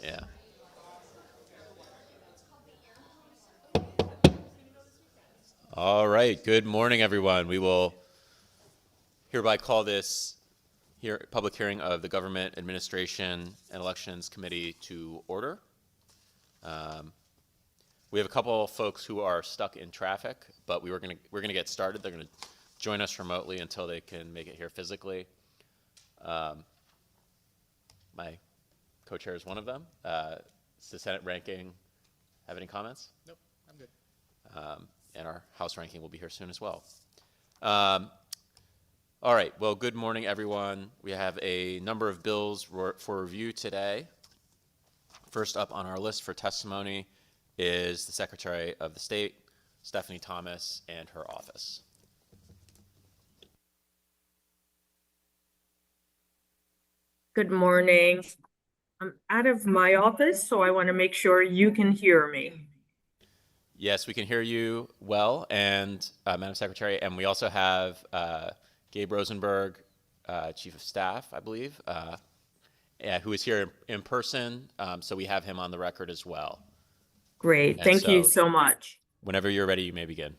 Yeah. All right. Good morning, everyone. We will hereby call this public hearing of the Government Administration and Elections Committee to order. We have a couple folks who are stuck in traffic, but we're gonna get started. They're gonna join us remotely until they can make it here physically. My co-chair is one of them. Does the Senate ranking have any comments? Nope, I'm good. And our House ranking will be here soon as well. All right, well, good morning, everyone. We have a number of bills for review today. First up on our list for testimony is the Secretary of the State, Stephanie Thomas, and her office. Good morning. I'm out of my office, so I want to make sure you can hear me. Yes, we can hear you well, and Madam Secretary, and we also have Gabe Rosenberg, Chief of Staff, I believe, who is here in person, so we have him on the record as well. Great, And thank you so- so much. Whenever you're ready, you may begin.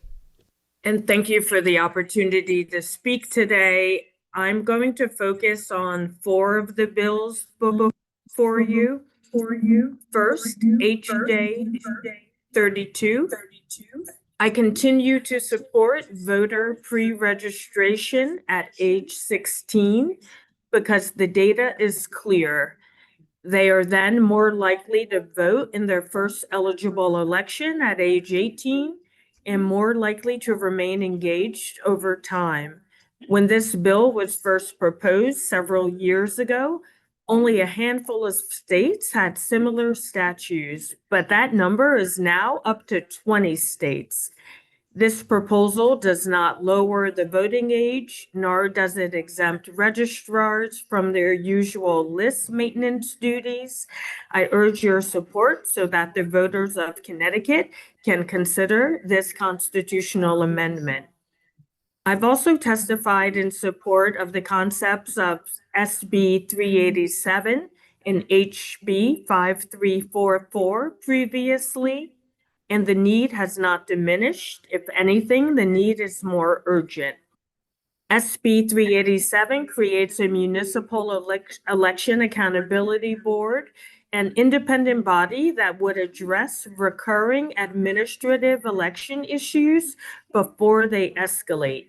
And thank you for the opportunity to speak today. I'm going to focus on 4 of the bills for you. First, HJ 32. I continue to support voter pre-registration at age 16 because the data is clear. They are then more likely to vote in their first eligible election at age 18 and more likely to remain engaged over time. When this bill was first proposed several years ago, only a handful of states had similar statutes, but that number is now up to 20 states. This proposal does not lower the voting age, nor does it exempt registrars from their usual list maintenance duties. I urge your support so that the voters of Connecticut can consider this constitutional amendment. I've also testified in support of the concepts of SB 387 and HB 5344 previously, and the need has not diminished. If anything, the need is more urgent. SB 387 creates a municipal election accountability board, an independent body that would address recurring administrative election issues before they escalate.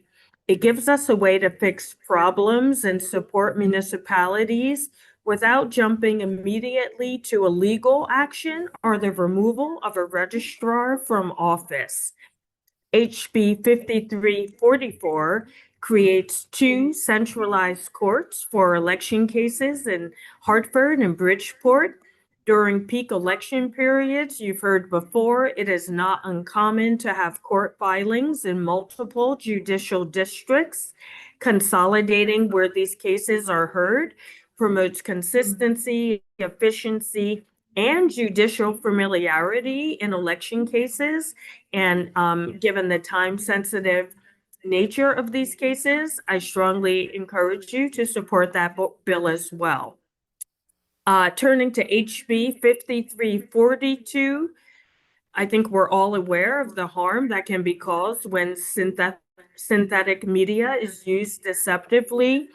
It gives us a way to fix problems and support municipalities without jumping immediately to a legal action or the removal of a registrar from office. HB 5344 creates 2 centralized courts for election cases in Hartford and Bridgeport. During peak election periods, you've heard before, it is not uncommon to have court filings in multiple judicial districts. Consolidating where these cases are heard promotes consistency, efficiency, and judicial familiarity in election cases. And given the time-sensitive nature of these cases, I strongly encourage you to support that bill as well. Turning to HB 5342, I think we're all aware of the harm that can be caused when synthetic media is used deceptively.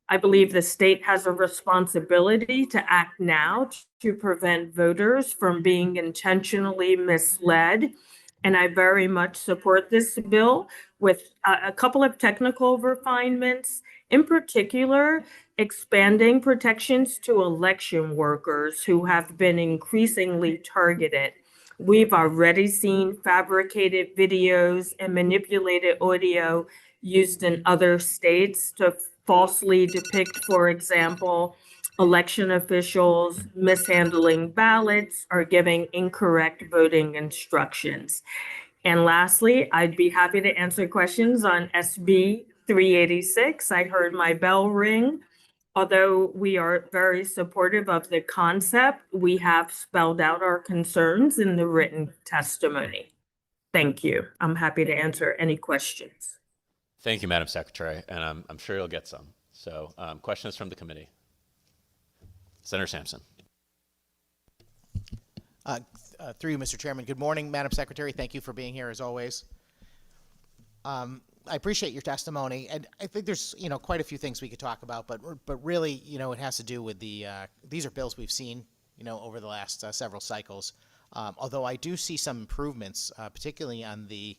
I believe the state has a responsibility to act now to prevent voters from being intentionally misled. And I very much support this bill with a couple of technical refinements, in particular, expanding protections to election workers who have been increasingly targeted. We've already seen fabricated videos and manipulated audio used in other states to falsely depict, for example, election officials mishandling ballots or giving incorrect voting instructions. And lastly, I'd be happy to answer questions on SB 386. I heard my bell ring. Although we are very supportive of the concept, we have spelled out our concerns in the written testimony. Thank you. I'm happy to answer any questions. Thank you, Madam Secretary, and I'm sure you'll get some. So, questions from the committee. Senator Sampson. Through you, Mr. Chairman. Good morning, Madam Secretary. Thank you for being here as always. I appreciate your testimony, and I think there's quite a few things we could talk about, but really it has to do with these are bills we've seen over the last several cycles. Although I do see some improvements, particularly on the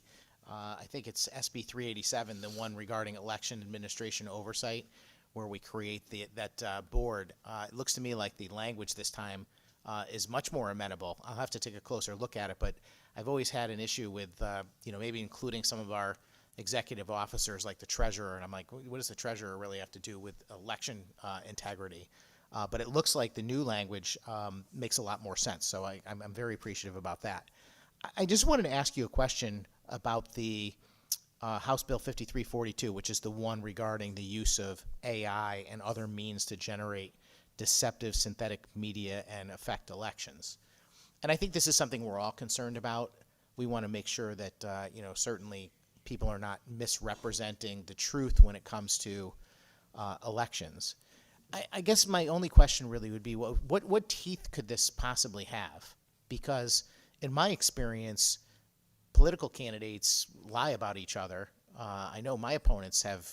I think it's SB 387, the one regarding election administration oversight, where we create that board. It looks to me like the language this time is much more amenable. I'll have to take a closer look at it, but I've always had an issue with maybe including some of our executive officers like the treasurer, and I'm like, what does the treasurer really have to do with election integrity? But it looks like the new language makes a lot more sense, so I'm very appreciative about that. I just wanted to ask you a question about the House Bill 5342, which is the one regarding the use of AI and other means to generate deceptive synthetic media and affect elections. And I think this is something we're all concerned about. We want to make sure that certainly people are not misrepresenting the truth when it comes to elections. I guess my only question really would be, what teeth could this possibly have? Because in my experience, political candidates lie about each other. I know my opponents have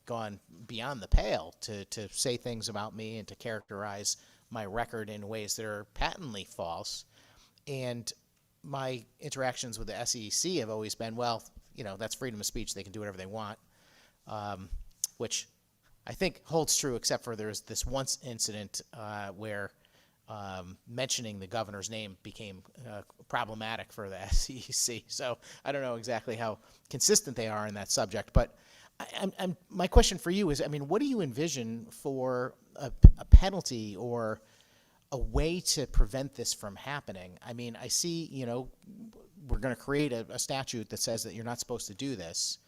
gone beyond the pale to say things about me and to characterize my record in ways that are patently false. And my interactions with the SEC have always been, well, that's freedom of speech. They can do whatever they want, which I think holds true, except for there's this once incident where mentioning the governor's name became problematic for the SEC. So I don't know exactly how consistent they are in that subject. But my question for you is, what do you envision for a penalty or a way to prevent this from happening? I see, we're going to create a statute that says that you're not supposed to do this.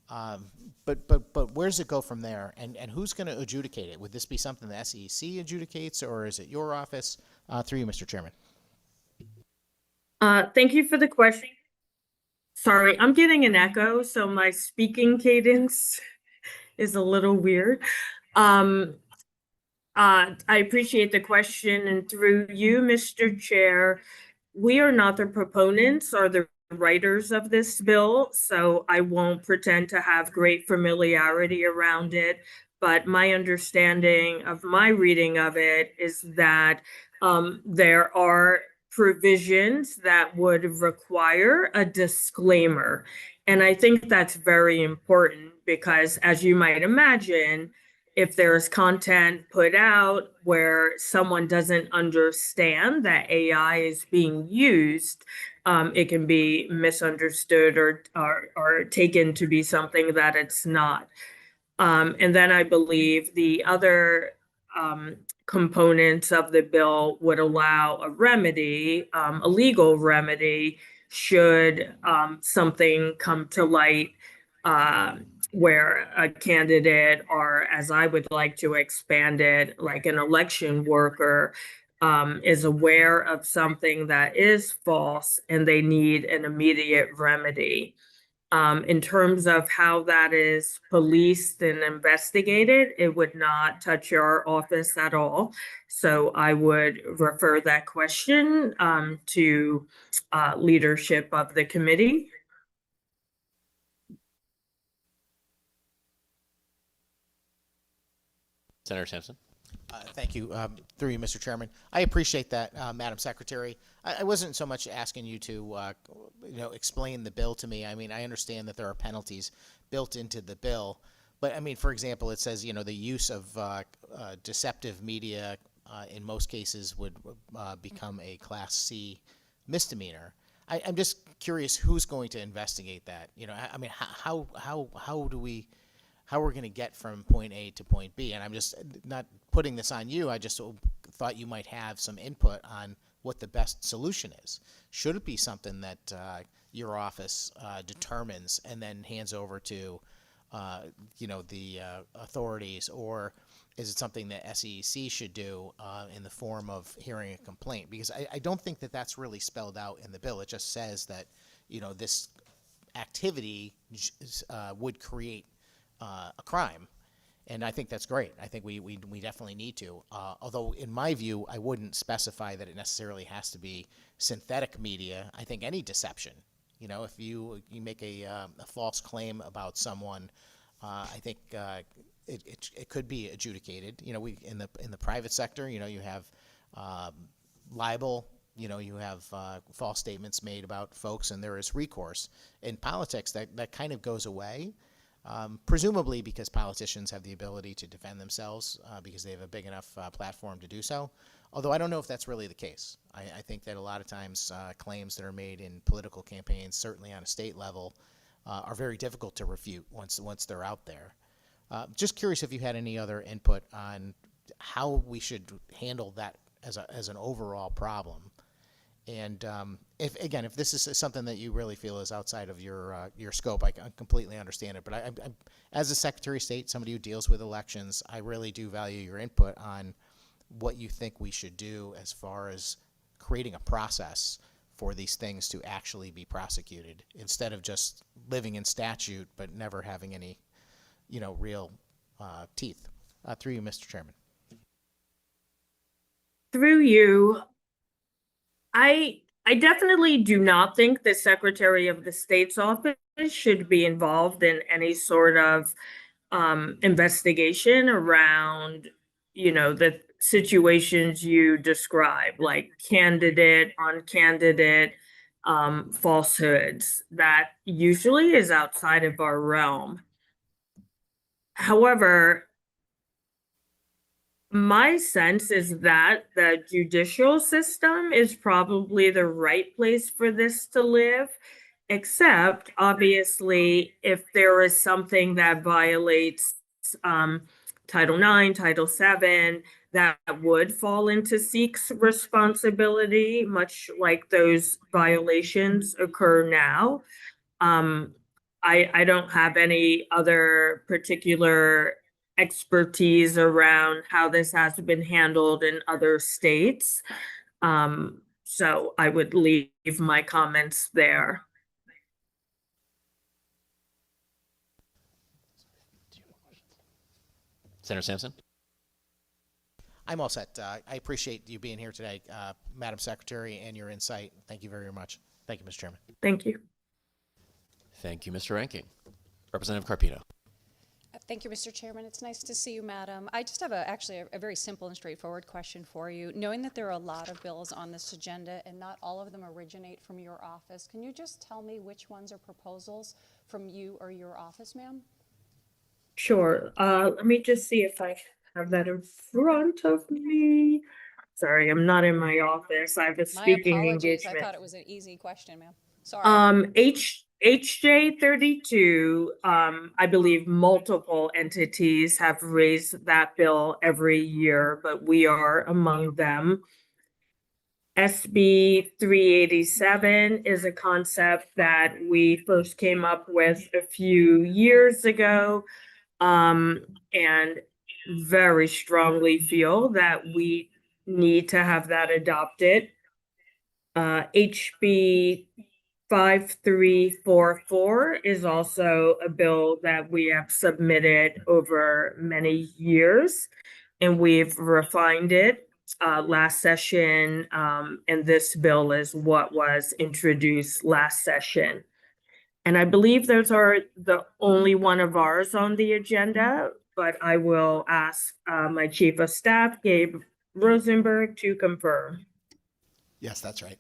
But where does it go from there? And who's going to adjudicate it? Would this be something the SEC adjudicates, or is it your office? Through you, Mr. Chairman. Thank you for the question. Sorry, I'm getting an echo, so my speaking cadence is a little weird. I appreciate the question, and through you, Mr. Chair, we are not the proponents or the writers of this bill, so I won't pretend to have great familiarity around it. But my understanding of my reading of it is that there are provisions that would require a disclaimer. And I think that's very important because, as you might imagine, if there's content put out where someone doesn't understand that AI is being used, it can be misunderstood or taken to be something that it's not. And then I believe the other components of the bill would allow a remedy, a legal remedy, should something come to light where a candidate, or as I would like to expand it, like an election worker, is aware of something that is false and they need an immediate remedy. In terms of how that is policed and investigated, it would not touch your office at all. So I would refer that question to leadership of the committee. Senator Sampson. Thank you. Through you, Mr. Chairman. I appreciate that, Madam Secretary. I wasn't so much asking you to, explain the bill to me. I understand that there are penalties built into the bill, but for example, it says, the use of deceptive media in most cases would become a Class C misdemeanor. I'm just curious who's going to investigate that. How we're going to get from point A to point B. And I'm just not putting this on you. I just thought you might have some input on what the best solution is. Should it be something that your office determines and then hands over to, the authorities, or is it something that SEC should do in the form of hearing a complaint? Because I don't think that that's really spelled out in the bill. It just says that, this activity would create a crime. And I think that's great. I think we definitely need to. Although, in my view, I wouldn't specify that it necessarily has to be synthetic media. I think any deception. If you make a false claim about someone, I think it could be adjudicated. We in the private sector, you have libel. You have false statements made about folks, and there is recourse. In politics, that kind of goes away. Presumably because politicians have the ability to defend themselves because they have a big enough platform to do so. Although I don't know if that's really the case. I think that a lot of times claims that are made in political campaigns, certainly on a state level, are very difficult to refute once they're out there. Just curious if you had any other input on how we should handle that as an overall problem. And if this is something that you really feel is outside of your scope, I completely understand it. But I, as a Secretary of State, somebody who deals with elections, I really do value your input on what you think we should do as far as creating a process for these things to actually be prosecuted, instead of just living in statute but never having any, real teeth. Through you, Mr. Chairman. Through you, I definitely do not think the Secretary of the State's office should be involved in any sort of investigation around, the situations you describe, like candidate on candidate falsehoods. That usually is outside of our realm. However, my sense is that the judicial system is probably the right place for this to live, except obviously if there is something that violates Title IX, Title VII, that would fall into SEEK's responsibility, much like those violations occur now. I don't have any other particular expertise around how this has been handled in other states. So I would leave my comments there. Senator Sampson? I'm all set. I appreciate you being here today, Madam Secretary, and your insight. Thank you very much. Thank you, Mr. Chairman. Thank you. Thank you, Mr. Ranking. Representative Carpino. Thank you, Mr. Chairman. It's nice to see you, Madam. I just have actually a very simple and straightforward question for you. Knowing that there are a lot of bills on this agenda and not all of them originate from your office, can you just tell me which ones are proposals from you or your office, ma'am? Sure. Let me just see if I have that in front of me. Sorry, I'm not in my office. I have a speaking My apologies. engagement. I thought it was an easy question, ma'am. Sorry. HJ 32, I believe multiple entities have raised that bill every year, but we are among them. SB 387 is a concept that we first came up with a few years ago, and very strongly feel that we need to have that adopted. HB 5344 is also a bill that we have submitted over many years, and we've refined it last session, and this bill is what was introduced last session. And I believe those are the only one of ours on the agenda, but I will ask my Chief of Staff, Gabe Rosenberg, to confirm. Yes, that's right.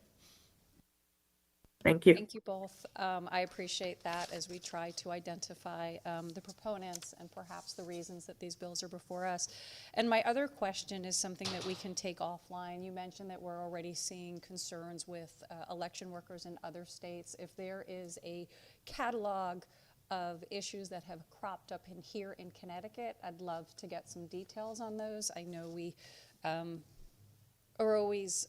Thank you. Thank you both. I appreciate that as we try to identify the proponents and perhaps the reasons that these bills are before us. And my other question is something that we can take offline. You mentioned that we're already seeing concerns with election workers in other states. If there is a catalog of issues that have cropped up here in Connecticut, I'd love to get some details on those. I know we are always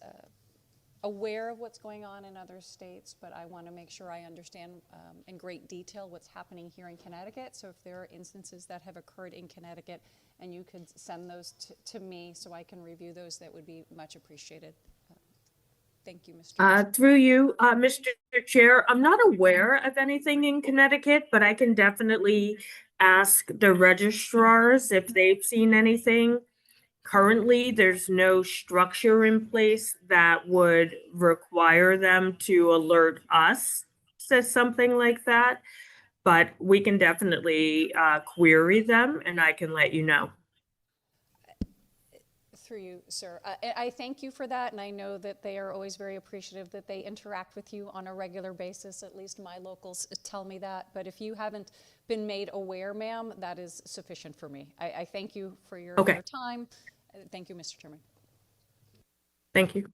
aware of what's going on in other states, but I want to make sure I understand in great detail what's happening here in Connecticut. So if there are instances that have occurred in Connecticut and you could send those to me so I can review those, that would be much appreciated. Thank you, Mr. Through you, Mr. Chair, I'm not aware of anything in Connecticut, but I can definitely ask the registrars if they've seen anything. Currently, there's no structure in place that would require them to alert us to something like that. But we can definitely query them and I can let you know. Through you, sir. I thank you for that, and I know that they are always very appreciative that they interact with you on a regular basis. At least my locals tell me that. But if you haven't been made aware, ma'am, that is sufficient for me. I thank you for your Okay. time. Thank you, Mr. Chairman. Thank you.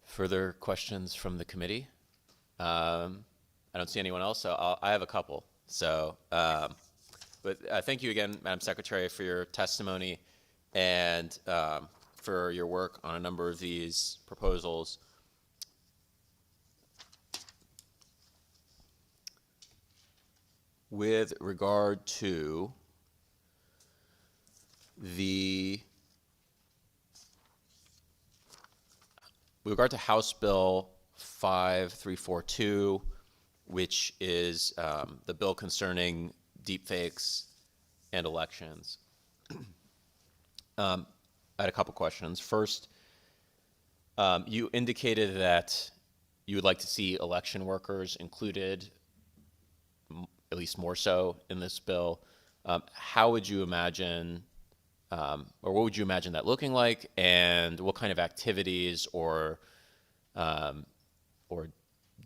Further questions from the committee? I don't see anyone else, so I have a couple. So, but thank you again, Madam Secretary, for your testimony and for your work on a number of these proposals. With regard to House Bill 5342, which is the bill concerning deepfakes and elections. I had a couple questions. First, you indicated that you would like to see election workers included, at least more so, in this bill. How would you imagine, or what would you imagine that looking like, and what kind of activities or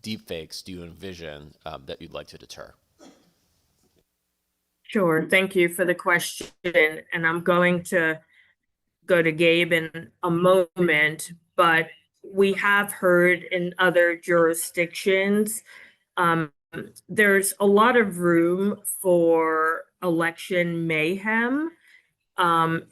deepfakes do you envision that you'd like to deter? Sure. Thank you for the question. And I'm going to go to Gabe in a moment, but we have heard in other jurisdictions, there's a lot of room for election mayhem in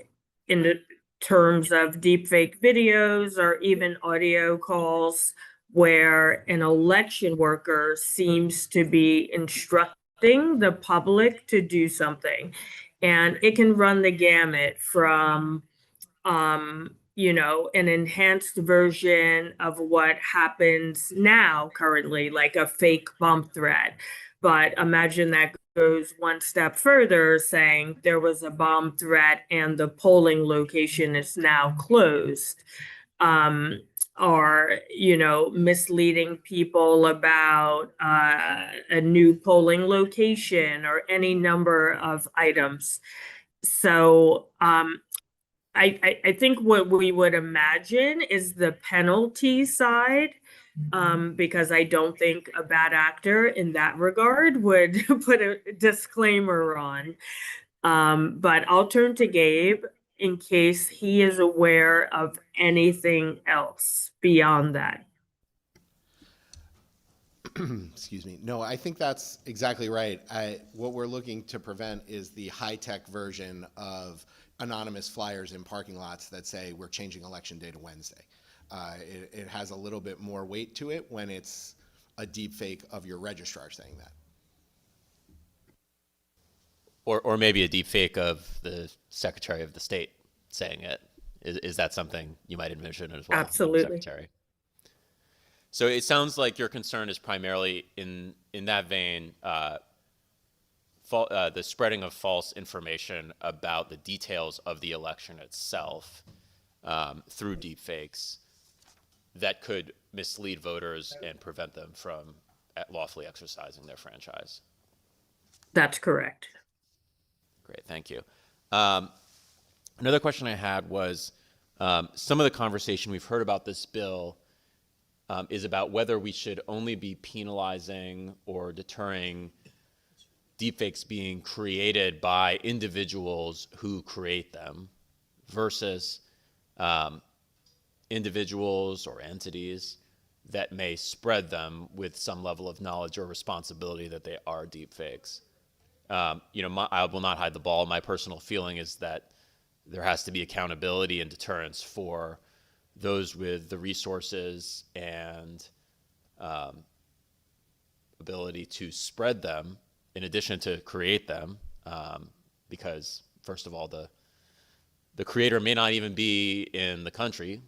the terms of deepfake videos or even audio calls where an election worker seems to be instructing the public to do something. And it can run the gamut from an enhanced version of what happens now currently, like a fake bomb threat. But imagine that goes one step further, saying there was a bomb threat and the polling location is now closed. Or, misleading people about a new polling location or any number of items. So I think what we would imagine is the penalty side, because I don't think a bad actor in that regard would put a disclaimer on. But I'll turn to Gabe in case he is aware of anything else beyond that. Excuse me. No, I think that's exactly right. What we're looking to prevent is the high-tech version of anonymous flyers in parking lots that say we're changing election day to Wednesday. It has a little bit more weight to it when it's a deep fake of your registrar saying that. Or maybe a deep fake of the Secretary of the State saying it. Is that something you might envision as well? Absolutely. Secretary? So it sounds like your concern is primarily in that vein, the spreading of false information about the details of the election itself through deepfakes that could mislead voters and prevent them from lawfully exercising their franchise. That's correct. Great, thank you. Another question I had was some of the conversation we've heard about this bill is about whether we should only be penalizing or deterring deepfakes being created by individuals who create them versus individuals or entities that may spread them with some level of knowledge or responsibility that they are deepfakes. I will not hide the ball. My personal feeling is that there has to be accountability and deterrence for those with the resources and ability to spread them in addition to create them, because first of all, the creator may not even be in the country,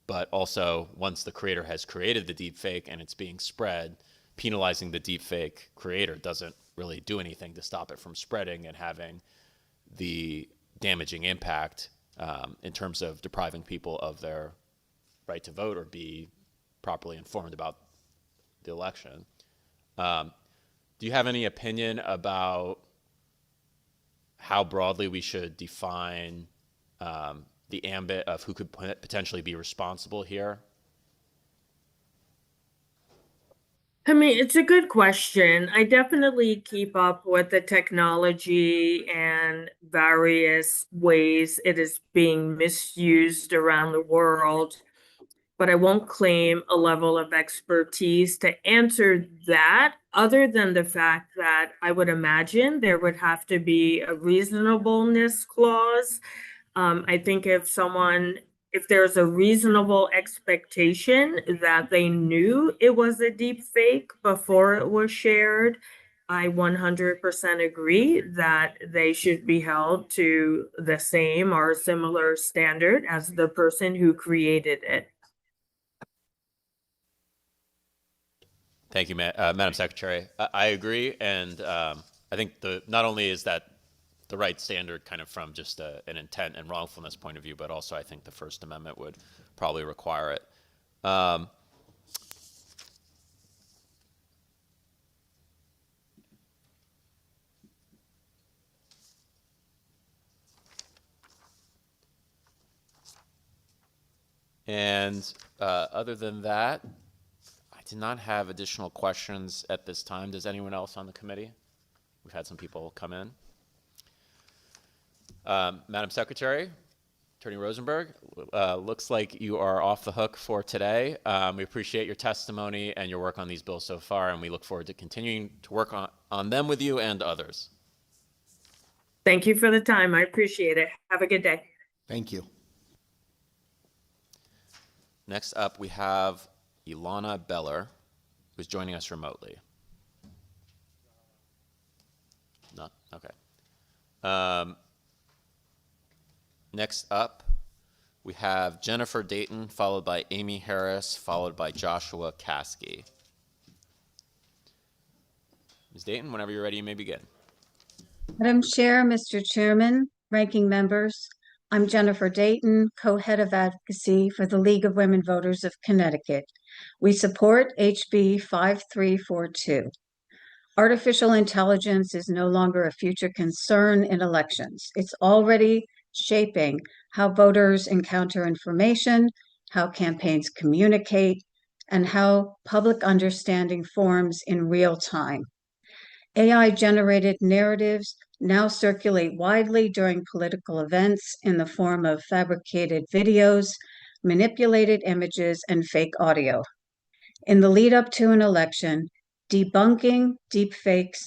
but also once the creator has created the deep fake and it's being spread, penalizing the deep fake creator doesn't really do anything to stop it from spreading and having the damaging impact in terms of depriving people of their right to vote or be properly informed about the election. Do you have any opinion about how broadly we should define the ambit of who could potentially be responsible here? I mean, it's a good question. I definitely keep up with the technology and various ways it is being misused around the world, but I won't claim a level of expertise to answer that, other than the fact that I would imagine there would have to be a reasonableness clause. I think if there's a reasonable expectation that they knew it was a deep fake before it was shared, I 100% agree that they should be held to the same or similar standard as the person who created it. Thank you, Madam Secretary. I agree, and I think not only is that the right standard kind of from just an intent and wrongfulness point of view, but also I think the First Amendment would probably require it. And other than that, I did not have additional questions at this time. Does anyone else on the committee? We've had some people come in. Madam Secretary, Attorney Rosenberg, looks like you are off the hook for today. We appreciate your testimony and your work on these bills so far, and we look forward to continuing to work on them with you and others. Thank you for the time. I appreciate it. Have a good day. Thank you. Next up, we have Ilana Beller, who's joining us remotely. No? Okay. Next up, we have Jennifer Dayton, followed by Amy Harris, followed by Joshua Caskey. Ms. Dayton, whenever you're ready, you may begin. Madam Chair, Mr. Chairman, ranking members, I'm Jennifer Dayton, co-head of advocacy for the League of Women Voters of Connecticut. We support HB 5342. Artificial intelligence is no longer a future concern in elections. It's already shaping how voters encounter information, how campaigns communicate, and how public understanding forms in real time. AI-generated narratives now circulate widely during political events in the form of fabricated videos, manipulated images, and fake audio. In the lead up to an election, debunking deepfakes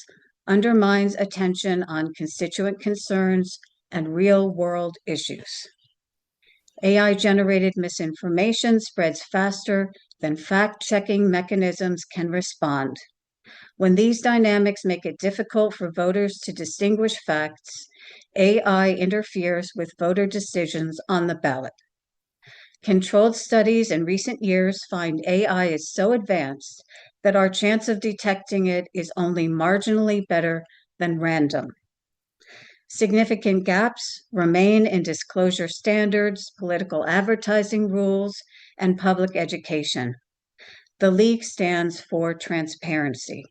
undermines attention on constituent concerns and real-world issues. AI-generated misinformation spreads faster than fact-checking mechanisms can respond. When these dynamics make it difficult for voters to distinguish facts, AI interferes with voter decisions on the ballot. Controlled studies in recent years find AI is so advanced that our chance of detecting it is only marginally better than random. Significant gaps remain in disclosure standards, political advertising rules, and public education. The League stands for transparency.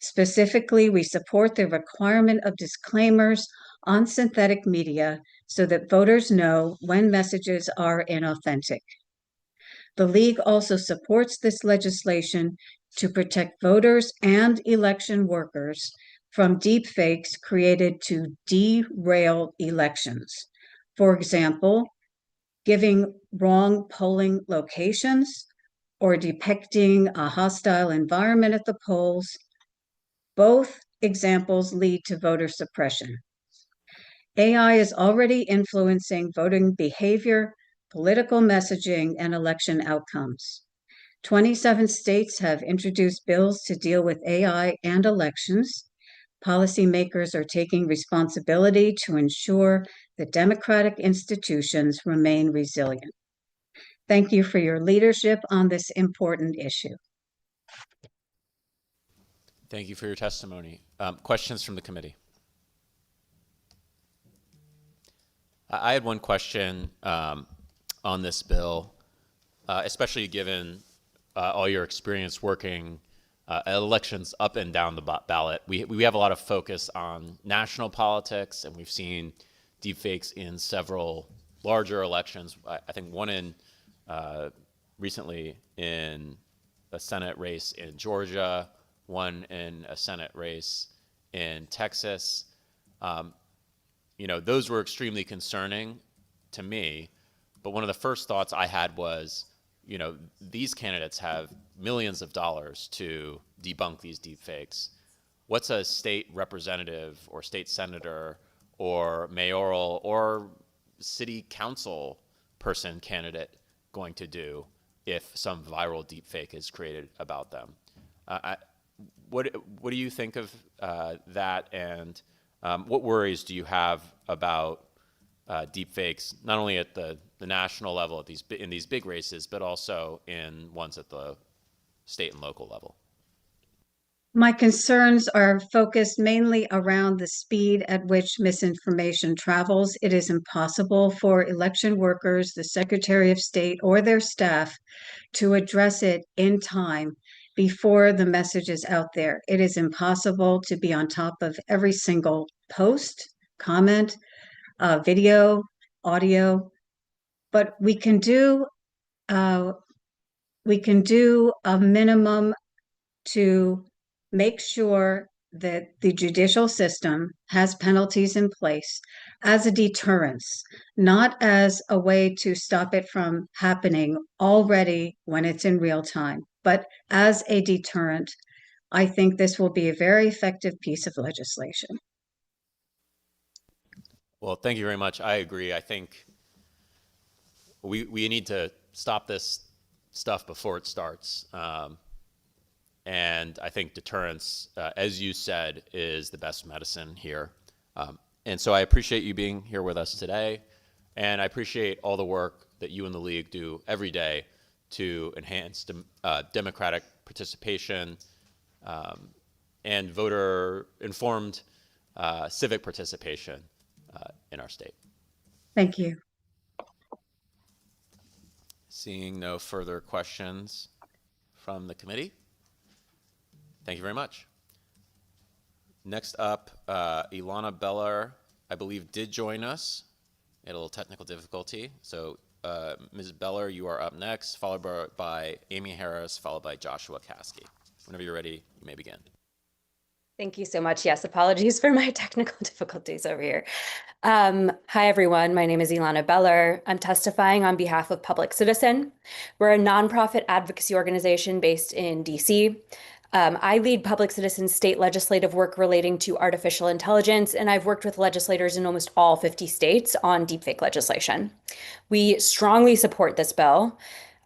Specifically, we support the requirement of disclaimers on synthetic media so that voters know when messages are inauthentic. The League also supports this legislation to protect voters and election workers from deepfakes created to derail elections. For example, giving wrong polling locations or depicting a hostile environment at the polls. Both examples lead to voter suppression. AI is already influencing voting behavior, political messaging, and election outcomes. 27 states have introduced bills to deal with AI and elections. Policymakers are taking responsibility to ensure that democratic institutions remain resilient. Thank you for your leadership on this important issue. Thank you for your testimony. Questions from the committee? I had one question on this bill, especially given all your experience working elections up and down the ballot. We have a lot of focus on national politics, and we've seen deepfakes in several larger elections. I think one in recently in a Senate race in Georgia, one in a Senate race in Texas. You know, those were extremely concerning to me. But one of the first thoughts I had was, you know, these candidates have millions of dollars to debunk these deepfakes. What's a state representative or state senator or mayoral or city council person candidate going to do if some viral deepfake is created about them? What do you think of that, and what worries do you have about deepfakes, not only at the national level in these big races, but also in ones at the state and local level? My concerns are focused mainly around the speed at which misinformation travels. It is impossible for election workers, the Secretary of State, or their staff to address it in time before the message is out there. It is impossible to be on top of every single post, comment, video, audio, but we can do a minimum to make sure that the judicial system has penalties in place as a deterrence, not as a way to stop it from happening already when it's in real time, but as a deterrent. I think this will be a very effective piece of legislation. Well, thank you very much. I agree. I think we need to stop this stuff before it starts. And I think deterrence, as you said, is the best medicine here. And so I appreciate you being here with us today. And I appreciate all the work that you and the League do every day to enhance democratic participation and voter-informed civic participation in our state. Thank you. Seeing no further questions from the committee. Thank you very much. Next up, Ilana Beller, I believe, did join us. Had a little technical difficulty. So Ms. Beller, you are up next, followed by Amy Harris, followed by Joshua Caskey. Whenever you're ready, you may begin. Thank you so much. Yes, apologies for my technical difficulties over here. Hi, everyone. My name is Ilana Beller. I'm testifying on behalf of Public Citizen. We're a nonprofit advocacy organization based in DC. I lead Public Citizen's state legislative work relating to artificial intelligence, and I've worked with legislators in almost all 50 states on deepfake legislation. We strongly support this bill.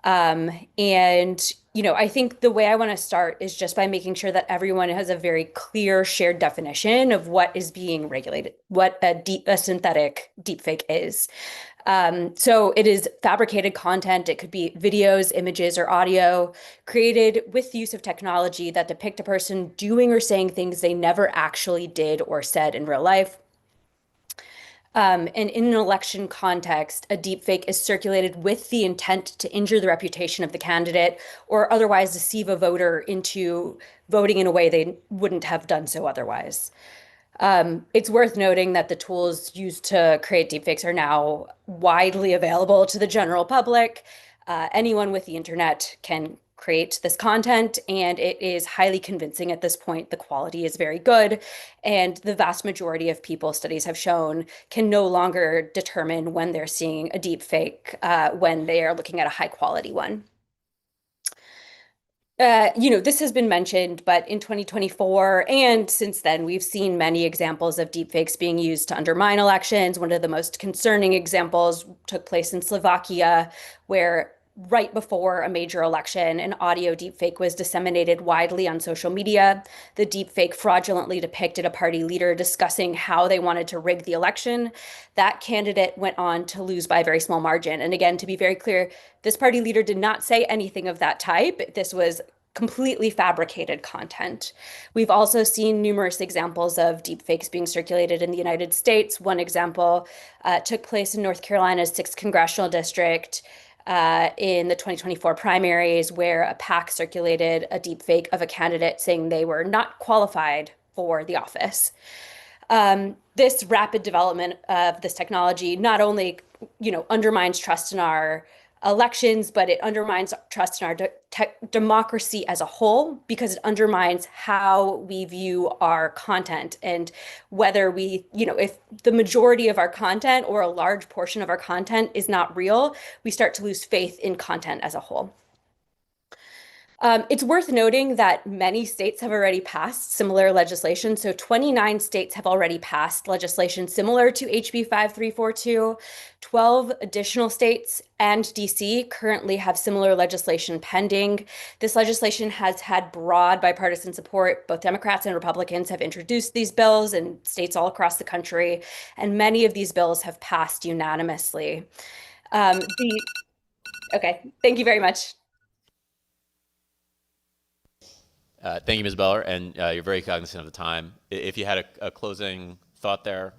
And, you know, I think the way I want to start is just by making sure that everyone has a very clear shared definition of what is being regulated, what a synthetic deepfake is. So it is fabricated content. It could be videos, images, or audio created with the use of technology that depict a person doing or saying things they never actually did or said in real life. And in an election context, a deepfake is circulated with the intent to injure the reputation of the candidate or otherwise deceive a voter into voting in a way they wouldn't have done so otherwise. It's worth noting that the tools used to create deepfakes are now widely available to the general public. Anyone with the internet can create this content, and it is highly convincing at this point. The quality is very good, and the vast majority of people, studies have shown, can no longer determine when they're seeing a deepfake when they are looking at a high quality one. You know, this has been mentioned, but in 2024 and since then, we've seen many examples of deepfakes being used to undermine elections. One of the most concerning examples took place in Slovakia, where right before a major election, an audio deepfake was disseminated widely on social media. The deepfake fraudulently depicted a party leader discussing how they wanted to rig the election. That candidate went on to lose by a very small margin. And again, to be very clear, this party leader did not say anything of that type. This was completely fabricated content. We've also seen numerous examples of deepfakes being circulated in the United States. One example took place in North Carolina's 6th Congressional District in the 2024 primaries, where a PAC circulated a deepfake of a candidate saying they were not qualified for the office. This rapid development of this technology not only, undermines trust in our elections, but it undermines trust in our democracy as a whole, because it undermines how we view our content, and whether we, if the majority of our content or a large portion of our content is not real, we start to lose faith in content as a whole. It's worth noting that many states have already passed similar legislation. So 29 states have already passed legislation similar to HB 5342. 12 additional states and DC currently have similar legislation pending. This legislation has had broad bipartisan support. Both Democrats and Republicans have introduced these bills in states all across the country, and many of these bills have passed unanimously. Okay, thank you very much. Thank you, Ms. Beller, and you're very cognizant of the time. If you had a closing thought there,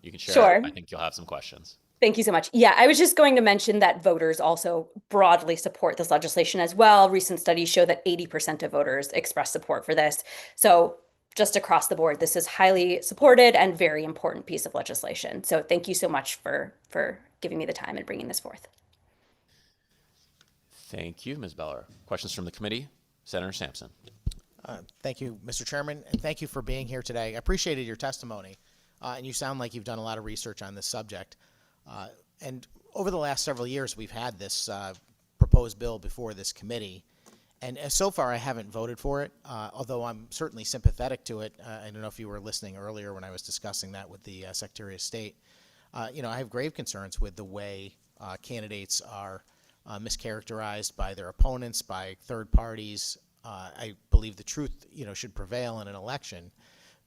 you can share. Sure. I think you'll have some questions. Thank you so much. Yeah, I was just going to mention that voters also broadly support this legislation as well. Recent studies show that 80% of voters express support for this. So just across the board, this is highly supported and very important piece of legislation. So thank you so much for giving me the time and bringing this forth. Thank you, Ms. Beller. Questions from the committee? Senator Sampson. Thank you, Mr. Chairman, and thank you for being here today. I appreciated your testimony, and you sound like you've done a lot of research on this subject. And over the last several years, we've had this proposed bill before this committee, and so far I haven't voted for it, although I'm certainly sympathetic to it. I don't know if you were listening earlier when I was discussing that with the Secretary of State. I have grave concerns with the way candidates are mischaracterized by their opponents, by third parties. I believe the truth, should prevail in an election.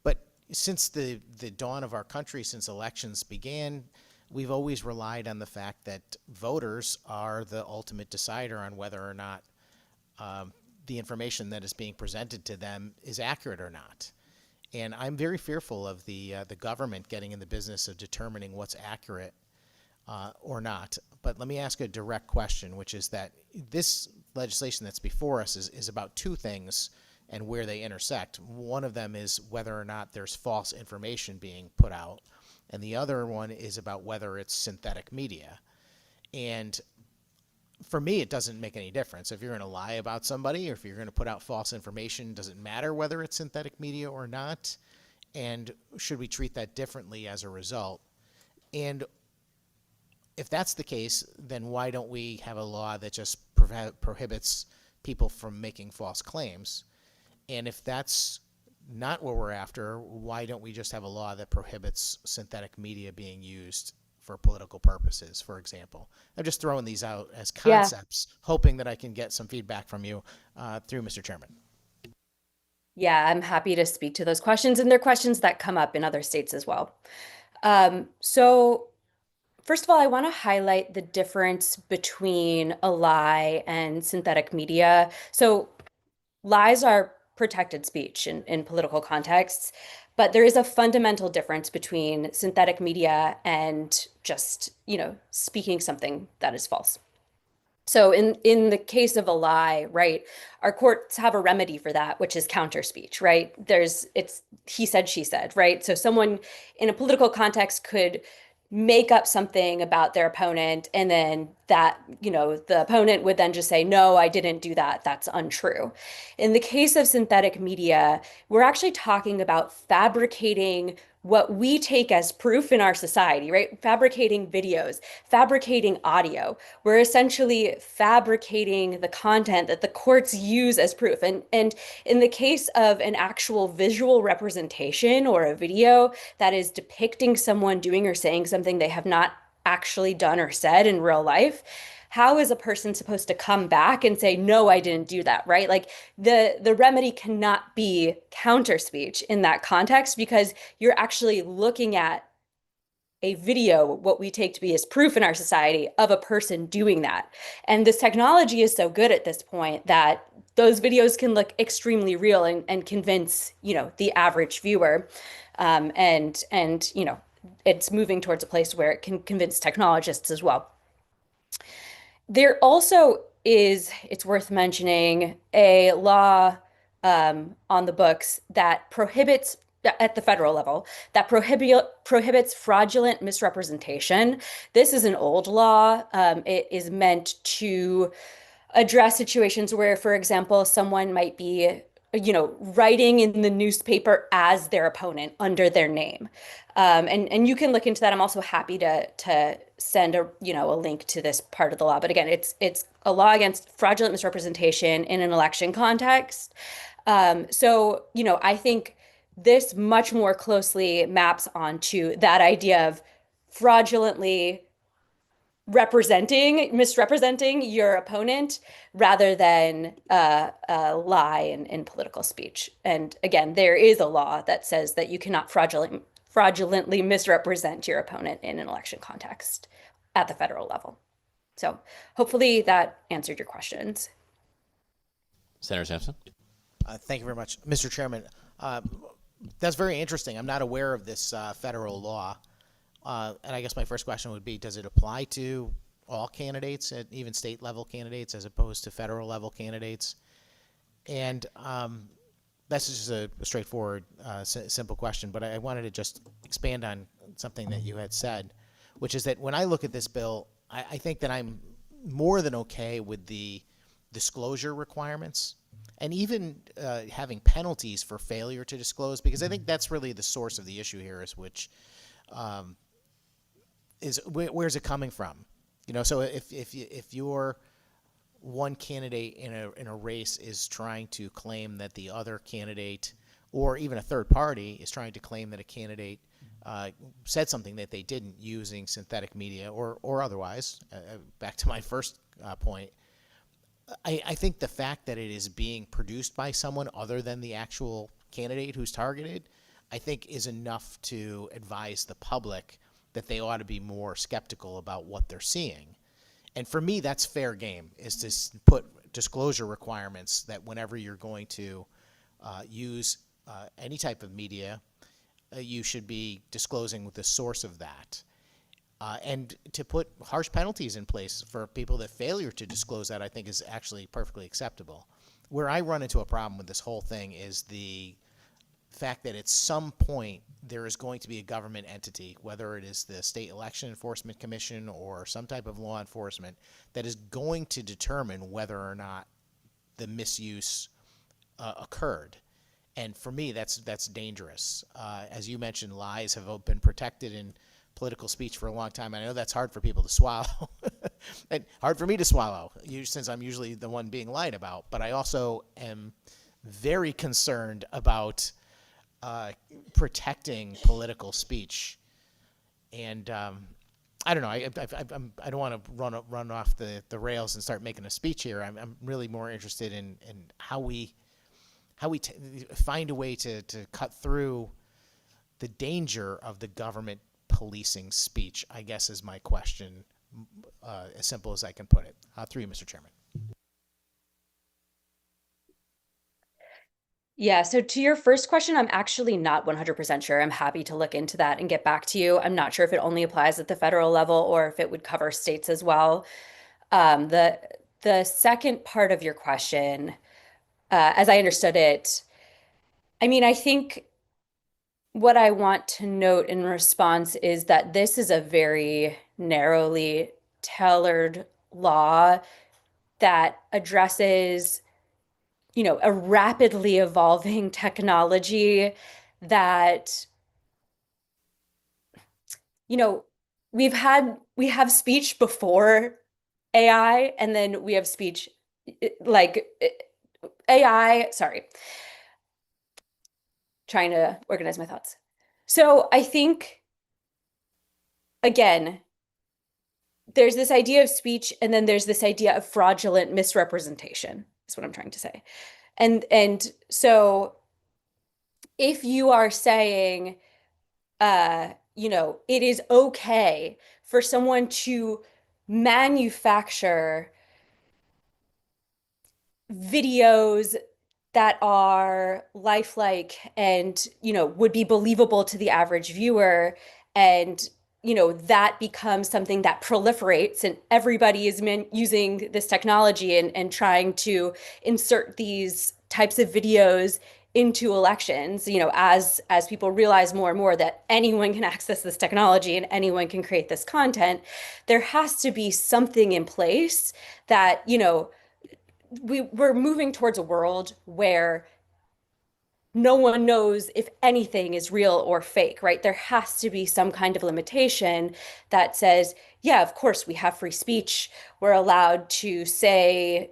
But since the dawn of our country, since elections began, we've always relied on the fact that voters are the ultimate decider on whether or not the information that is being presented to them is accurate or not. And I'm very fearful of the government getting in the business of determining what's accurate or not. But let me ask a direct question, which is that this legislation that's before us is about two things and where they intersect. One of them is whether or not there's false information being put out, and the other one is about whether it's synthetic media. And for me, it doesn't make any difference. If you're going to lie about somebody or if you're going to put out false information, does it matter whether it's synthetic media or not? And should we treat that differently as a result? And if that's the case, then why don't we have a law that just prohibits people from making false claims? And if that's not what we're after, why don't we just have a law that prohibits synthetic media being used for political purposes, for example? I'm just throwing these out as concepts, hoping that I can get some feedback from you through Mr. Chairman. Yeah, I'm happy to speak to those questions, and they're questions that come up in other states as well. So first of all, I want to highlight the difference between a lie and synthetic media. So lies are protected speech in political contexts, but there is a fundamental difference between synthetic media and just, speaking something that is false. So in the case of a lie, right, our courts have a remedy for that, which is counter speech, right? It's he said, she said, right? So someone in a political context could make up something about their opponent, and then that, the opponent would then just say, no, I didn't do that. That's untrue. In the case of synthetic media, we're actually talking about fabricating what we take as proof in our society, right? Fabricating videos, fabricating audio. We're essentially fabricating the content that the courts use as proof. And in the case of an actual visual representation or a video that is depicting someone doing or saying something they have not actually done or said in real life, how is a person supposed to come back and say, no, I didn't do that, right? Like the remedy cannot be counter speech in that context, because you're actually looking at a video, what we take to be as proof in our society of a person doing that. And this technology is so good at this point that those videos can look extremely real and convince, the average viewer. And it's moving towards a place where it can convince technologists as well. There also is, it's worth mentioning, a law on the books that prohibits, at the federal level, that prohibits fraudulent misrepresentation. This is an old law. It is meant to address situations where, for example, someone might be, writing in the newspaper as their opponent under their name. And you can look into that. I'm also happy to send a link to this part of the law. But again, it's a law against fraudulent misrepresentation in an election context. So I think this much more closely maps onto that idea of fraudulently misrepresenting your opponent rather than a lie in political speech. And again, there is a law that says that you cannot fraudulently misrepresent your opponent in an election context at the federal level. So hopefully that answered your questions. Senator Sampson? Thank you very much, Mr. Chairman. That's very interesting. I'm not aware of this federal law. And I guess my first question would be, does it apply to all candidates, even state level candidates, as opposed to federal level candidates? And that's just a straightforward, simple question. But I wanted to just expand on something that you had said, which is that when I look at this bill, I think that I'm more than okay with the disclosure requirements and even having penalties for failure to disclose, because I think that's really the source of the issue here, is where's it coming from? So if you're one candidate in a race is trying to claim that the other candidate, or even a third party is trying to claim that a candidate said something that they didn't, using synthetic media or otherwise, back to my first point, I think the fact that it is being produced by someone other than the actual candidate who's targeted, I think is enough to advise the public that they ought to be more skeptical about what they're seeing. And for me, that's fair game, is to put disclosure requirements that whenever you're going to use any type of media, you should be disclosing the source of that. And to put harsh penalties in place for people that failure to disclose that, I think is actually perfectly acceptable. Where I run into a problem with this whole thing is the fact that at some point there is going to be a government entity, whether it is the State Election Enforcement Commission or some type of law enforcement, that is going to determine whether or not the misuse occurred. And for me, that's dangerous. As you mentioned, lies have been protected in political speech for a long time. I know that's hard for people to swallow, and hard for me to swallow, since I'm usually the one being lied about. But I also am very concerned about protecting political speech. And I don't know. I don't want to run off the rails and start making a speech here. I'm really more interested in how we find a way to cut through the danger of the government policing speech, I guess, is my question, as simple as I can put it. Through you, Mr. Chairman. Yeah, so to your first question, I'm actually not 100% sure. I'm happy to look into that and get back to you. I'm not sure if it only applies at the federal level or if it would cover states as well. The second part of your question, as I understood it, I think what I want to note in response is that this is a very narrowly tailored law that addresses, a rapidly evolving technology that, we have speech before AI, and then we have speech like AI, sorry. Trying to organize my thoughts. So I think, again, there's this idea of speech, and then there's this idea of fraudulent misrepresentation, is what I'm trying to say. And so if you are saying, it is okay for someone to manufacture videos that are lifelike and, would be believable to the average viewer, and that becomes something that proliferates, and everybody is using this technology and trying to insert these types of videos into elections, as people realize more and more that anyone can access this technology and anyone can create this content. There has to be something in place that, we're moving towards a world where no one knows if anything is real or fake, right? There has to be some kind of limitation that says, yeah, of course, we have free speech. We're allowed to say,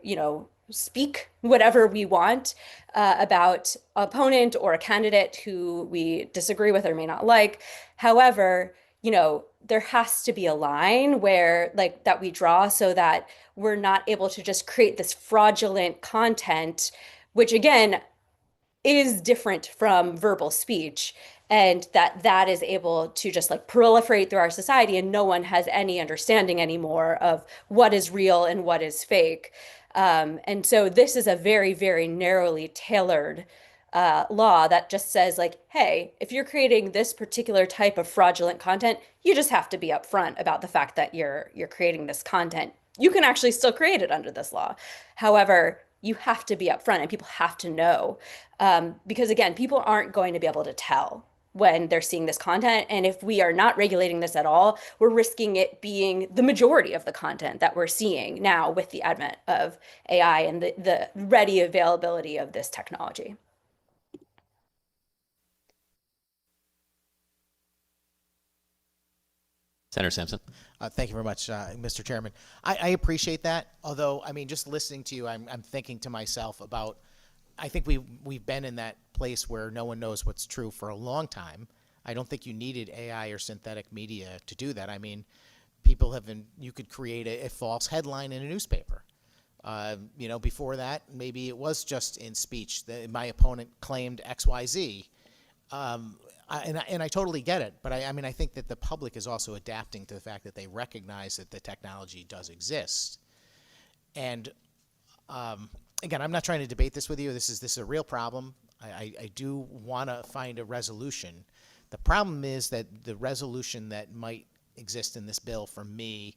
speak whatever we want about an opponent or a candidate who we disagree with or may not like. However, there has to be a line where, like, that we draw so that we're not able to just create this fraudulent content, which again is different from verbal speech, and that is able to just like proliferate through our society, and no one has any understanding anymore of what is real and what is fake. And so this is a very, very narrowly tailored law that just says, like, hey, if you're creating this particular type of fraudulent content, you just have to be upfront about the fact that you're creating this content. You can actually still create it under this law. However, you have to be upfront and people have to know, because again, people aren't going to be able to tell when they're seeing this content. And if we are not regulating this at all, we're risking it being the majority of the content that we're seeing now with the advent of AI and the ready availability of this technology. Senator Sampson. Thank you very much, Mr. Chairman. I appreciate that. Although, I mean, just listening to you, I'm thinking to myself about, I think we've been in that place where no one knows what's true for a long time. I don't think you needed AI or synthetic media to do that. I mean, people have been, you could create a false headline in a newspaper. Before that, maybe it was just in speech. My opponent claimed XYZ. And I totally get it, but I think that the public is also adapting to the fact that they recognize that the technology does exist. And again, I'm not trying to debate this with you. This is a real problem. I do want to find a resolution. The problem is that the resolution that might exist in this bill, for me,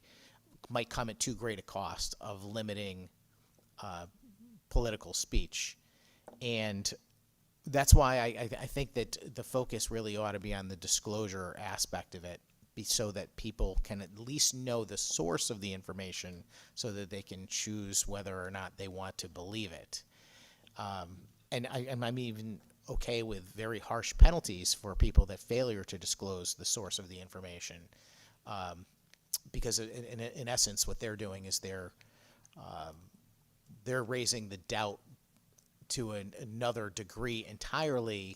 might come at too great a cost of limiting political speech. And that's why I think that the focus really ought to be on the disclosure aspect of it, so that people can at least know the source of the information so that they can choose whether or not they want to believe it. And I'm even okay with very harsh penalties for people that failure to disclose the source of the information, because in essence what they're doing is they're raising the doubt to another degree entirely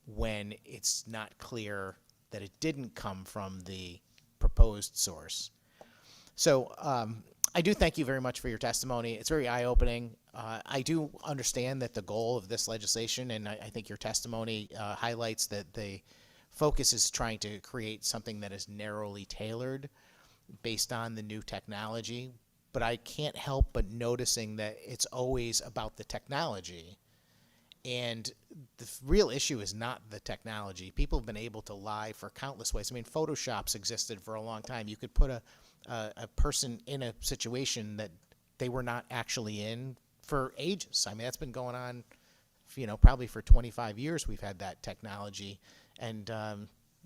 when it's not clear that it didn't come from the proposed source. So I do thank you very much for your testimony. It's very eye-opening. I do understand that the goal of this legislation, and I think your testimony highlights that the focus is trying to create something that is narrowly tailored based on the new technology. But I can't help but noticing that it's always about the technology. And the real issue is not the technology. People have been able to lie for countless ways. I mean, Photoshop's existed for a long time. You could put a person in a situation that they were not actually in for ages. I mean, that's been going on, probably for 25 years we've had that technology. And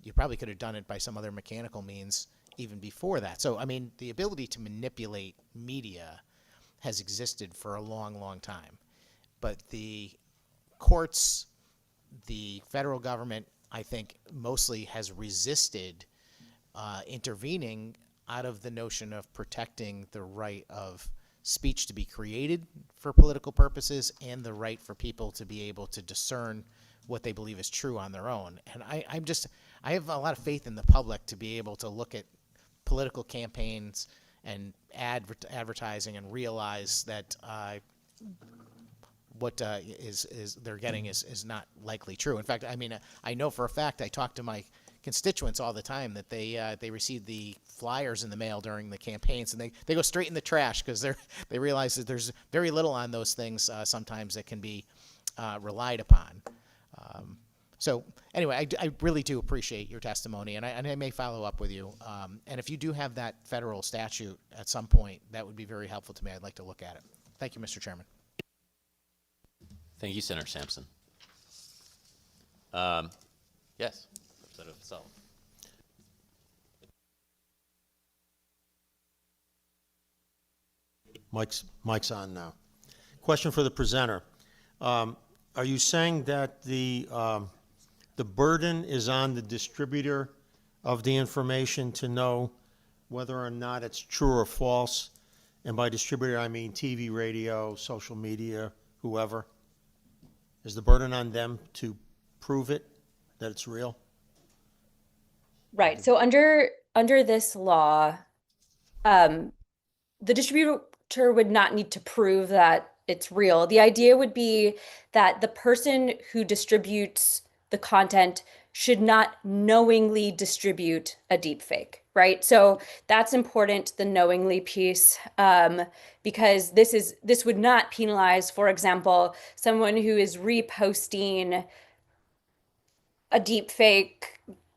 you probably could have done it by some other mechanical means even before that. So, I mean, the ability to manipulate media has existed for a long, long time. But the courts, the federal government, I think, mostly has resisted intervening out of the notion of protecting the right of speech to be created for political purposes and the right for people to be able to discern what they believe is true on their own. And I have a lot of faith in the public to be able to look at political campaigns advertising and realize that what is they're getting is not likely true. In fact, I mean, I know for a fact, I talk to my constituents all the time that they receive the flyers in the mail during the campaigns, and they go straight in the trash because they realize that there's very little on those things sometimes that can be relied upon. So anyway, I really do appreciate your testimony, and I may follow up with you. And if you do have that federal statute at some point, that would be very helpful to me. I'd like to look at it. Thank you, Mr. Chairman. Thank you, Senator Sampson. Yes, Representative Sullivan. Mic's on now. Question for the presenter. Are you saying that the burden is on the distributor of the information to know whether or not it's true or false? And by distributor, I mean TV, radio, social media, whoever. Is the burden on them to prove it, that it's real? Right. So under this law, the distributor would not need to prove that it's real. The idea would be that the person who distributes the content should not knowingly distribute a deepfake, right? So that's important, the knowingly piece, because this would not penalize, for example, someone who is reposting a deepfake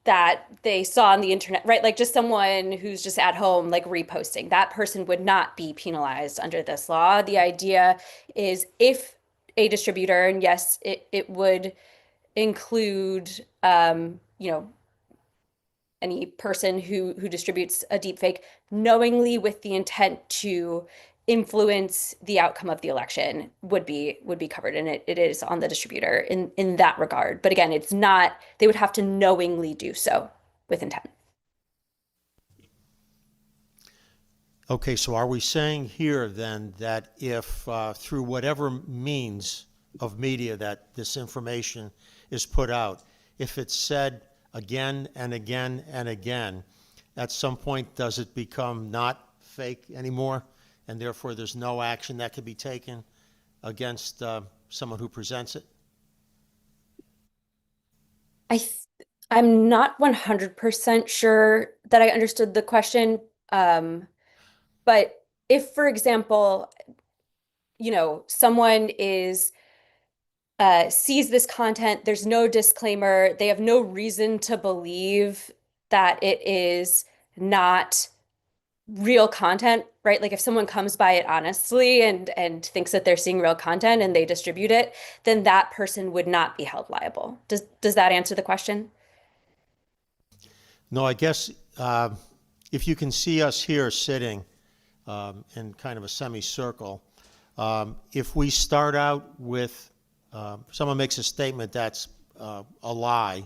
that they saw on the internet, right? Like just someone who's just at home, like reposting. That person would not be penalized under this law. The idea is if a distributor, and yes, it would include, any person who distributes a deepfake knowingly with the intent to influence the outcome of the election would be covered, and it is on the distributor in that regard. But again, it's not, they would have to knowingly do so with intent. Okay, so are we saying here then that if through whatever means of media that this information is put out, if it's said again and again and again, at some point does it become not fake anymore, and therefore there's no action that could be taken against someone who presents it? I'm not 100% sure that I understood the question, but if, for example, someone sees this content, there's no disclaimer, they have no reason to believe that it is not real content, right? Like if someone comes by it honestly and thinks that they're seeing real content and they distribute it, then that person would not be held liable. Does that answer the question? No, I guess if you can see us here sitting in kind of a semicircle, if we start out with someone makes a statement that's a lie,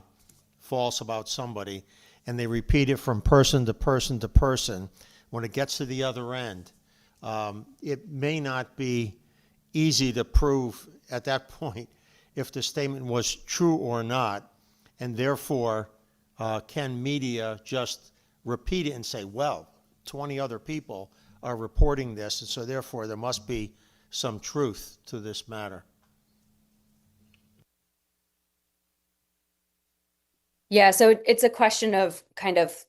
false about somebody, and they repeat it from person to person to person, when it gets to the other end, it may not be easy to prove at that point if the statement was true or not, and therefore can media just repeat it and say, well, 20 other people are reporting this, and so therefore there must be some truth to this matter? Yeah, so it's a question of kind of,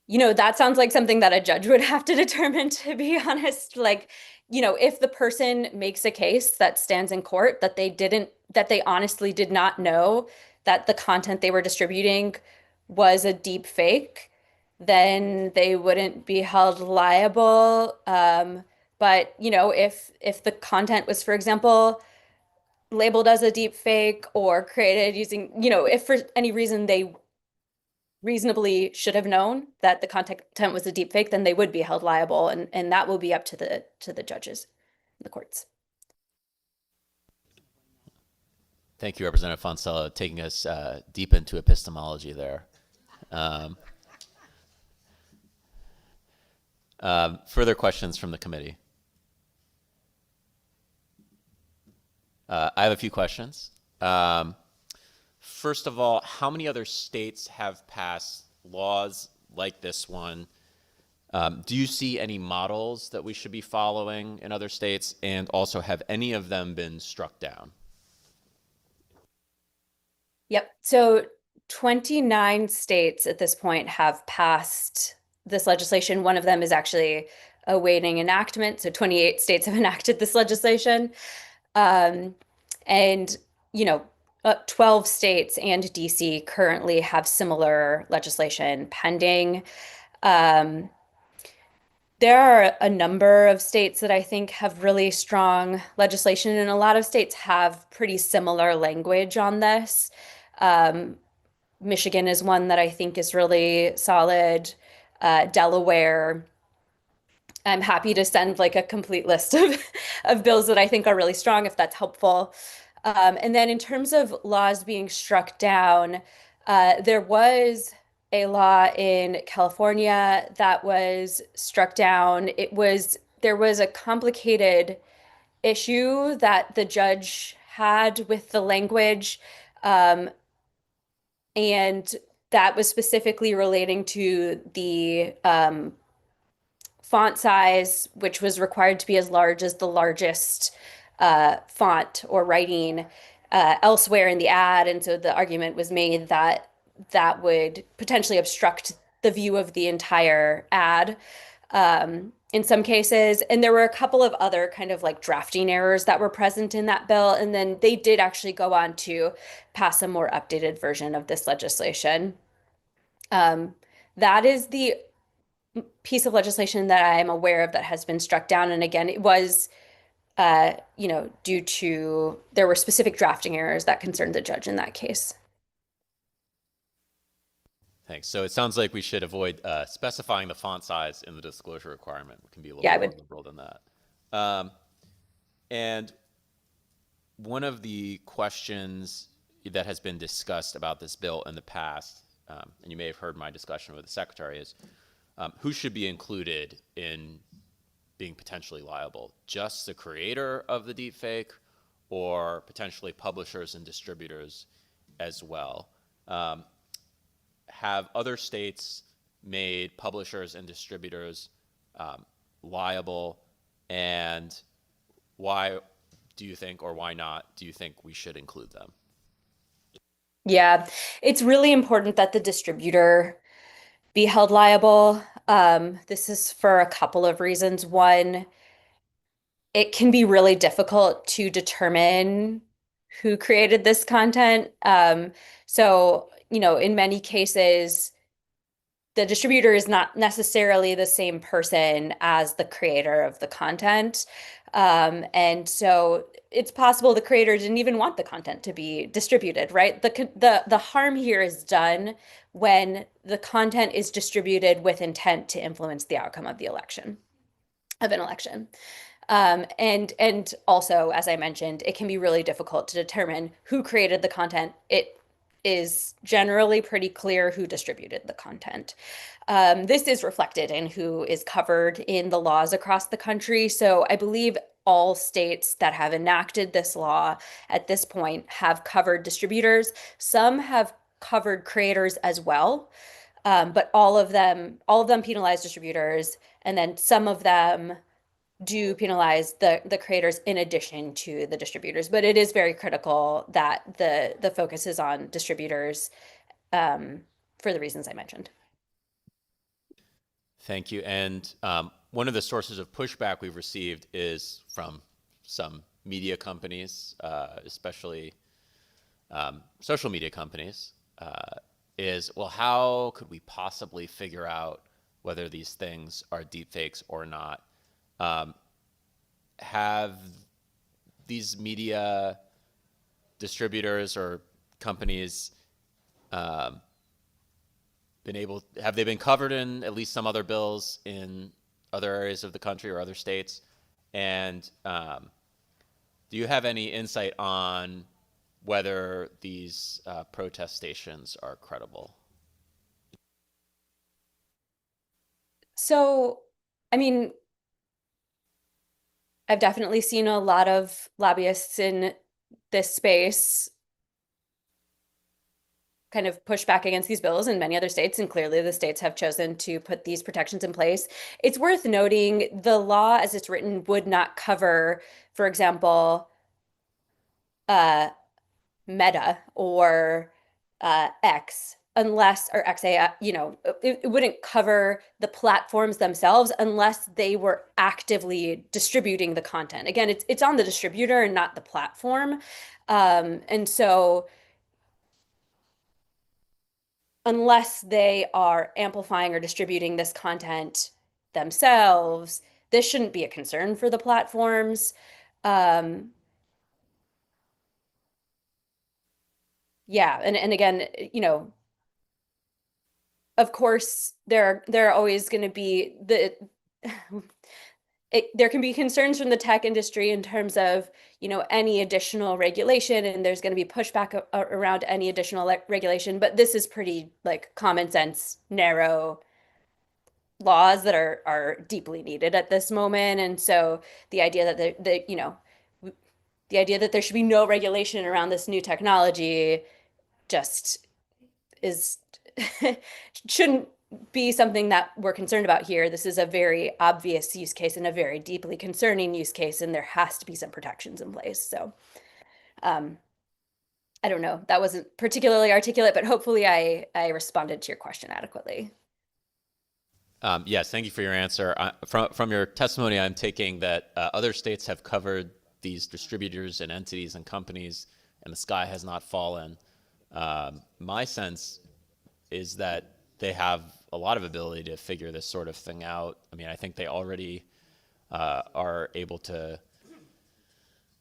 that sounds like something that a judge would have to determine, to be honest. Like, if the person makes a case that stands in court that they honestly did not know that the content they were distributing was a deep fake, then they wouldn't be held liable. But, if the content was, for example, labeled as a deep fake or created using, if for any reason they reasonably should have known that the content was a deep fake, then they would be held liable, and that will be up to the judges in the courts. Thank you, Representative Foncella, taking us deep into epistemology there. Further questions from the committee? I have a few questions. First of all, how many other states have passed laws like this one. Do you see any models that we should be following in other states? And also, have any of them been struck down? Yep. So 29 states at this point have passed this legislation. One of them is actually awaiting enactment. So 28 states have enacted this legislation. And, you know, 12 states and DC currently have similar legislation pending. There are a number of states that I think have really strong legislation, and a lot of states have pretty similar language on this. Michigan is one that I think is really solid. Delaware. I'm happy to send like a complete list of bills that I think are really strong if that's helpful. And then in terms of laws being struck down, there was a law in California that was struck down. There was a complicated issue that the judge had with the language, and that was specifically relating to the font size, which was required to be as large as the largest font or writing elsewhere in the ad. And so the argument was made that that would potentially obstruct the view of the entire ad in some cases. And there were a couple of other kind of like drafting errors that were present in that bill. And then they did actually go on to pass a more updated version of this legislation. That is the piece of legislation that I am aware of that has been struck down. And again, it was, due to, there were specific drafting errors that concerned the judge in that case. Thanks. So it sounds like we should avoid specifying the font size in the disclosure requirement. We can be a little more liberal than that. And one of the questions that has been discussed about this bill in the past, and you may have heard my discussion with the secretary, is who should be included in being potentially liable? Just the creator of the deepfake, or potentially publishers and distributors as well? Have other states made publishers and distributors liable? And why do you think, or why not, do you think we should include them? Yeah, it's really important that the distributor be held liable. This is for a couple of reasons. One, it can be really difficult to determine who created this content. In many cases, the distributor is not necessarily the same person as the creator of the content. And so it's possible the creator didn't even want the content to be distributed, right? The harm here is done when the content is distributed with intent to influence the outcome of an election. And also, as I mentioned, it can be really difficult to determine who created the content. It is generally pretty clear who distributed the content. This is reflected in who is covered in the laws across the country. So I believe all states that have enacted this law at this point have covered distributors. Some have covered creators as well, but all of them penalize distributors, and then some of them do penalize the creators in addition to the distributors. But it is very critical that the focus is on distributors for the reasons I mentioned. Thank you. And one of the sources of pushback we've received is from some media companies, especially social media companies, is, well, how could we possibly figure out whether these things are deepfakes or not? Have these media distributors or companies have they been covered in at least some other bills in other areas of the country or other states? And do you have any insight on whether these protest stations are credible? So, I mean, I've definitely seen a lot of lobbyists in this space kind of pushback against these bills in many other states, and clearly the states have chosen to put these protections in place. It's worth noting the law as it's written would not cover, for example, Meta or X unless, or XA, it wouldn't cover the platforms themselves unless they were actively distributing the content. Again, it's on the distributor and not the platform. And so unless they are amplifying or distributing this content themselves, this shouldn't be a concern for the platforms. Yeah, and again, of course, there are always going to be there can be concerns from the tech industry in terms of, any additional regulation, and there's going to be pushback around any additional regulation. But this is pretty like common sense, narrow laws that are deeply needed at this moment. And so the idea that the idea that there should be no regulation around this new technology just is shouldn't be something that we're concerned about here. This is a very obvious use case and a very deeply concerning use case, and there has to be some protections in place. So I don't know, that wasn't particularly articulate, but hopefully I responded to your question adequately. Yes, thank you for your answer. From your testimony, I'm taking that other states have covered these distributors and entities and companies, and the sky has not fallen. My sense is that they have a lot of ability to figure this sort of thing out. I mean, I think they already are able to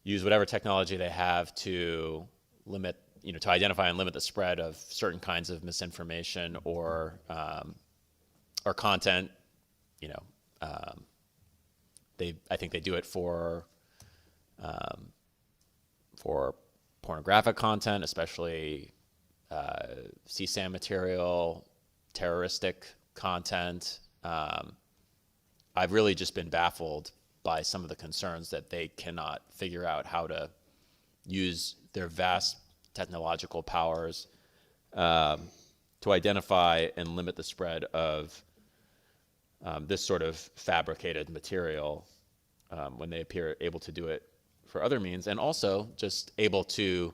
use whatever technology they have to limit, to identify and limit the spread of certain kinds of misinformation or content. I think they do it for pornographic content, especially CSAM material, terroristic content. I've really just been baffled by some of the concerns that they cannot figure out how to use their vast technological powers to identify and limit the spread of this sort of fabricated material when they appear able to do it for other means, and also just able to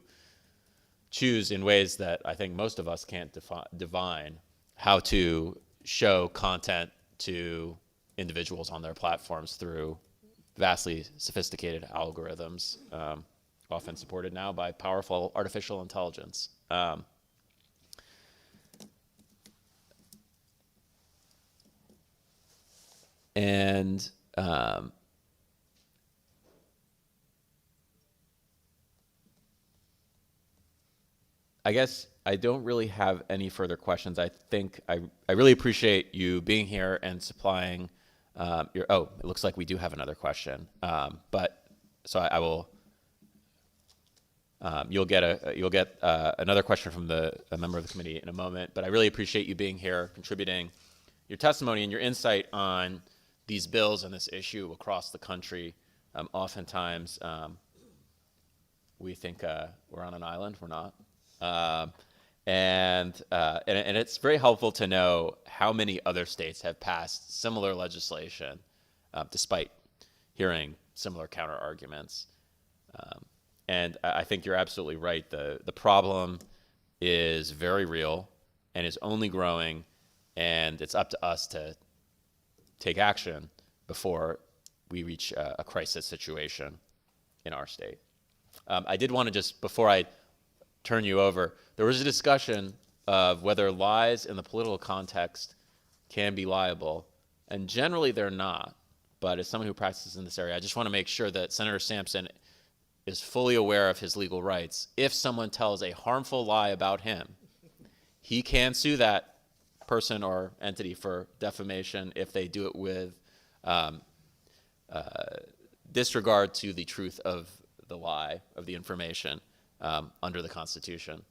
choose in ways that I think most of us can't divine how to show content to individuals on their platforms through vastly sophisticated algorithms, often supported now by powerful artificial intelligence. I guess I don't really have any further questions. I think I really appreciate you being here and supplying it looks like we do have another question. So I will, you'll get another question from a member of the committee in a moment, but I really appreciate you being here, contributing your testimony and your insight on these bills and this issue across the country. Oftentimes, we think we're on an island. We're not. And it's very helpful to know how many other states have passed similar legislation, despite hearing similar counter arguments. And I think you're absolutely right. The problem is very real and is only growing, and it's up to us to take action before we reach a crisis situation in our state. I did want to just, before I turn you over, there was a discussion of whether lies in the political context can be liable, and generally they're not. But as someone who practices in this area, I just want to make sure that Senator Sampson is fully aware of his legal rights. If someone tells a harmful lie about him, he can sue that person or entity for defamation if they do it with disregard to the truth of the lie, of the information, under the Constitution.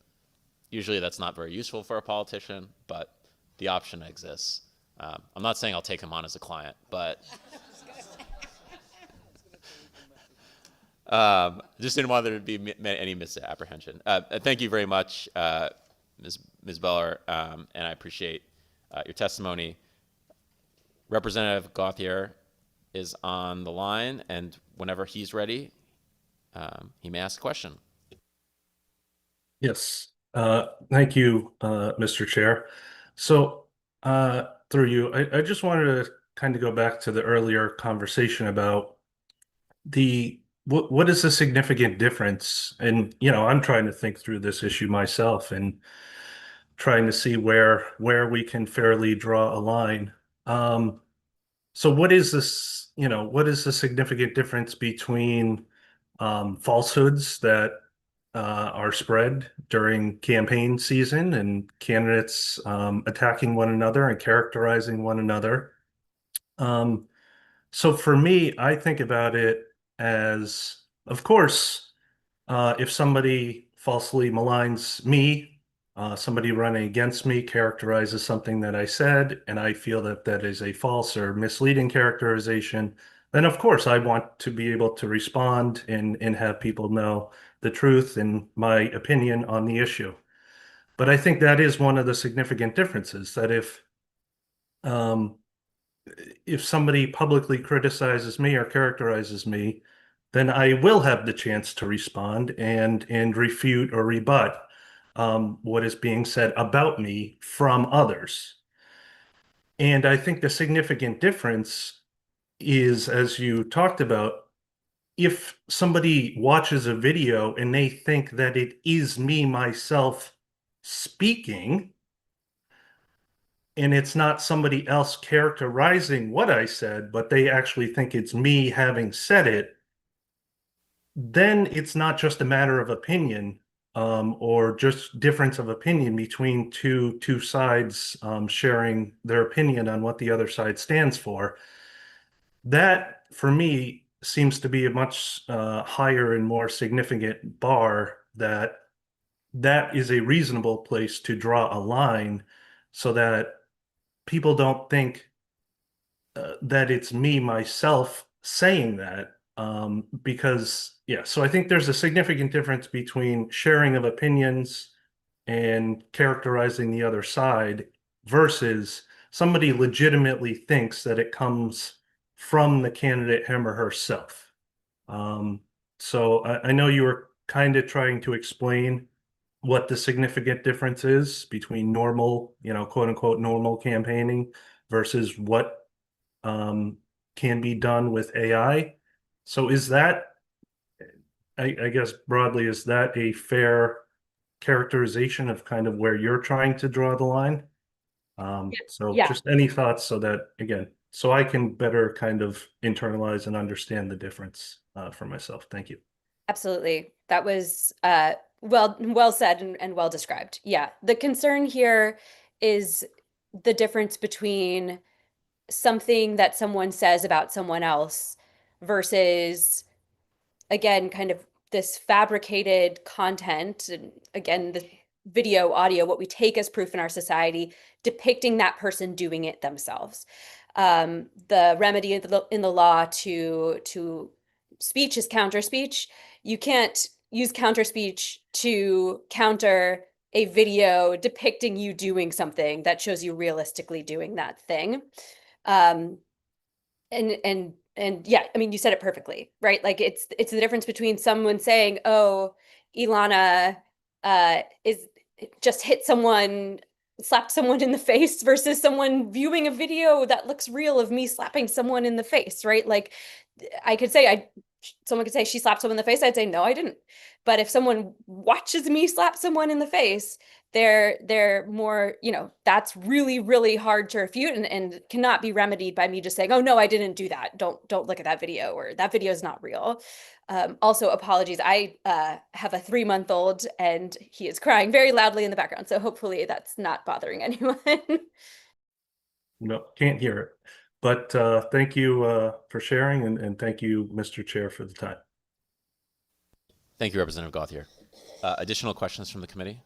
Usually that's not very useful for a politician, but the option exists. I'm not saying I'll take him on as a client, but just didn't want there to be any misapprehension. Thank you very much. Ms. Beller, and I appreciate your testimony. Representative Gauthier is on the line, and whenever he's ready, he may ask a question. Yes, thank you, Mr. Chair. So, through you, I just wanted to kind of go back to the earlier conversation about what is the significant difference? And, I'm trying to think through this issue myself and trying to see where we can fairly draw a line. So what is this, what is the significant difference between falsehoods that are spread during campaign season and candidates attacking one another and characterizing one another? So for me, I think about it as, of course, if somebody falsely maligns me, somebody running against me characterizes something that I said, and I feel that that is a false or misleading characterization, then of course I want to be able to respond and have people know the truth and my opinion on the issue. But I think that is one of the significant differences, that if somebody publicly criticizes me or characterizes me, then I will have the chance to respond and refute or rebut what is being said about me from others. And I think the significant difference is, as you talked about, if somebody watches a video and they think that it is me myself speaking, and it's not somebody else characterizing what I said, but they actually think it's me having said it, then it's not just a matter of opinion, or just difference of opinion between two sides sharing their opinion on what the other side stands for. That, for me, seems to be a much higher and more significant bar, that is a reasonable place to draw a line so that people don't think that it's me myself saying that. Because, yeah, so I think there's a significant difference between sharing of opinions and characterizing the other side versus somebody legitimately thinks that it comes from the candidate, him or herself. So I know you were kind of trying to explain what the significant difference is between normal, quote unquote, normal campaigning versus what can be done with AI. So is that, I guess broadly, is that a fair characterization of kind of where you're trying to draw the line? So Yeah. just any thoughts so that, again, so I can better kind of internalize and understand the difference for myself. Thank you. Absolutely. That was well said and well described. Yeah. The concern here is the difference between something that someone says about someone else versus, again, kind of this fabricated content, and again, the video, audio, what we take as proof in our society, depicting that person doing it themselves. The remedy in the law to speech is counter speech. You can't use counter speech to counter a video depicting you doing something that shows you realistically doing that thing. And yeah, I mean, you said it perfectly, right? Like it's the difference between someone saying, "Oh, Ilana is just hit someone, slapped someone in the face," versus someone viewing a video that looks real of me slapping someone in the face, right? Like someone could say she slapped someone in the face. I'd say, no, I didn't. But if someone watches me slap someone in the face, they're more, that's really, really hard to refute and cannot be remedied by me just saying, oh no, I didn't do that. Don't look at that video, or that video is not real. Also, apologies. I have a 3-month-old and he is crying very loudly in the background. So hopefully that's not bothering anyone. No, can't hear it. But thank you for sharing, and thank you, Mr. Chair, for the time. Thank you, Representative Gauthier. Additional questions from the committee?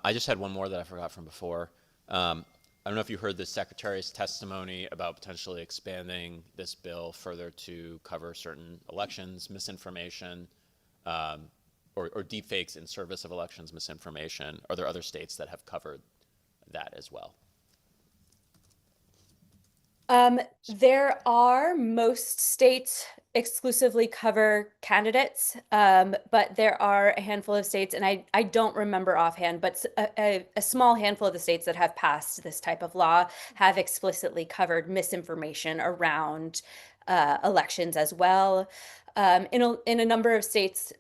I just had one more that I forgot from before. I don't know if you heard the Secretary's testimony about potentially expanding this bill further to cover certain elections, misinformation, or deepfakes in service of elections misinformation? Are there other states that have covered that as well? There are, most states exclusively cover candidates, but there are a handful of states, and I don't remember offhand, but a small handful of the states that have passed this type of law have explicitly covered misinformation around elections as well. In a number of states,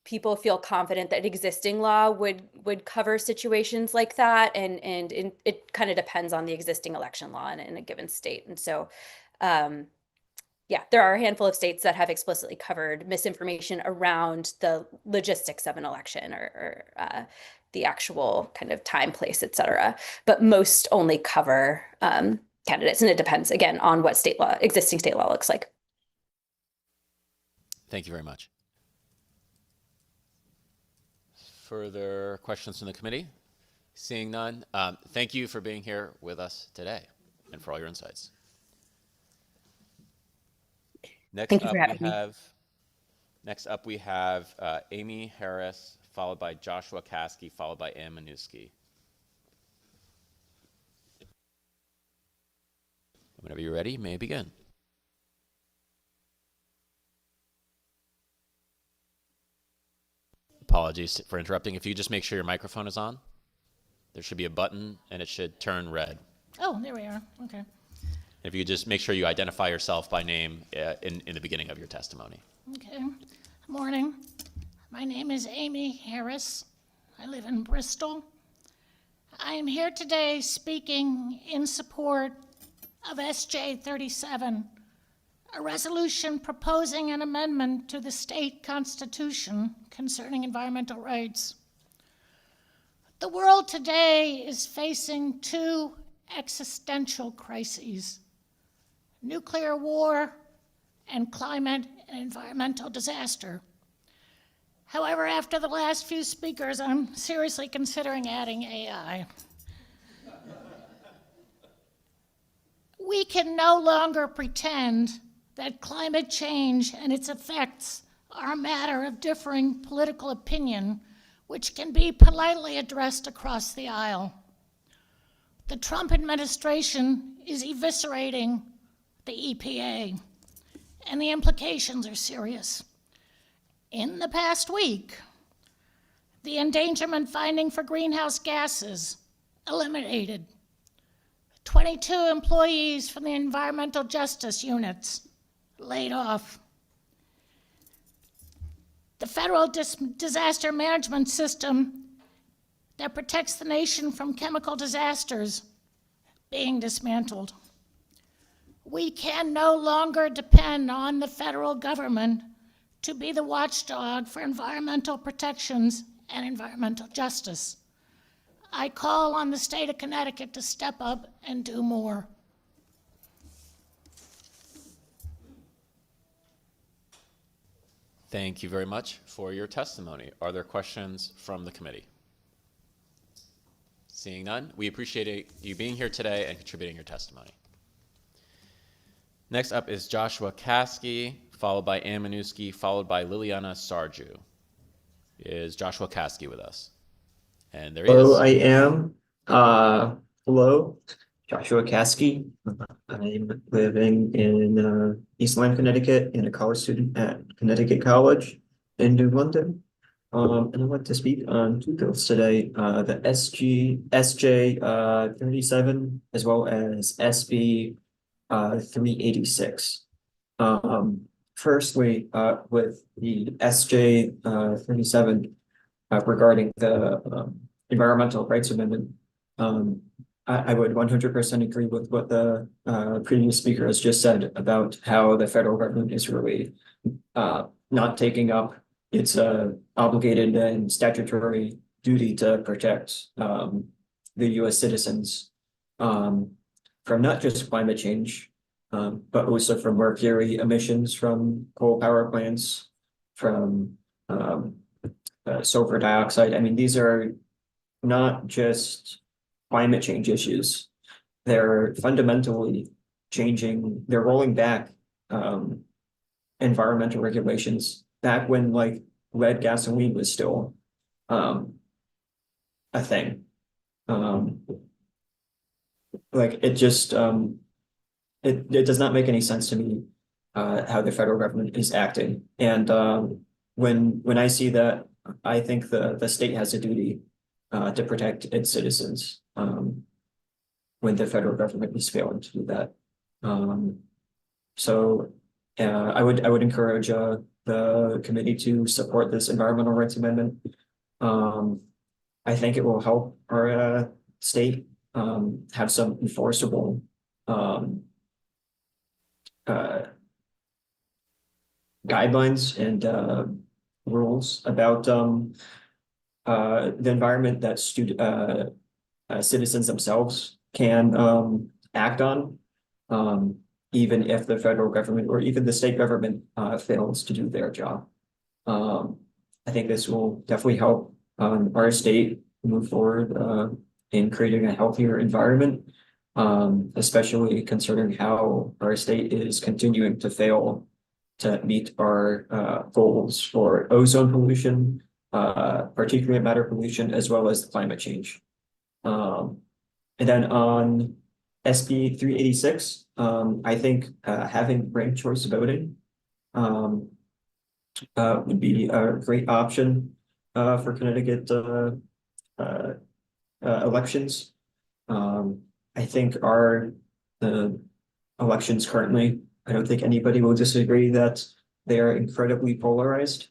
people feel confident that existing law would cover situations like that, and it kind of depends on the existing election law in a given state. And so yeah, there are a handful of states that have explicitly covered misinformation around the logistics of an election or the actual kind of time, place, et cetera. But most only cover candidates, and it depends again on what existing state law looks like. Thank you very much. Further questions from the committee? Seeing none, thank you for being here with us today and for all your insights. Next up we have Amy Harris, followed by Joshua Caskey, followed by Ann Manusky. Whenever you're ready, you may begin. Apologies for interrupting. If you just make sure your microphone is on, there should be a button and it should turn red. Oh, there we are. Okay. If you just make sure you identify yourself by name in the beginning of your testimony. Okay. Morning. My name is Amy Harris. I live in Bristol. I am here today speaking in support of SJ 37, a resolution proposing an amendment to the state constitution concerning environmental rights. The world today is facing two existential crises: nuclear war and climate and environmental disaster. However, after the last few speakers, I'm seriously considering adding AI. We can no longer pretend that climate change and its effects are a matter of differing political opinion, which can be politely addressed across the aisle. The Trump administration is eviscerating the EPA, and the implications are serious. In the past week, the endangerment finding for greenhouse gases eliminated. 22 employees from the environmental justice units laid off. The federal disaster management system that protects the nation from chemical disasters being dismantled. We can no longer depend on the federal government to be the watchdog for environmental protections and environmental justice. I call on the state of Connecticut to step up and do more. Thank you very much for your testimony. Are there questions from the committee? Seeing none, we appreciate you being here today and contributing your testimony. Next up is Joshua Caskey, followed by Ann Manusky, followed by Liliana Sarju. Is Joshua Caskey with us? And there he is. Hello, I am. Hello, Joshua Caskey. I'm living in East Lyme, Connecticut, and a college student at Connecticut College in New London. And I'd like to speak on two bills today, the SJ 37, as well as SB 386. Firstly, with the SJ 37 regarding the Environmental Rights Amendment, I would 100% agree with what the previous speaker has just said about how the federal government is really not taking up its obligated and statutory duty to protect the U.S. citizens from not just climate change, but also from mercury emissions from coal power plants, from sulfur dioxide. I mean, these are not just climate change issues. They're fundamentally changing, they're rolling back environmental regulations back when, like, lead gasoline was still a thing. Like it just it does not make any sense to me how the federal government is acting. And when I see that, I think the state has a duty to protect its citizens when the federal government is failing to do that. So I would encourage the committee to support this environmental rights amendment. I think it will help our state have some enforceable guidelines and rules about the environment that citizens themselves can act on, even if the federal government or even the state government fails to do their job. I think this will definitely help our state move forward in creating a healthier environment, especially considering how our state is continuing to fail to meet our goals for ozone pollution, particulate matter pollution, as well as climate change. And then on SB 386, I think having ranked choice voting would be a great option for Connecticut elections. I think our elections currently, I don't think anybody will disagree that they are incredibly polarized.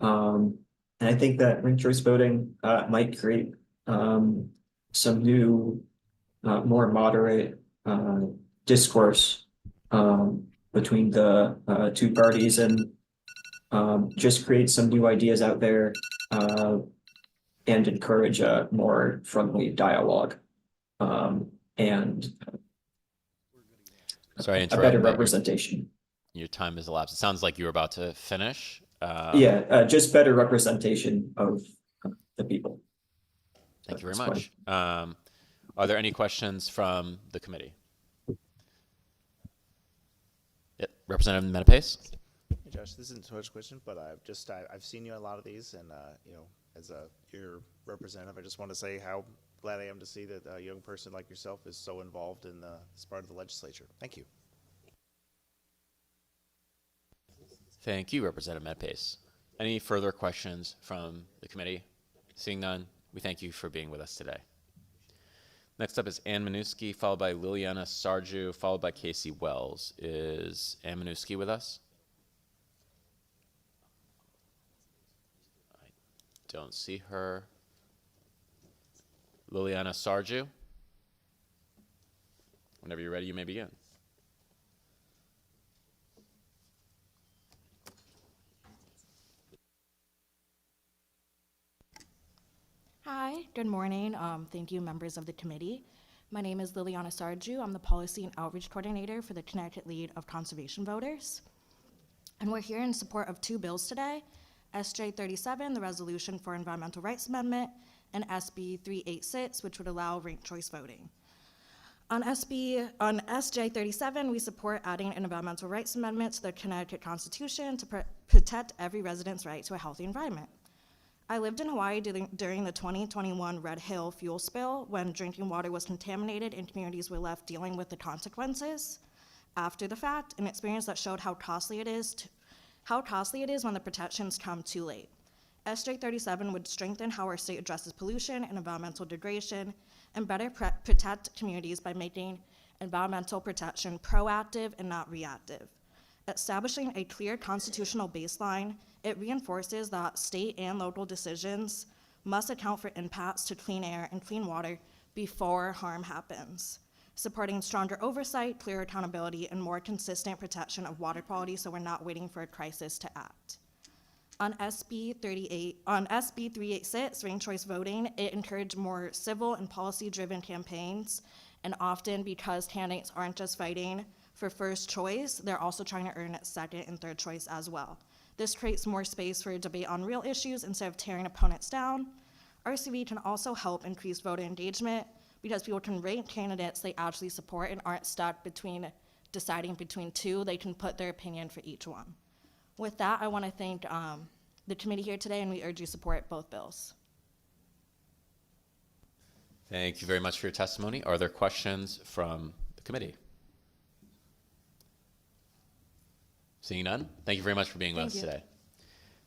And I think that ranked choice voting might create some new, more moderate discourse between the two parties and just create some new ideas out there and encourage a more friendly dialogue and Sorry, a better representation. Your time has elapsed. It sounds like you were about to finish. Just better representation of the people. Thank you very much. Are there any questions from the committee? Yep. Representative Metapace. Hey Josh, this isn't so much a question, but I've seen you on a lot of these, and you know, as your representative, I just want to say how glad I am to see that a young person like yourself is so involved in this part of the legislature. Thank you. Thank you, Representative Metapace. Any further questions from the committee? Seeing none, we thank you for being with us today. Next up is Ann Minuski, followed by Liliana Sarju, followed by Casey Wells. Is Ann Minuski with us? I don't see her. Liliana Sarju? Whenever you're ready, you may begin. Hi, good morning. Thank you, members of the committee. My name is Liliana Sarju. I'm the Policy and Outreach Coordinator for the Connecticut League of Conservation Voters. And we're here in support of two bills today, SJ 37, the Resolution for Environmental Rights Amendment, and SB 386, which would allow ranked choice voting. On SJ 37, we support adding an environmental rights amendment to the Connecticut Constitution to protect every resident's right to a healthy environment. I lived in Hawaii during the 2021 Red Hill fuel spill when drinking water was contaminated and communities were left dealing with the consequences after the fact, an experience that showed how costly it is when the protections come too late. SJ 37 would strengthen how our state addresses pollution and environmental degradation and better protect communities by making environmental protection proactive and not reactive. Establishing a clear constitutional baseline, it reinforces that state and local decisions must account for impacts to clean air and clean water before harm happens, supporting stronger oversight, clear accountability, and more consistent protection of water quality so we're not waiting for a crisis to act. On SB 386, ranked choice voting, it encouraged more civil and policy-driven campaigns, and often because candidates aren't just fighting for first choice, they're also trying to earn second and third choice as well. This creates more space for a debate on real issues instead of tearing opponents down. RCV can also help increase voter engagement because people can rank candidates they actually support and aren't stuck deciding between two. They can put their opinion for each one. With that, I want to thank the committee here today, and we urge you support both bills. Thank you very much for your testimony. Are there questions from the committee? Seeing none, thank you very much for being with us today.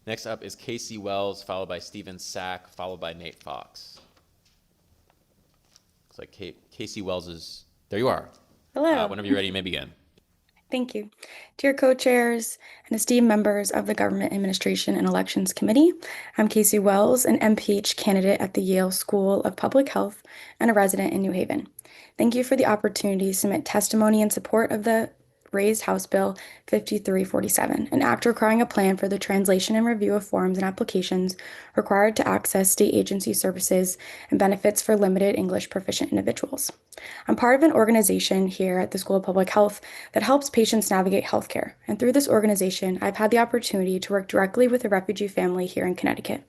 Next up is Casey Wells, followed by Stephen Sack, followed by Nate Fox. Looks like Casey Wells is, there you are. Hello. Whenever you're ready, you may begin. Thank you. Dear co-chairs and esteemed members of the Government Administration and Elections Committee, I'm Casey Wells, an MPH candidate at the Yale School of Public Health and a resident in New Haven. Thank you for the opportunity to submit testimony in support of the raised House Bill 5347, an act requiring a plan for the translation and review of forms and applications required to access state agency services and benefits for limited English proficient individuals. I'm part of an organization here at the School of Public Health that helps patients navigate healthcare, and through this organization, I've had the opportunity to work directly with a refugee family here in Connecticut.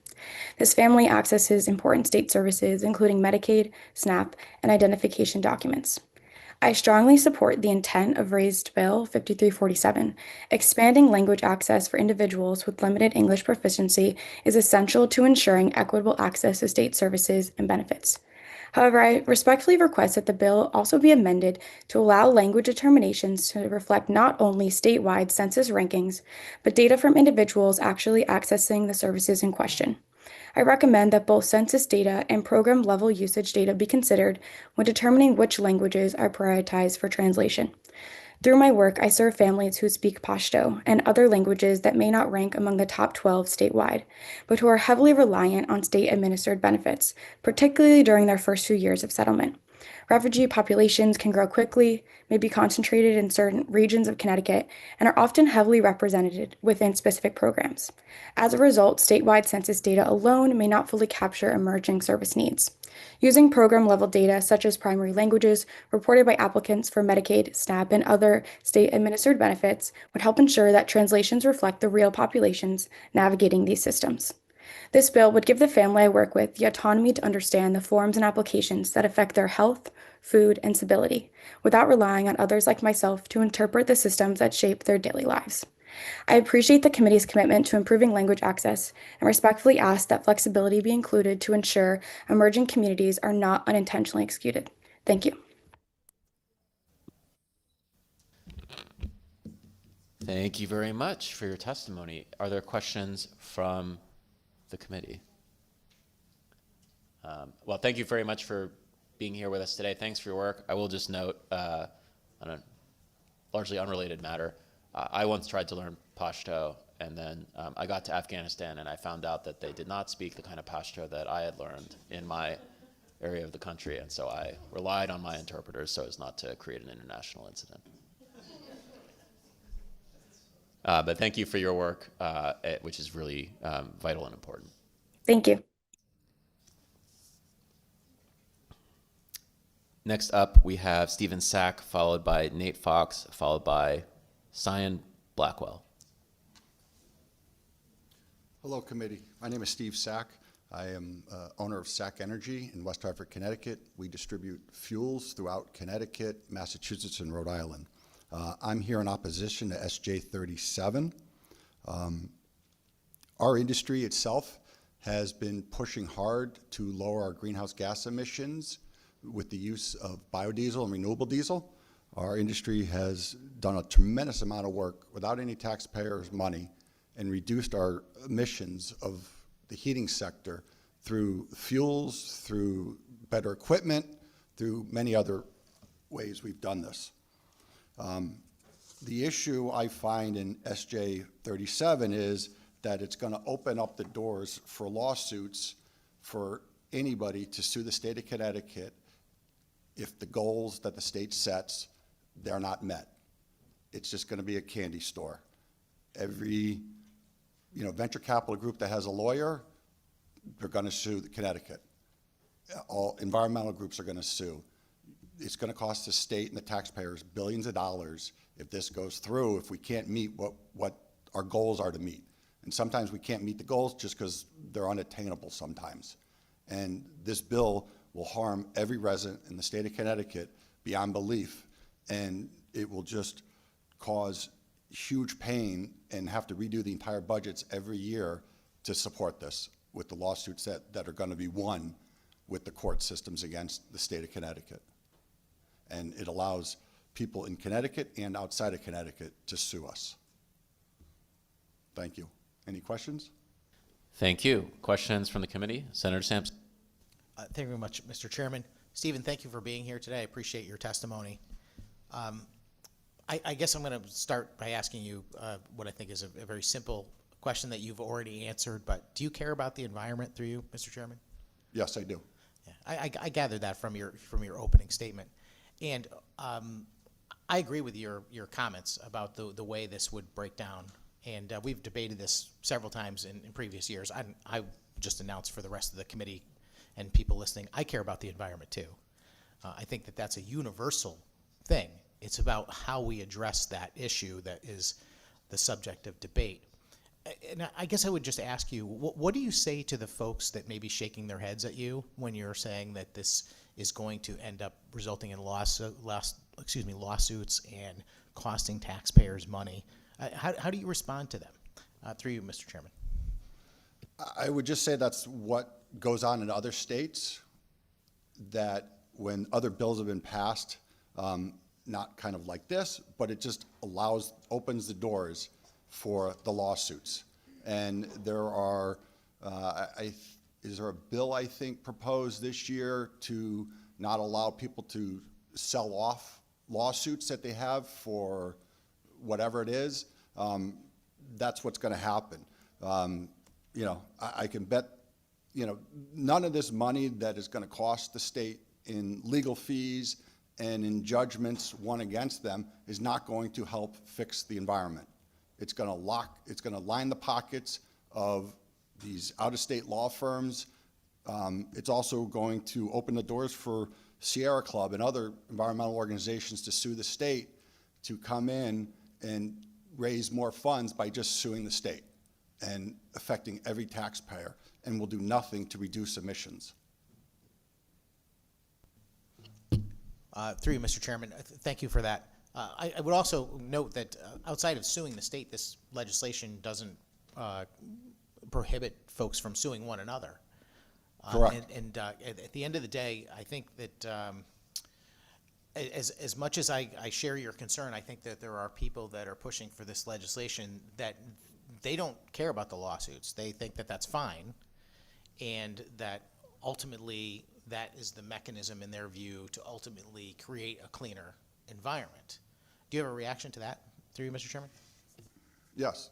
This family accesses important state services, including Medicaid, SNAP, and identification documents. I strongly support the intent of raised Bill 5347. Expanding language access for individuals with limited English proficiency is essential to ensuring equitable access to state services and benefits. However, I respectfully request that the bill also be amended to allow language determinations to reflect not only statewide census rankings, but data from individuals actually accessing the services in question. I recommend that both census data and program-level usage data be considered when determining which languages are prioritized for translation. Through my work, I serve families who speak Pashto and other languages that may not rank among the top 12 statewide, but who are heavily reliant on state-administered benefits, particularly during their first few years of settlement. Refugee populations can grow quickly, may be concentrated in certain regions of Connecticut, and are often heavily represented within specific programs. As a result, statewide census data alone may not fully capture emerging service needs. Using program-level data, such as primary languages, reported by applicants for Medicaid, SNAP, and other state-administered benefits, would help ensure that translations reflect the real populations navigating these systems. This bill would give the family I work with the autonomy to understand the forms and applications that affect their health, food, and stability, without relying on others like myself to interpret the systems that shape their daily lives. I appreciate the committee's commitment to improving language access and respectfully ask that flexibility be included to ensure emerging communities are not unintentionally excluded. Thank you. Thank you very much for your testimony. Are there questions from the committee? Well, thank you very much for being here with us today. Thanks for your work. I will just note, on a largely unrelated matter, I once tried to learn Pashto, and then I got to Afghanistan and I found out that they did not speak the kind of Pashto that I had learned in my area of the country, and so I relied on my interpreters so as not to create an international incident. But thank you for your work, which is really vital and important. Thank you. Next up, we have Stephen Sack, followed by Nate Fox, followed by Cyan Blackwell. Hello, committee. My name is Steve Sack. I am owner of Sack Energy in West Hartford, Connecticut. We distribute fuels throughout Connecticut, Massachusetts, and Rhode Island. I'm here in opposition to SJ 37. Our industry itself has been pushing hard to lower our greenhouse gas emissions with the use of biodiesel and renewable diesel. Our industry has done a tremendous amount of work without any taxpayers' money and reduced our emissions of the heating sector through fuels, through better equipment, through many other ways we've done this. The issue I find in SJ 37 is that it's going to open up the doors for lawsuits for anybody to sue the state of Connecticut if the goals that the state sets, they're not met. It's just going to be a candy store. Every venture capital group that has a lawyer, they're going to sue the Connecticut. All environmental groups are going to sue. It's going to cost the state and the taxpayers billions of dollars if this goes through, if we can't meet what our goals are to meet. And sometimes we can't meet the goals just because they're unattainable sometimes. And this bill will harm every resident in the state of Connecticut beyond belief. And it will just cause huge pain and have to redo the entire budgets every year to support this with the lawsuits that are going to be won with the court systems against the state of Connecticut. And it allows people in Connecticut and outside of Connecticut to sue us. Thank you. Any questions? Thank you. Questions from the committee? Senator Sampson. Thank you very much, Mr. Chairman. Stephen, thank you for being here today. I appreciate your testimony. I guess I'm going to start by asking you what I think is a very simple question that you've already answered, but do you care about the environment through you, Mr. Chairman? Yes, I do. Yeah, I gathered that from your opening statement. And I agree with your comments about the way this would break down. And we've debated this several times in previous years. I just announced for the rest of the committee and people listening, I care about the environment too. I think that that's a universal thing. It's about how we address that issue that is the subject of debate. And I guess I would just ask you, what do you say to the folks that may be shaking their heads at you when you're saying that this is going to end up resulting in lawsuits and costing taxpayers money? How do you respond to them? Through you, Mr. Chairman. I would just say that's what goes on in other states, that when other bills have been passed, not kind of like this, but it just opens the doors for the lawsuits. And there are, is there a bill, I think, proposed this year to not allow people to sell off lawsuits that they have for whatever it is? That's what's going to happen. You know, I can bet, you know, none of this money that is going to cost the state in legal fees and in judgments won against them is not going to help fix the environment. It's going to line the pockets of these out-of-state law firms. It's also going to open the doors for Sierra Club and other environmental organizations to sue the state to come in and raise more funds by just suing the state and affecting every taxpayer, and will do nothing to reduce emissions. Through you, Mr. Chairman, thank you for that. I would also note that outside of suing the state, this legislation doesn't prohibit folks from suing one another. Correct. And at the end of the day, I think that as much as I share your concern, I think that there are people that are pushing for this legislation that they don't care about the lawsuits. They think that that's fine, and that ultimately that is the mechanism in their view to ultimately create a cleaner environment. Do you have a reaction to that, through you, Mr. Chairman? Yes.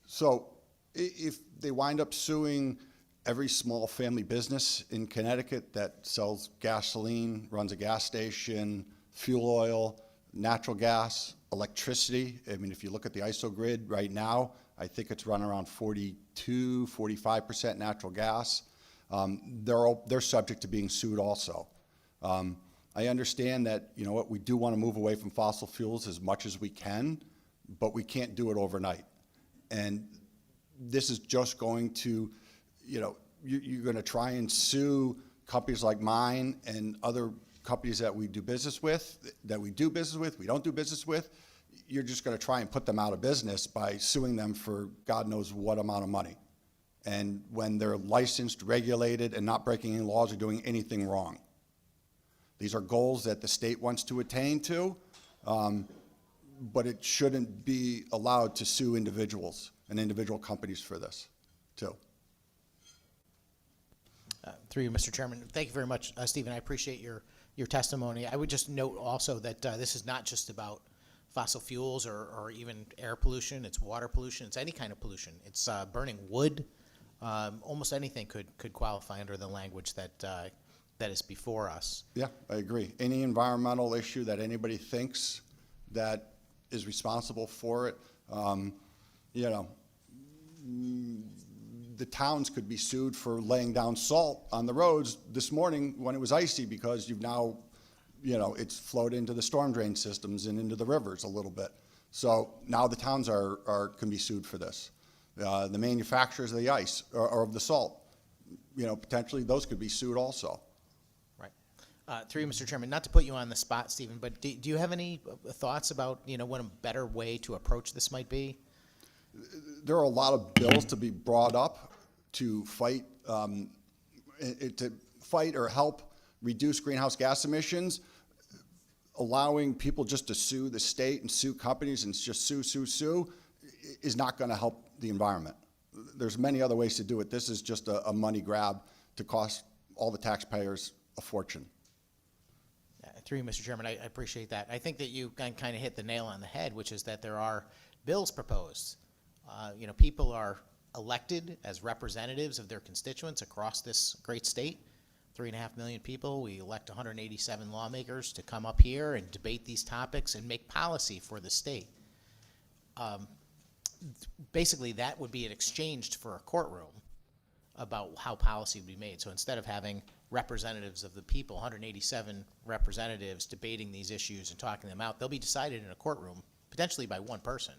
So if they wind up suing every small family business in Connecticut that sells gasoline, runs a gas station, fuel oil, natural gas, electricity, I mean, if you look at the ISO grid right now, I think it's run around 42, 45% natural gas. They're subject to being sued also. I understand that, you know what, we do want to move away from fossil fuels as much as we can, but we can't do it overnight. And this is just going to, you know, you're going to try and sue companies like mine and other companies that we do business with, we don't do business with. You're just going to try and put them out of business by suing them for God knows what amount of money. And when they're licensed, regulated, and not breaking any laws or doing anything wrong. These are goals that the state wants to attain to, but it shouldn't be allowed to sue individuals and individual companies for this, too. Through you, Mr. Chairman. Thank you very much, Stephen. I appreciate your testimony. I would just note also that this is not just about fossil fuels or even air pollution. It's water pollution. It's any kind of pollution. It's burning wood. Almost anything could qualify under the language that is before us. Yeah, I agree. Any environmental issue that anybody thinks that is responsible for it, you know, the towns could be sued for laying down salt on the roads this morning when it was icy because you've now, you know, it's flowed into the storm drain systems and into the rivers a little bit. So now the towns can be sued for this. The manufacturers of the ice or of the salt, you know, potentially those could be sued also. Right. Through you, Mr. Chairman, not to put you on the spot, Stephen, but do you have any thoughts about, you know, what a better way to approach this might be? There are a lot of bills to be brought up to fight or help reduce greenhouse gas emissions, allowing people just to sue the state and sue companies and just sue is not going to help the environment. There's many other ways to do it. This is just a money grab to cost all the taxpayers a fortune. Through you, Mr. Chairman, I appreciate that. I think that you kind of hit the nail on the head, which is that there are bills proposed. People are elected as representatives of their constituents across this great state. 3.5 million people. We elect 187 lawmakers to come up here and debate these topics and make policy for the state. Basically, that would be exchanged for a courtroom about how policy would be made. So instead of having representatives of the people, 187 representatives debating these issues and talking them out, they'll be decided in a courtroom, potentially by one person.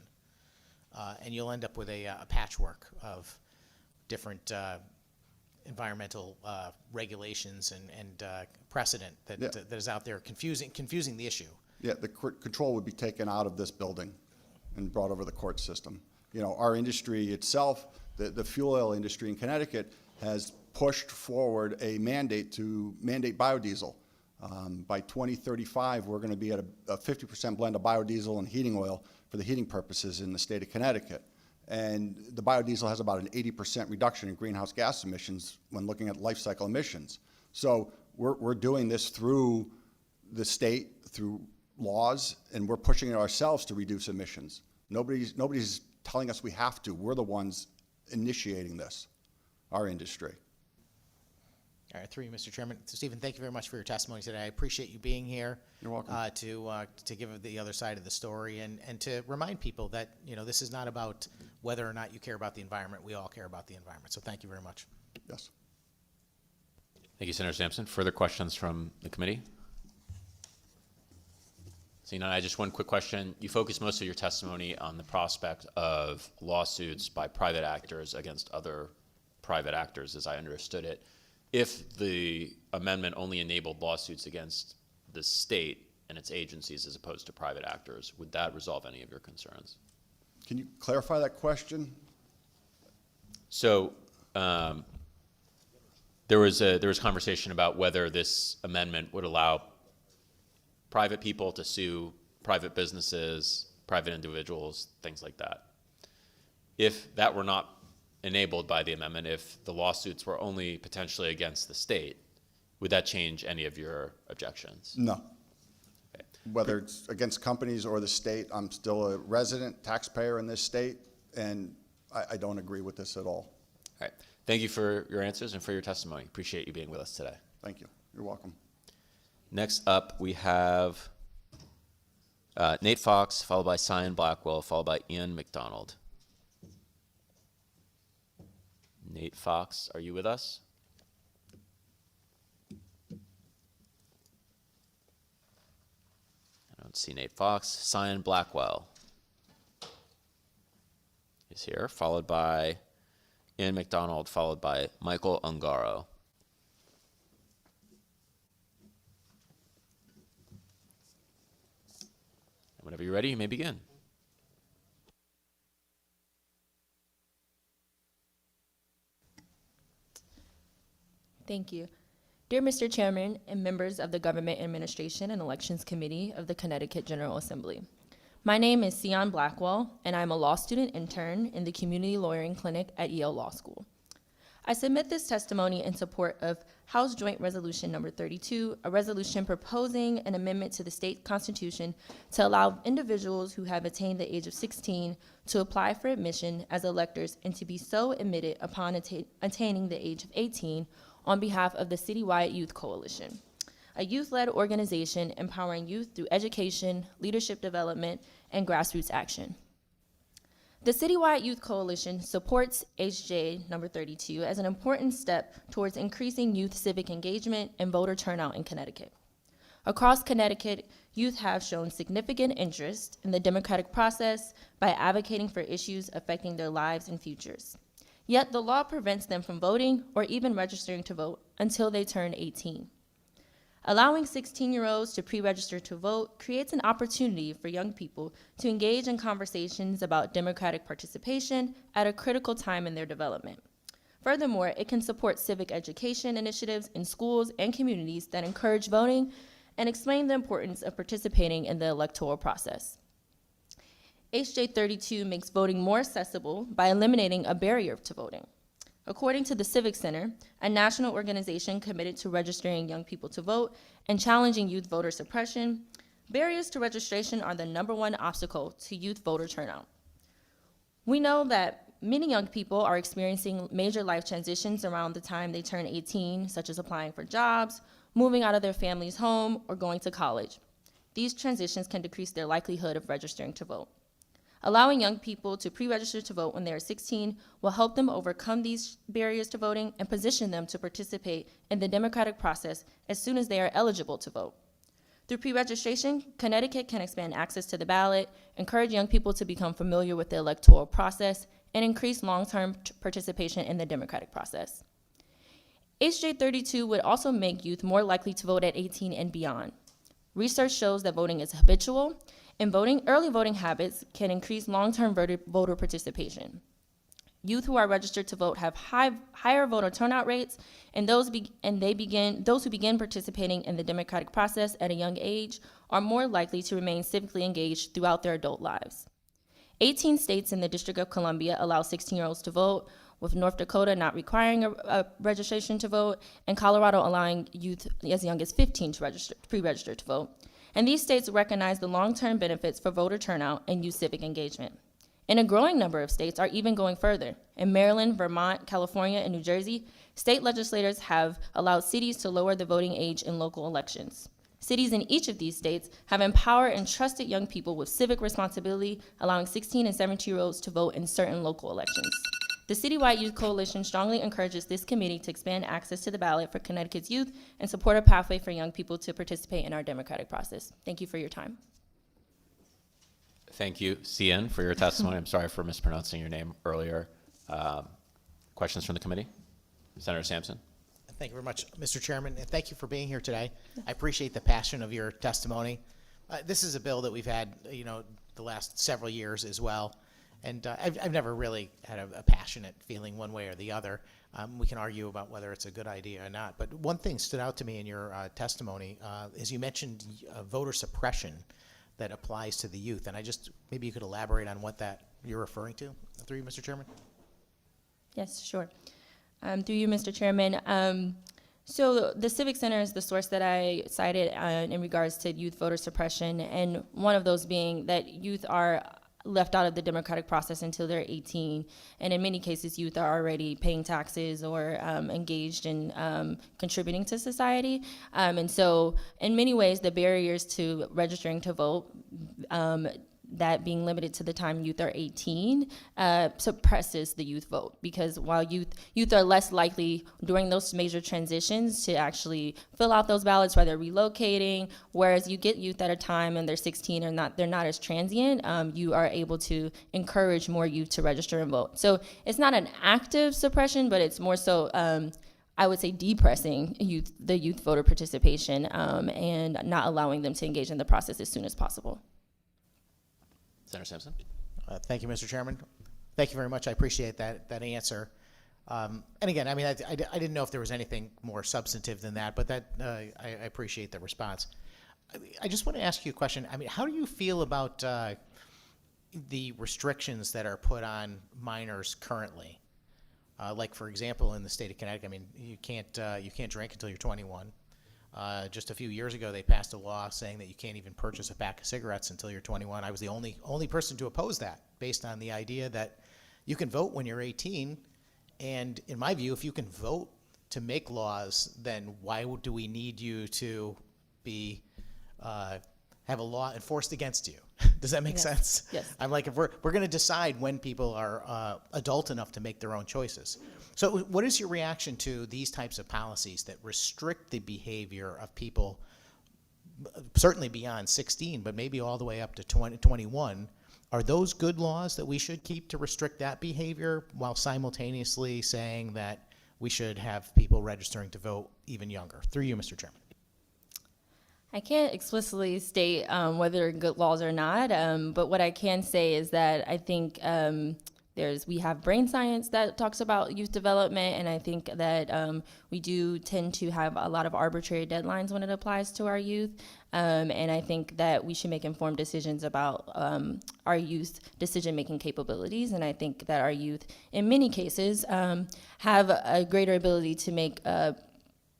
And you'll end up with a patchwork of different environmental regulations and precedent that is out there confusing the issue. Yeah, the control would be taken out of this building and brought over the court system. Our industry itself, the fuel oil industry in Connecticut, has pushed forward a mandate to mandate biodiesel. By 2035, we're going to be at a 50% blend of biodiesel and heating oil for the heating purposes in the state of Connecticut. And the biodiesel has about an 80% reduction in greenhouse gas emissions when looking at life cycle emissions. So we're doing this through the state, through laws, and we're pushing it ourselves to reduce emissions. Nobody's telling us we have to. We're the ones initiating this, our industry. All right, through you, Mr. Chairman. Stephen, thank you very much for your testimony today. I appreciate you being here. You're welcome. To give the other side of the story and to remind people that this is not about whether or not you care about the environment. We all care about the environment. So thank you very much. Yes. Thank you, Senator Sampson. Further questions from the committee? Seeing none, just one quick question. You focused most of your testimony on the prospect of lawsuits by private actors against other private actors, as I understood it. If the amendment only enabled lawsuits against the state and its agencies as opposed to private actors, would that resolve any of your concerns? Can you clarify that question? So there was conversation about whether this amendment would allow private people to sue private businesses, private individuals, things like that. If that were not enabled by the amendment, if the lawsuits were only potentially against the state, would that change any of your objections? No. Okay. Whether it's against companies or the state, I'm still a resident taxpayer in this state, and I don't agree with this at all. All right. Thank you for your answers and for your testimony. Appreciate you being with us today. Thank you. You're welcome. Next up, we have Nate Fox, followed by Cyan Blackwell, followed by Ian McDonald. Nate Fox, are you with us? I don't see Nate Fox. Cyan Blackwell is here, followed by Ian McDonald, followed by Michael Ungaro. And whenever you're ready, you may begin. Thank you. Dear Mr. Chairman and members of the Government Administration and Elections Committee of the Connecticut General Assembly, my name is Cyan Blackwell, and I'm a law student intern in the Community Lawyering Clinic at Yale Law School. I submit this testimony in support of House Joint Resolution Number 32, a resolution proposing an amendment to the state constitution to allow individuals who have attained the age of 16 to apply for admission as electors and to be so admitted upon attaining the age of 18 on behalf of the Citywide Youth Coalition, a youth-led organization empowering youth through education, leadership development, and grassroots action. The Citywide Youth Coalition supports HJ number 32 as an important step towards increasing youth civic engagement and voter turnout in Connecticut. Across Connecticut, youth have shown significant interest in the democratic process by advocating for issues affecting their lives and futures. Yet the law prevents them from voting or even registering to vote until they turn 18. Allowing 16-year-olds to pre-register to vote creates an opportunity for young people to engage in conversations about democratic participation at a critical time in their development. Furthermore, it can support civic education initiatives in schools and communities that encourage voting and explain the importance of participating in the electoral process. HJ 32 makes voting more accessible by eliminating a barrier to voting. According to the Civic Center, a national organization committed to registering young people to vote and challenging youth voter suppression, barriers to registration are the #1 obstacle to youth voter turnout. We know that many young people are experiencing major life transitions around the time they turn 18, such as applying for jobs, moving out of their family's home, or going to college. These transitions can decrease their likelihood of registering to vote. Allowing young people to pre-register to vote when they are 16 will help them overcome these barriers to voting and position them to participate in the democratic process as soon as they are eligible to vote. Through pre-registration, Connecticut can expand access to the ballot, encourage young people to become familiar with the electoral process, and increase long-term participation in the democratic process. HJ 32 would also make youth more likely to vote at 18 and beyond. Research shows that voting is habitual, and early voting habits can increase long-term voter participation. Youth who are registered to vote have higher voter turnout rates, and those who begin participating in the democratic process at a young age are more likely to remain civically engaged throughout their adult lives. 18 states in the District of Columbia allow 16-year-olds to vote, with North Dakota not requiring a registration to vote, and Colorado allowing youth as young as 15 to pre-register to vote. And these states recognize the long-term benefits for voter turnout and youth civic engagement. And a growing number of states are even going further. In Maryland, Vermont, California, and New Jersey, state legislators have allowed cities to lower the voting age in local elections. Cities in each of these states have empowered and trusted young people with civic responsibility, allowing 16 and 17-year-olds to vote in certain local elections. The Citywide Youth Coalition strongly encourages this committee to expand access to the ballot for Connecticut's youth and support a pathway for young people to participate in our democratic process. Thank you for your time. Thank you, Cian, for your testimony. I'm sorry for mispronouncing your name earlier. Questions from the committee? Senator Sampson? Thank you very much, Mr. Chairman, and thank you for being here today. I appreciate the passion of your testimony. This is a bill that we've had, the last several years as well. And I've never really had a passionate feeling one way or the other. We can argue about whether it's a good idea or not. But one thing stood out to me in your testimony is you mentioned voter suppression that applies to the youth. And maybe you could elaborate on what that you're referring to through you, Mr. Chairman? Yes, sure. Through you, Mr. Chairman. So the Civic Center is the source that I cited in regards to youth voter suppression, and one of those being that youth are left out of the democratic process until they're 18. And in many cases, youth are already paying taxes or engaged in contributing to society. And so in many ways, the barriers to registering to vote, that being limited to the time youth are 18, suppresses the youth vote, because while youth are less likely during those major transitions to actually fill out those ballots while they're relocating, whereas you get youth at a time and they're 16 or they're not as transient, you are able to encourage more youth to register and vote. So it's not an active suppression, but it's more so I would say depressing the youth voter participation and not allowing them to engage in the process as soon as possible. Senator Sampson? Thank you, Mr. Chairman. Thank you very much. I appreciate that answer. And again, I mean, I didn't know if there was anything more substantive than that, but I appreciate the response. I just want to ask you a question. I mean, how do you feel about the restrictions that are put on minors currently? Like, for example, in the state of Connecticut, I mean, you can't drink until you're 21. Just a few years ago, they passed a law saying that you can't even purchase a pack of cigarettes until you're 21. I was the only person to oppose that, based on the idea that you can vote when you're 18. And in my view, if you can vote to make laws, then why do we need you to have a law enforced against you? Does that make sense? Yes. I'm like, if we're going to decide when people are adult enough to make their own choices. So what is your reaction to these types of policies that restrict the behavior of people, certainly beyond 16, but maybe all the way up to 21? Are those good laws that we should keep to restrict that behavior while simultaneously saying that we should have people registering to vote even younger? Through you, Mr. Chairman. I can't explicitly state whether good laws or not, but what I can say is that I think we have brain science that talks about youth development, and I think that we do tend to have a lot of arbitrary deadlines when it applies to our youth. And I think that we should make informed decisions about our youth decision-making capabilities. And I think that our youth, in many cases, have a greater ability to make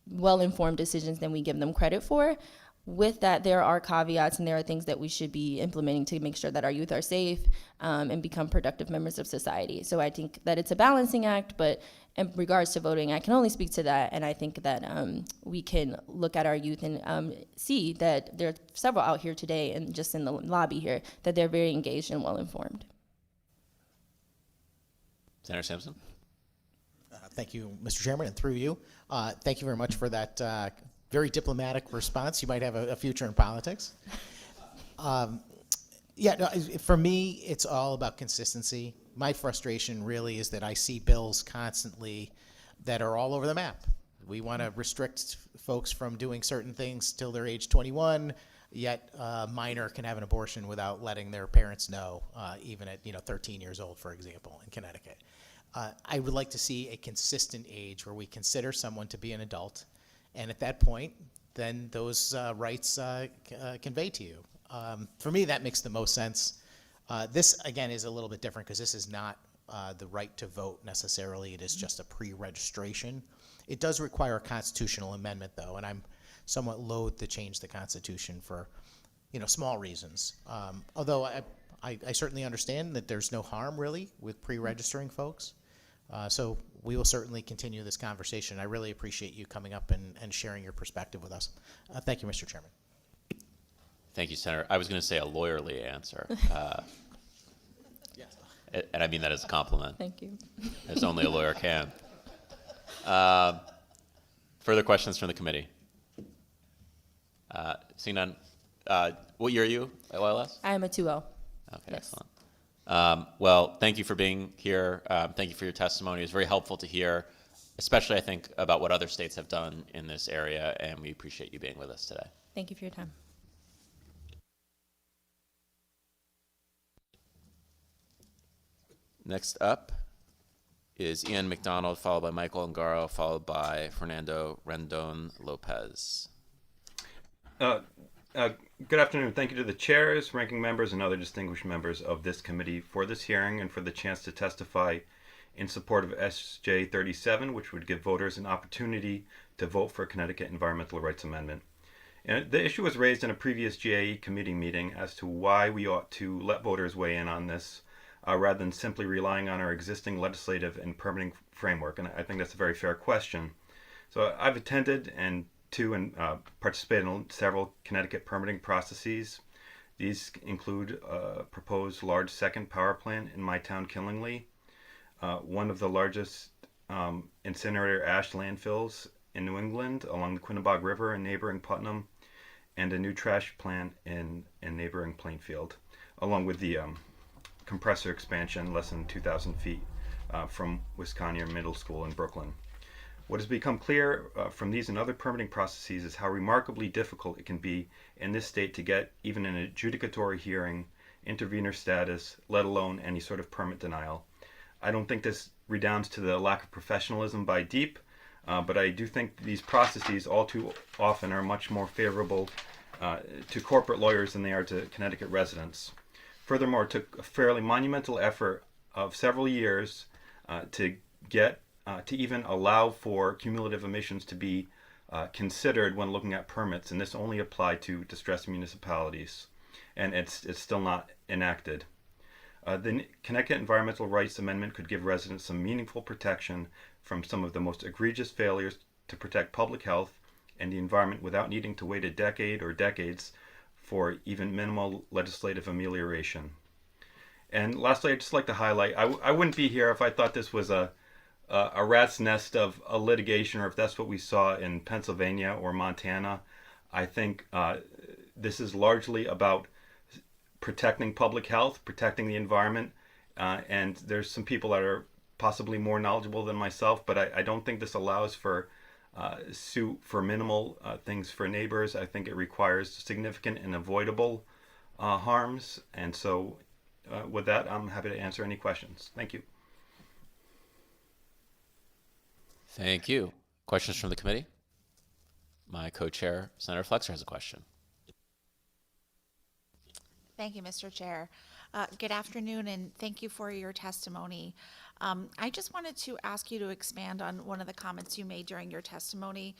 well-informed decisions than we give them credit for. With that, there are caveats and there are things that we should be implementing to make sure that our youth are safe and become productive members of society. So I think that it's a balancing act, but in regards to voting, I can only speak to that. And I think that we can look at our youth and see that there are several out here today and just in the lobby here that they're very engaged and well-informed. Senator Simpson? Thank you, Mr. Chairman, and through you. Thank you very much for that very diplomatic response. You might have a future in politics. For me, it's all about consistency. My frustration really is that I see bills constantly that are all over the map. We want to restrict folks from doing certain things till they're age 21, yet a minor can have an abortion without letting their parents know, even at 13 years old, for example, in Connecticut. I would like to see a consistent age where we consider someone to be an adult, and at that point, then those rights convey to you. For me, that makes the most sense. This, again, is a little bit different because this is not the right to vote necessarily. It is just a pre-registration. It does require a constitutional amendment, though, and I'm somewhat loath to change the Constitution for, small reasons. Although I certainly understand that there's no harm, really, with pre-registering folks. So we will certainly continue this conversation. I really appreciate you coming up and sharing your perspective with us. Thank you, Mr. Chairman. Thank you, Senator. I was going to say a lawyerly answer. And I mean that as a compliment. Thank you. As only a lawyer can. Further questions from the committee? Seeing none. What year are you at YLS? I am a 2L. Okay, Yes. excellent. Well, thank you for being here. Thank you for your testimony. It was very helpful to hear, especially I think about what other states have done in this area, and we appreciate you being with us today. Thank you for your time. Next up is Ian McDonald, followed by Michael Ungaro, followed by Fernando Rendon Lopez. Good afternoon. Thank you to the chairs, ranking members, and other distinguished members of this committee for this hearing and for the chance to testify in support of SJ 37, which would give voters an opportunity to vote for a Connecticut Environmental Rights Amendment. And the issue was raised in a previous GAE committee meeting as to why we ought to let voters weigh in on this rather than simply relying on our existing legislative and permitting framework. And I think that's a very fair question. So I've attended and participated in several Connecticut permitting processes. These include a proposed large second power plant in my town, Killingly, one of the largest incinerator ash landfills in New England along the Quinnebog River in neighboring Putnam, and a new trash plant in neighboring Plainfield, along with the compressor expansion less than 2,000 feet from Wisconsin Middle School in Brooklyn. What has become clear from these and other permitting processes is how remarkably difficult it can be in this state to get even an adjudicatory hearing, intervenor status, let alone any sort of permit denial. I don't think this redounds to the lack of professionalism by DEEP, but I do think these processes all too often are much more favorable to corporate lawyers than they are to Connecticut residents. Furthermore, it took a fairly monumental effort of several years to even allow for cumulative emissions to be considered when looking at permits, and this only applied to distressed municipalities, and it's still not enacted. The Connecticut Environmental Rights Amendment could give residents some meaningful protection from some of the most egregious failures to protect public health and the environment without needing to wait a decade or decades for even minimal legislative amelioration. And lastly, I'd just like to highlight, I wouldn't be here if I thought this was a rat's nest of a litigation, or if that's what we saw in Pennsylvania or Montana. I think this is largely about protecting public health, protecting the environment, and there's some people that are possibly more knowledgeable than myself, but I don't think this allows for suit for minimal things for neighbors. I think it requires significant and avoidable harms, and so with that, I'm happy to answer any questions. Thank you. Thank you. Questions from the committee? My co-chair, Senator Flexer, has a question. Thank you, Mr. Chair. Good afternoon, and thank you for your testimony. I just wanted to ask you to expand on one of the comments you made during your testimony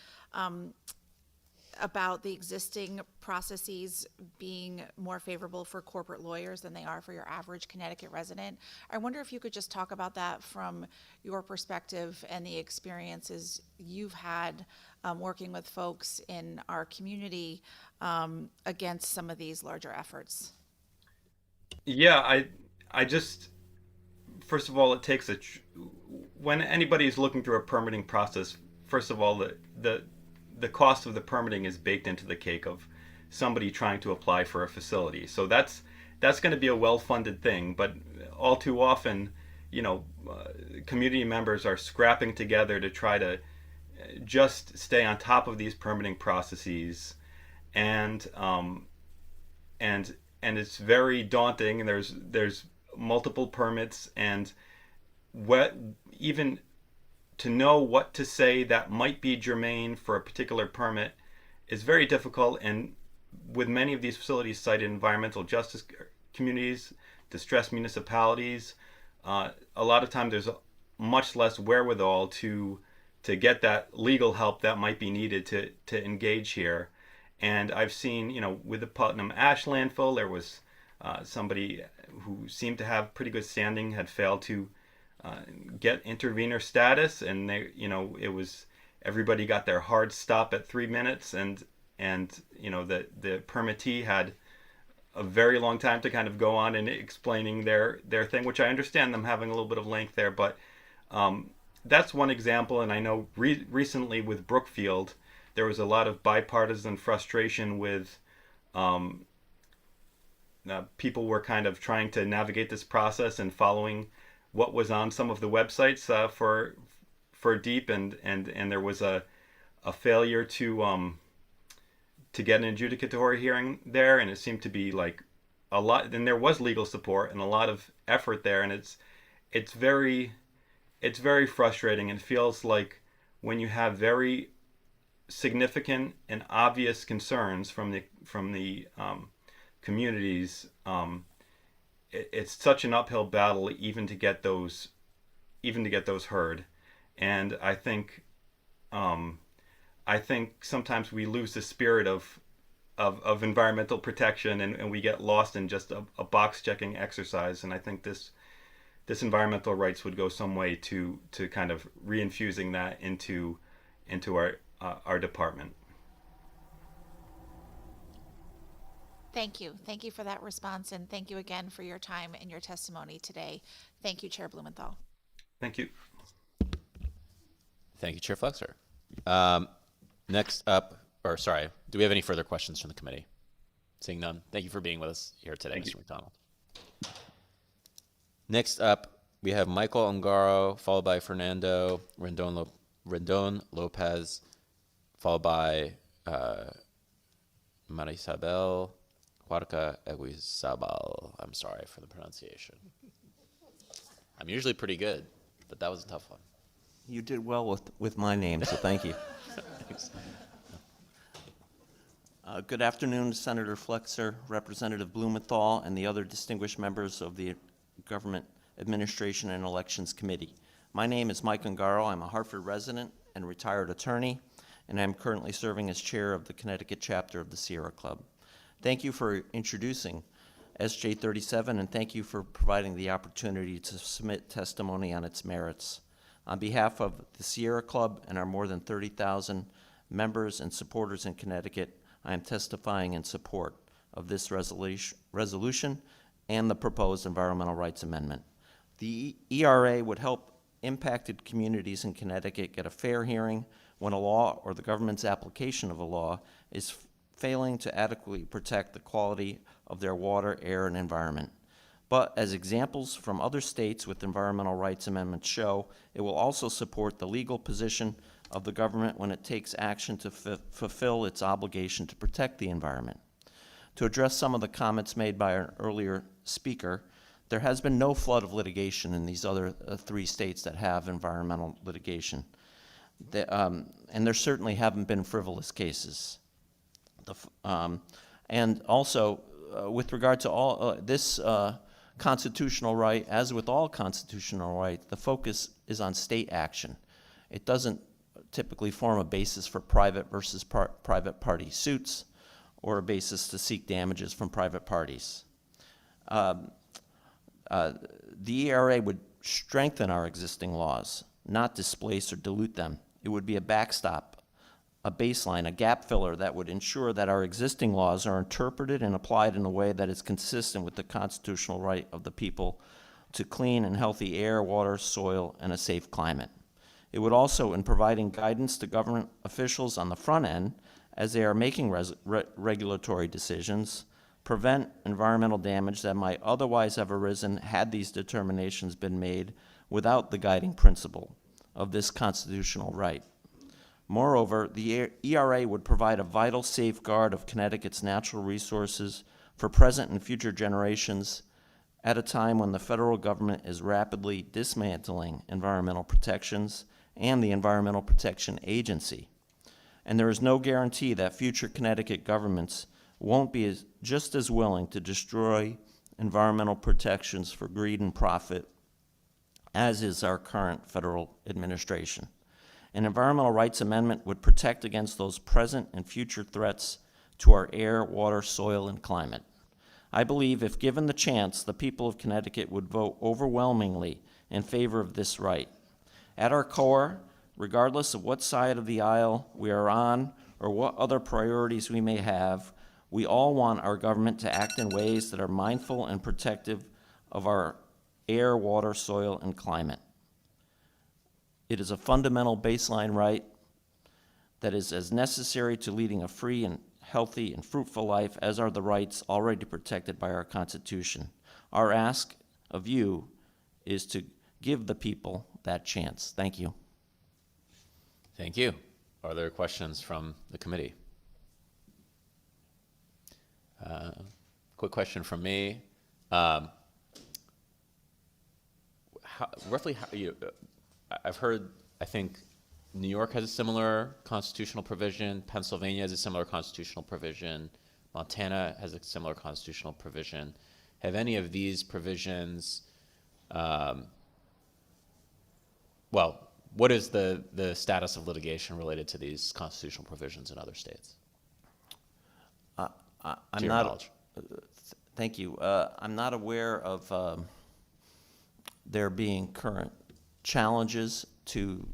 about the existing processes being more favorable for corporate lawyers than they are for your average Connecticut resident. I wonder if you could just talk about that from your perspective and the experiences you've had working with folks in our community against some of these larger efforts. Yeah, I just, first of all, it takes when anybody is looking through a permitting process, first of all, the cost of the permitting is baked into the cake of somebody trying to apply for a facility. So that's going to be a well-funded thing, but all too often, community members are scrapping together to try to just stay on top of these permitting processes, and it's very daunting, and there's multiple permits, and even to know what to say that might be germane for a particular permit is very difficult. And with many of these facilities cited environmental justice communities, distressed municipalities, a lot of times there's much less wherewithal to get that legal help that might be needed to engage here. And I've seen, with the Putnam Ash landfill, there was somebody who seemed to have pretty good standing had failed to get intervener status, and it was everybody got their hard stop at 3 minutes, and the permittee had a very long time to kind of go on and explaining their thing, which I understand them having a little bit of length there, but that's one example. And I know recently with Brookfield, there was a lot of bipartisan frustration with people were kind of trying to navigate this process and following what was on some of the websites for DEEP, and there was a failure to get an adjudicatory hearing there, and it seemed to be like a lot, and there was legal support and a lot of effort there, and it's very frustrating, and feels like when you have very significant and obvious concerns from the communities, it's such an uphill battle even to get those heard. And I think sometimes we lose the spirit of environmental protection, and we get lost in just a box checking exercise. And I think this environmental rights would go some way to kind of reinfusing that into our department. Thank you. Thank you for that response, and thank you again for your time and your testimony today. Thank you, Chair Blumenthal. Thank you. Thank you, Chair Flexer. Next up, do we have any further questions from the committee? Seeing none, thank you for being with us here today, Mr. McDonald. Next up, we have Michael Ungaro, followed by Fernando Rendon Lopez, followed by Marisabel Huarca Eguizabal. I'm sorry for the pronunciation. I'm usually pretty good, but that was a tough one. You did well with my name, so thank you. Thanks. Good afternoon, Senator Flexer, Representative Blumenthal, and the other distinguished members of the Government Administration and Elections Committee. My name is Mike Ungaro. I'm a Hartford resident and retired attorney, and I'm currently serving as chair of the Connecticut chapter of the Sierra Club. Thank you for introducing SJ 37, and thank you for providing the opportunity to submit testimony on its merits. On behalf of the Sierra Club and our more than 30,000 members and supporters in Connecticut, I am testifying in support of this resolution and the proposed Environmental Rights Amendment. The ERA would help impacted communities in Connecticut get a fair hearing when a law or the government's application of a law is failing to adequately protect the quality of their water, air, and environment. But as examples from other states with environmental rights amendments show, it will also support the legal position of the government when it takes action to fulfill its obligation to protect the environment. To address some of the comments made by an earlier speaker, there has been no flood of litigation in these other 3 states that have environmental litigation. And there certainly haven't been frivolous cases. And also, with regard to all this constitutional right, as with all constitutional rights, the focus is on state action. It doesn't typically form a basis for private versus private party suits or a basis to seek damages from private parties. The ERA would strengthen our existing laws, not displace or dilute them. It would be a backstop, a baseline, a gap filler that would ensure that our existing laws are interpreted and applied in a way that is consistent with the constitutional right of the people to clean and healthy air, water, soil, and a safe climate. It would also, in providing guidance to government officials on the front end as they are making regulatory decisions, prevent environmental damage that might otherwise have arisen had these determinations been made without the guiding principle of this constitutional right. Moreover, the ERA would provide a vital safeguard of Connecticut's natural resources for present and future generations at a time when the federal government is rapidly dismantling environmental protections and the Environmental Protection Agency. And there is no guarantee that future Connecticut governments won't be just as willing to destroy environmental protections for greed and profit as is our current federal administration. An environmental rights amendment would protect against those present and future threats to our air, water, soil, and climate. I believe if given the chance, the people of Connecticut would vote overwhelmingly in favor of this right. At our core, regardless of what side of the aisle we are on or what other priorities we may have, we all want our government to act in ways that are mindful and protective of our air, water, soil, and climate. It is a fundamental baseline right that is as necessary to leading a free and healthy and fruitful life as are the rights already protected by our Constitution. Our ask of you is to give the people that chance. Thank you. Thank you. Are there questions from the committee? Quick question from me. I've heard, I think New York has a similar constitutional provision, Pennsylvania has a similar constitutional provision, Montana has a similar constitutional provision. Have any of these provisions, well, what is the status of litigation related to these constitutional provisions in other states? I'm not. Thank you. I'm not aware of there being current challenges to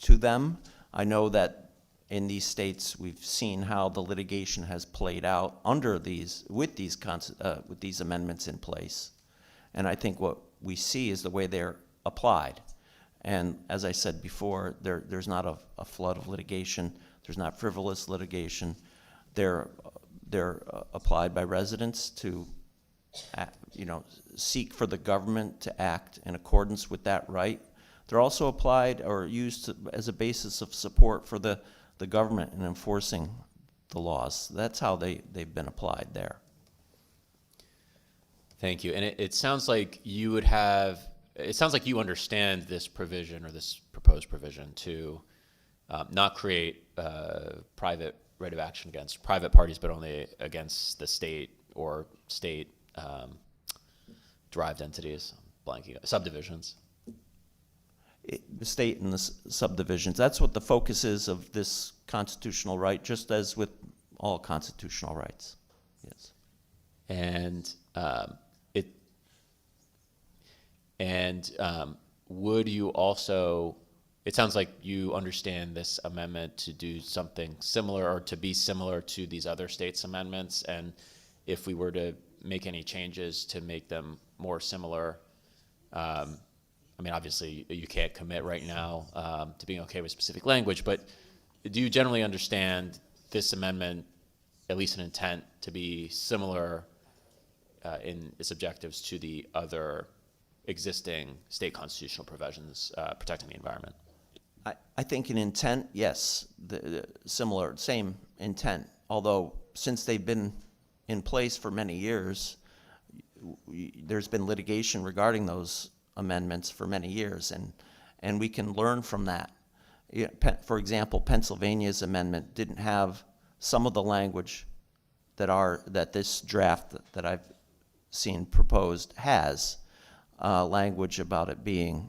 them. I know that in these states we've seen how the litigation has played out under with these amendments in place, and I think what we see is the way they're applied. And as I said before, there's not a flood of litigation. There's not frivolous litigation. They're applied by residents to, seek for the government to act in accordance with that right. They're also applied or used as a basis of support for the government in enforcing the laws. That's how they've been applied there. Thank you. And it sounds like you would have, it sounds like you understand this provision or this proposed provision to not create private right of action against private parties, but only against the state or state derived entities, blanking, subdivisions. The state and the subdivisions. That's what the focus is of this constitutional right, just as with all constitutional rights. Yes. And would you also, it sounds like you understand this amendment to do something similar or to be similar to these other states' amendments, and if we were to make any changes to make them more similar, I mean, obviously you can't commit right now to being okay with specific language, but do you generally understand this amendment, at least in intent, to be similar in its objectives to the other existing state constitutional provisions protecting the environment? I think in intent, yes, similar, same intent. Although since they've been in place for many years, there's been litigation regarding those amendments for many years, and we can learn from that. For example, Pennsylvania's amendment didn't have some of the language that this draft that I've seen proposed has, language about it being,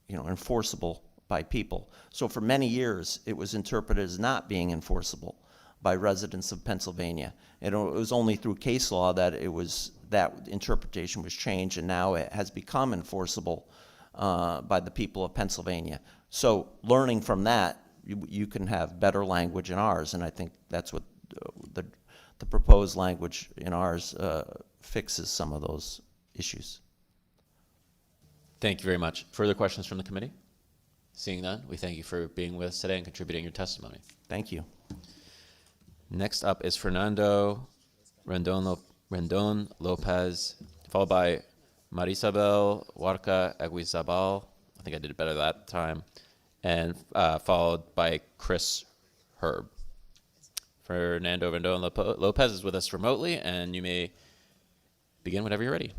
enforceable by people. So for many years, it was interpreted as not being enforceable by residents of Pennsylvania. And it was only through case law that that interpretation was changed, and now it has become enforceable by the people of Pennsylvania. So learning from that, you can have better language in ours, and I think that's what the proposed language in ours fixes some of those issues. Thank you very much. Further questions from the committee? Seeing none, we thank you for being with us today and contributing your testimony. Thank you. Next up is Fernando Rendon Lopez, followed by Marisabel Huarca Aguizabal. I think I did it better that time. And followed by Chris Herb. Fernando Rendon Lopez is with us remotely, and you may begin whenever you're ready.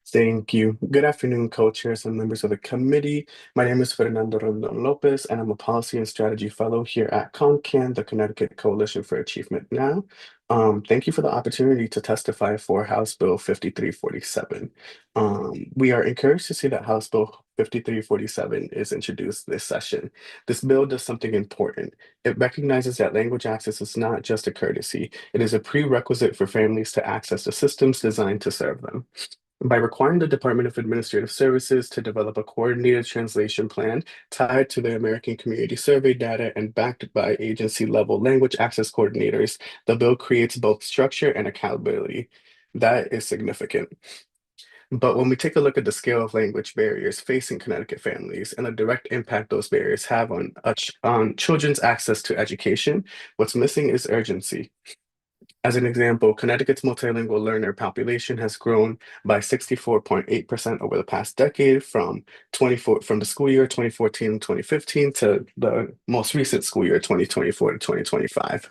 Thank you. Good afternoon, co-chairs and members of the committee. My name is Fernando Rondon Lopez, and I'm a Policy and Strategy Fellow here at CONCAN, the Connecticut Coalition for Achievement Now. Thank you for the opportunity to testify for House Bill 5347. We are encouraged to see that House Bill 5347 is introduced this session. This bill does something important. It recognizes that language access is not just a courtesy, it is a prerequisite for families to access the systems designed to serve them. By requiring the Department of Administrative Services to develop a coordinated translation plan tied to the American Community Survey data and backed by agency-level language access coordinators, the bill creates both structure and accountability. That is significant. But when we take a look at the scale of language barriers facing Connecticut families and the direct impact those barriers have on children's access to education, what's missing is urgency. As an example, Connecticut's multilingual learner population has grown by 64.8% over the past decade from the school year 2014-2015 to the most recent school year 2024 to 2025.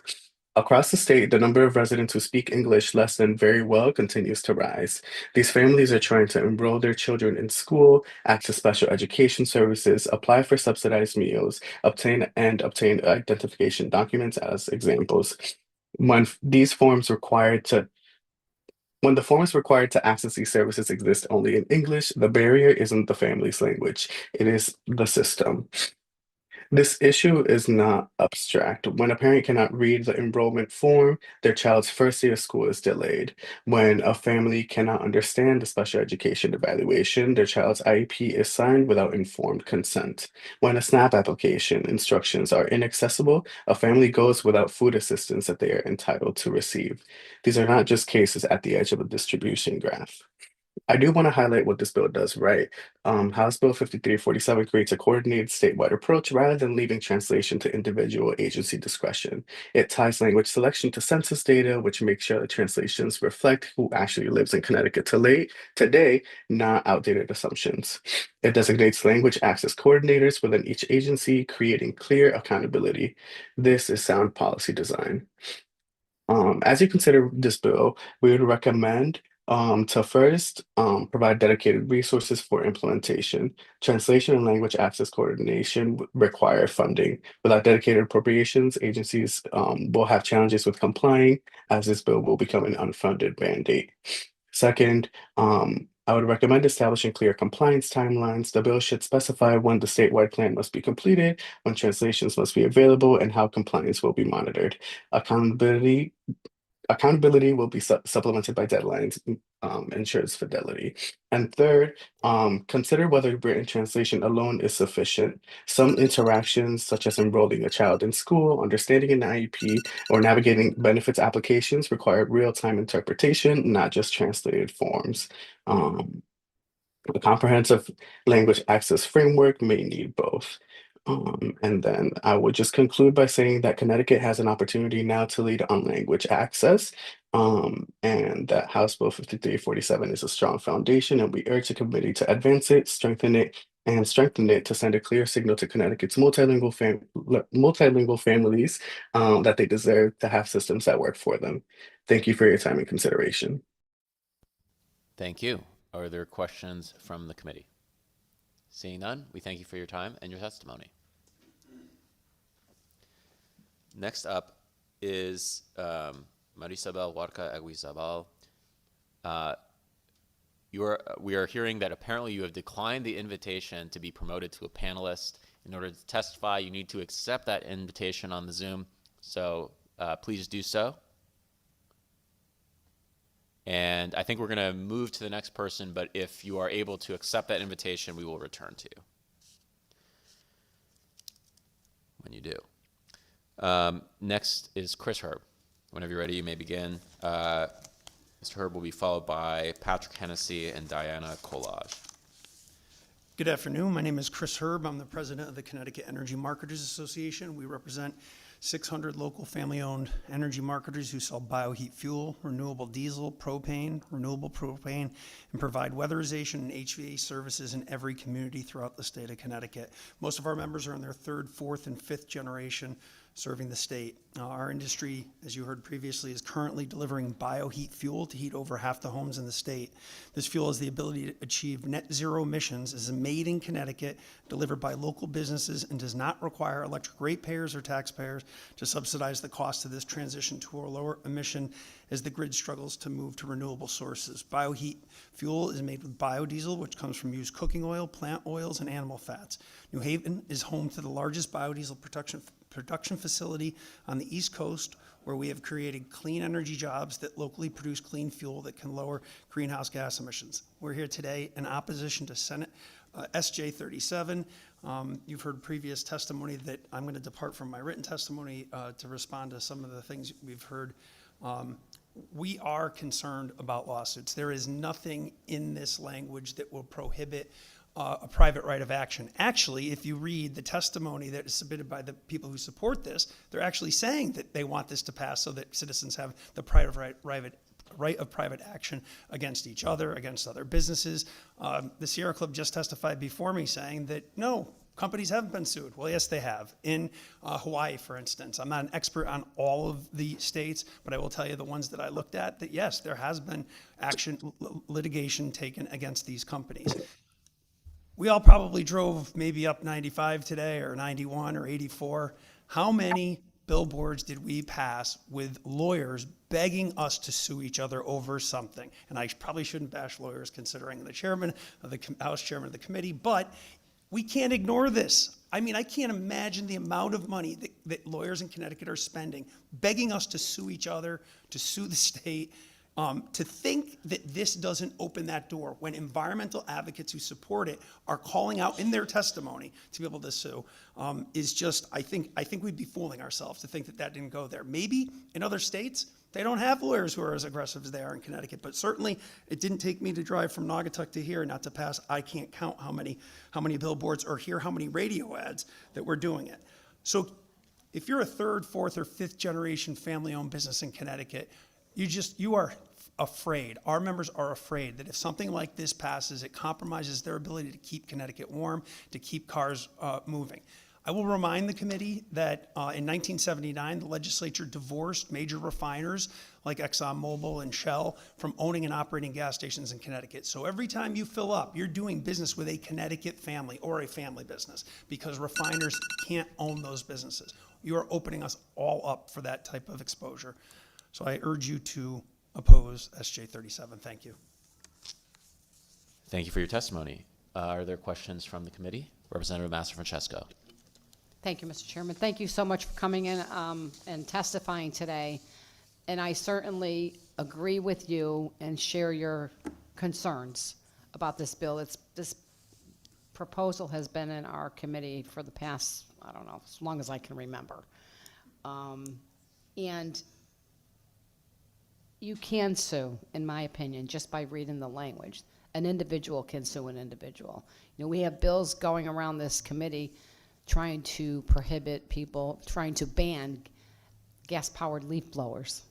Across the state, the number of residents who speak English less than very well continues to rise. These families are trying to enroll their children in school, access special education services, apply for subsidized meals, obtain identification documents as examples. When the forms required to access these services exist only in English, the barrier isn't the family's language, it is the system. This issue is not abstract. When a parent cannot read the enrollment form, their child's first day of school is delayed. When a family cannot understand the special education evaluation, their child's IEP is signed without informed consent. When a SNAP application instructions are inaccessible, a family goes without food assistance that they are entitled to receive. These are not just cases at the edge of a distribution graph. I do want to highlight what this bill does right. House Bill 5347 creates a coordinated statewide approach rather than leaving translation to individual agency discretion. It ties language selection to census data, which makes sure the translations reflect who actually lives in Connecticut today, not outdated assumptions. It designates language access coordinators within each agency, creating clear accountability. This is sound policy design. As you consider this bill, we would recommend to first provide dedicated resources for implementation. Translation and language access coordination require funding. Without dedicated appropriations, agencies will have challenges with complying, as this bill will become an unfunded mandate. Second, I would recommend establishing clear compliance timelines. The bill should specify when the statewide plan must be completed, when translations must be available, and how compliance will be monitored. Accountability will be supplemented by deadlines, ensures fidelity. And third, consider whether written translation alone is sufficient. Some interactions, such as enrolling a child in school, understanding an IEP, or navigating benefits applications, require real-time interpretation, not just translated forms. A comprehensive language access framework may need both. And then I would just conclude by saying that Connecticut has an opportunity now to lead on language access, and that House Bill 5347 is a strong foundation, and we urge the committee to advance it, strengthen it to send a clear signal to Connecticut's multilingual families that they deserve to have systems that work for them. Thank you for your time and consideration. Thank you. Are there questions from the committee? Seeing none, we thank you for your time and your testimony. Next up is Marisabel Huarca Aguizabal. We are hearing that apparently you have declined the invitation to be promoted to a panelist. In order to testify, you need to accept that invitation on the Zoom. So please do so. And I think we're going to move to the next person, but if you are able to accept that invitation, we will return to you when you do. Next is Chris Herb. Whenever you're ready, you may begin. Mr. Herb will be followed by Patrick Hennessy and Diana Collage. Good afternoon. My name is Chris Herb. I'm the president of the Connecticut Energy Marketers Association. We represent 600 local family-owned energy marketers who sell bioheat fuel, renewable diesel, propane, and provide weatherization and HVAC services in every community throughout the state of Connecticut. Most of our members are in their third, fourth, and fifth generation serving the state. Our industry, as you heard previously, is currently delivering bioheat fuel to heat over half the homes in the state. This fuel has the ability to achieve net zero emissions, is made in Connecticut, delivered by local businesses, and does not require electric ratepayers or taxpayers to subsidize the cost of this transition to a lower emission as the grid struggles to move to renewable sources. Bioheat fuel is made with biodiesel, which comes from used cooking oil, plant oils, and animal fats. New Haven is home to the largest biodiesel production facility on the East Coast, where we have created clean energy jobs that locally produce clean fuel that can lower greenhouse gas emissions. We're here today in opposition to Senate SJ 37. You've heard previous testimony that I'm going to depart from my written testimony to respond to some of the things we've heard. We are concerned about lawsuits. There is nothing in this language that will prohibit a private right of action. Actually, if you read the testimony that is submitted by the people who support this, they're actually saying that they want this to pass so that citizens have the right of private action against each other, against other businesses. The Sierra Club just testified before me saying that no, companies haven't been sued. Well, yes, they have. In Hawaii, for instance, I'm not an expert on all of the states, but I will tell you the ones that I looked at, that yes, there has been litigation taken against these companies. We all probably drove maybe up 95 today, or 91 or 84. How many billboards did we pass with lawyers begging us to sue each other over something? And I probably shouldn't bash lawyers considering the chairman of the House chairman of the committee, but we can't ignore this. I mean, I can't imagine the amount of money that lawyers in Connecticut are spending begging us to sue each other, to sue the state. To think that this doesn't open that door when environmental advocates who support it are calling out in their testimony to be able to sue is just, I think we'd be fooling ourselves to think that that didn't go there. Maybe in other states, they don't have lawyers who are as aggressive as they are in Connecticut, but certainly it didn't take me to drive from Naugatuck to here not to pass, I can't count how many billboards or hear how many radio ads that we're doing it. So if you're a third, fourth, or fifth generation family-owned business in Connecticut, you are afraid. Our members are afraid that if something like this passes, it compromises their ability to keep Connecticut warm, to keep cars moving. I will remind the committee that in 1979, the legislature divorced major refiners like ExxonMobil and Shell from owning and operating gas stations in Connecticut. So every time you fill up, you're doing business with a Connecticut family or a family business because refiners can't own those businesses. You are opening us all up for that type of exposure. So I urge you to oppose SJ 37. Thank you. Thank you for your testimony. Are there questions from the committee? Representative Mastrofrancesco. Thank you, Mr. Chairman. Thank you so much for coming in and testifying today. And I certainly agree with you and share your concerns about this bill. This proposal has been in our committee for the past, I don't know, as long as I can remember. And you can sue, in my opinion, just by reading the language. An individual can sue an individual. You know, we have bills going around this committee trying to prohibit people, trying to ban gas-powered leaf blowers.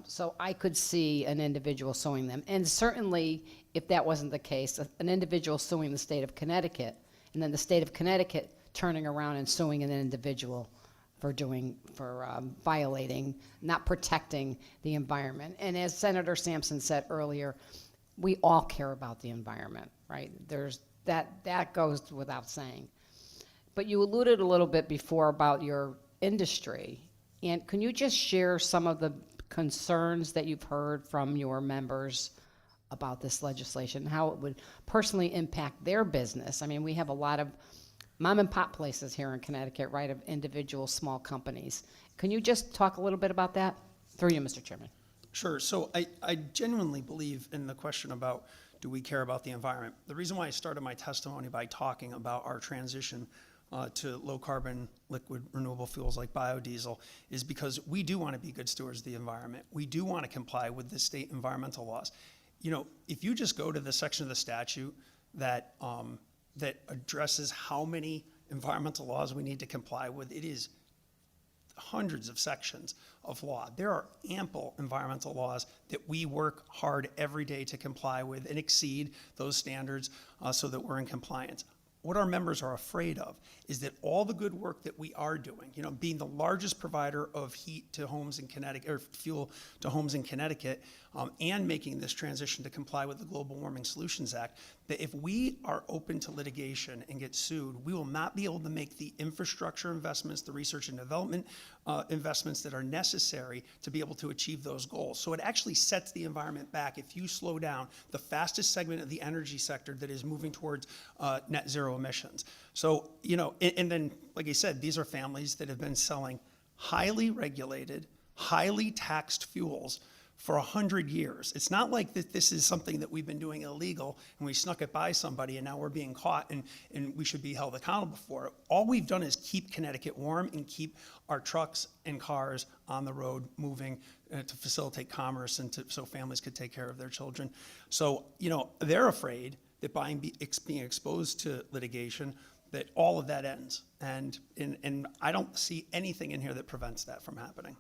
So I could see an individual suing them. And certainly, if that wasn't the case, an individual suing the state of Connecticut, and then the state of Connecticut turning around and suing an individual for violating, not protecting the environment. And as Senator Sampson said earlier, we all care about the environment, right? There's that goes without saying. But you alluded a little bit before about your industry. And can you just share some of the concerns that you've heard from your members about this legislation, how it would personally impact their business? I mean, we have a lot of mom and pop places here in Connecticut, right, of individual small companies. Can you just talk a little bit about that? Through you, Mr. Chairman. Sure. So I genuinely believe in the question about, do we care about the environment? The reason why I started my testimony by talking about our transition to low carbon liquid renewable fuels like biodiesel is because we do want to be good stewards of the environment. We do want to comply with the state environmental laws. You know, if you just go to the section of the statute that that addresses how many environmental laws we need to comply with, it is hundreds of sections of law. There are ample environmental laws that we work hard every day to comply with and exceed those standards so that we're in compliance. What our members are afraid of is that all the good work that we are doing, you know, being the largest provider of heat to homes in Connecticut, or fuel to homes in Connecticut, and making this transition to comply with the Global Warming Solutions Act, that if we are open to litigation and get sued, we will not be able to make the infrastructure investments, the research and development investments that are necessary to be able to achieve those goals. So it actually sets the environment back if you slow down the fastest segment of the energy sector that is moving towards net zero emissions. So, you know, and then, like I said, these are families that have been selling highly regulated, highly taxed fuels for 100 years. It's not like that this is something that we've been doing illegal and we snuck it by somebody and now we're being caught and we should be held accountable for it. All we've done is keep Connecticut warm and keep our trucks and cars on the road moving to facilitate commerce and so families could take care of their children. So, you know, they're afraid that by being exposed to litigation, that all of that ends. And I don't see anything in here that prevents that from happening.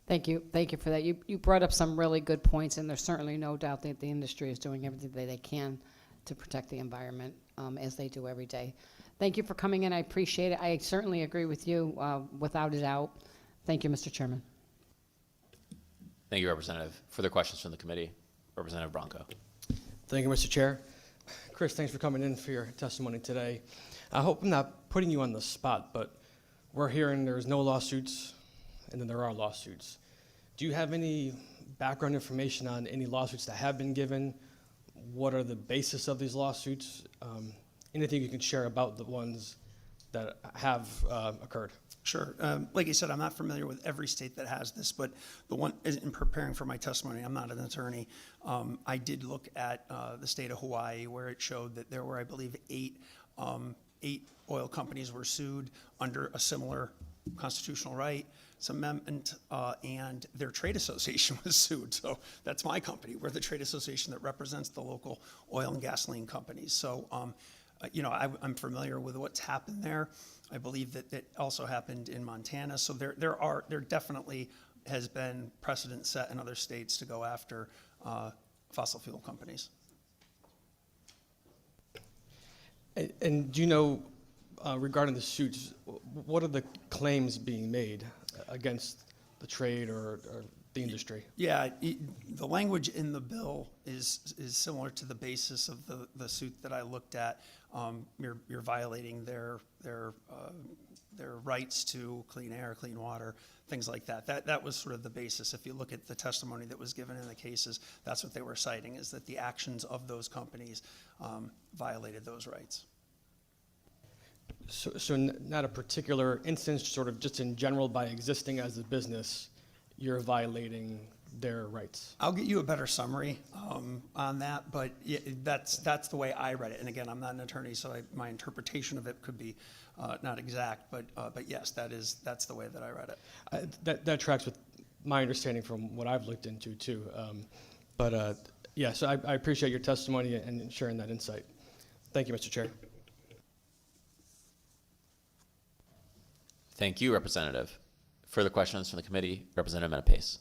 Thank you. Thank you for that. You brought up some really good points, and there's certainly no doubt that the industry is doing everything that they can to protect the environment, as they do every day. Thank you for coming in. I appreciate it. I certainly agree with you, without a doubt. Thank you, Mr. Chairman. Thank you, Representative. Further questions from the committee? Representative Bronco. Thank you, Mr. Chair. Chris, thanks for coming in for your testimony today. I hope I'm not putting you on the spot, but we're hearing there's no lawsuits and then there are lawsuits. Do you have any background information on any lawsuits that have been given? What are the basis of these lawsuits? Anything you can share about the ones that have occurred? Sure. Like I said, I'm not familiar with every state that has this, but the one, in preparing for my testimony, I'm not an attorney. I did look at the state of Hawaii, where it showed that there were, I believe, eight oil companies were sued under a similar constitutional rights amendment, and their trade association was sued. So that's my company. We're the trade association that represents the local oil and gasoline companies. So, you know, I'm familiar with what's happened there. I believe that it also happened in Montana. So there definitely has been precedent set in other states to go after fossil fuel companies. And do you know, regarding the suits, what are the claims being made against the trade or the industry? Yeah, the language in the bill is similar to the basis of the suit that I looked at. You're violating their rights to clean air, clean water, things like that. That was sort of the basis. If you look at the testimony that was given in the cases, that's what they were citing, is that the actions of those companies violated those rights. So not a particular instance, sort of just in general, by existing as a business, you're violating their rights. I'll get you a better summary on that, but yeah, that's the way I read it. And again, I'm not an attorney, so my interpretation of it could be not exact, but yes, that's the way that I read it. That tracks with my understanding from what I've looked into too. Yeah, so I appreciate your testimony and sharing that insight. Thank you, Mr. Chair. Thank you, Representative. Further questions from the committee? Representative Menapace.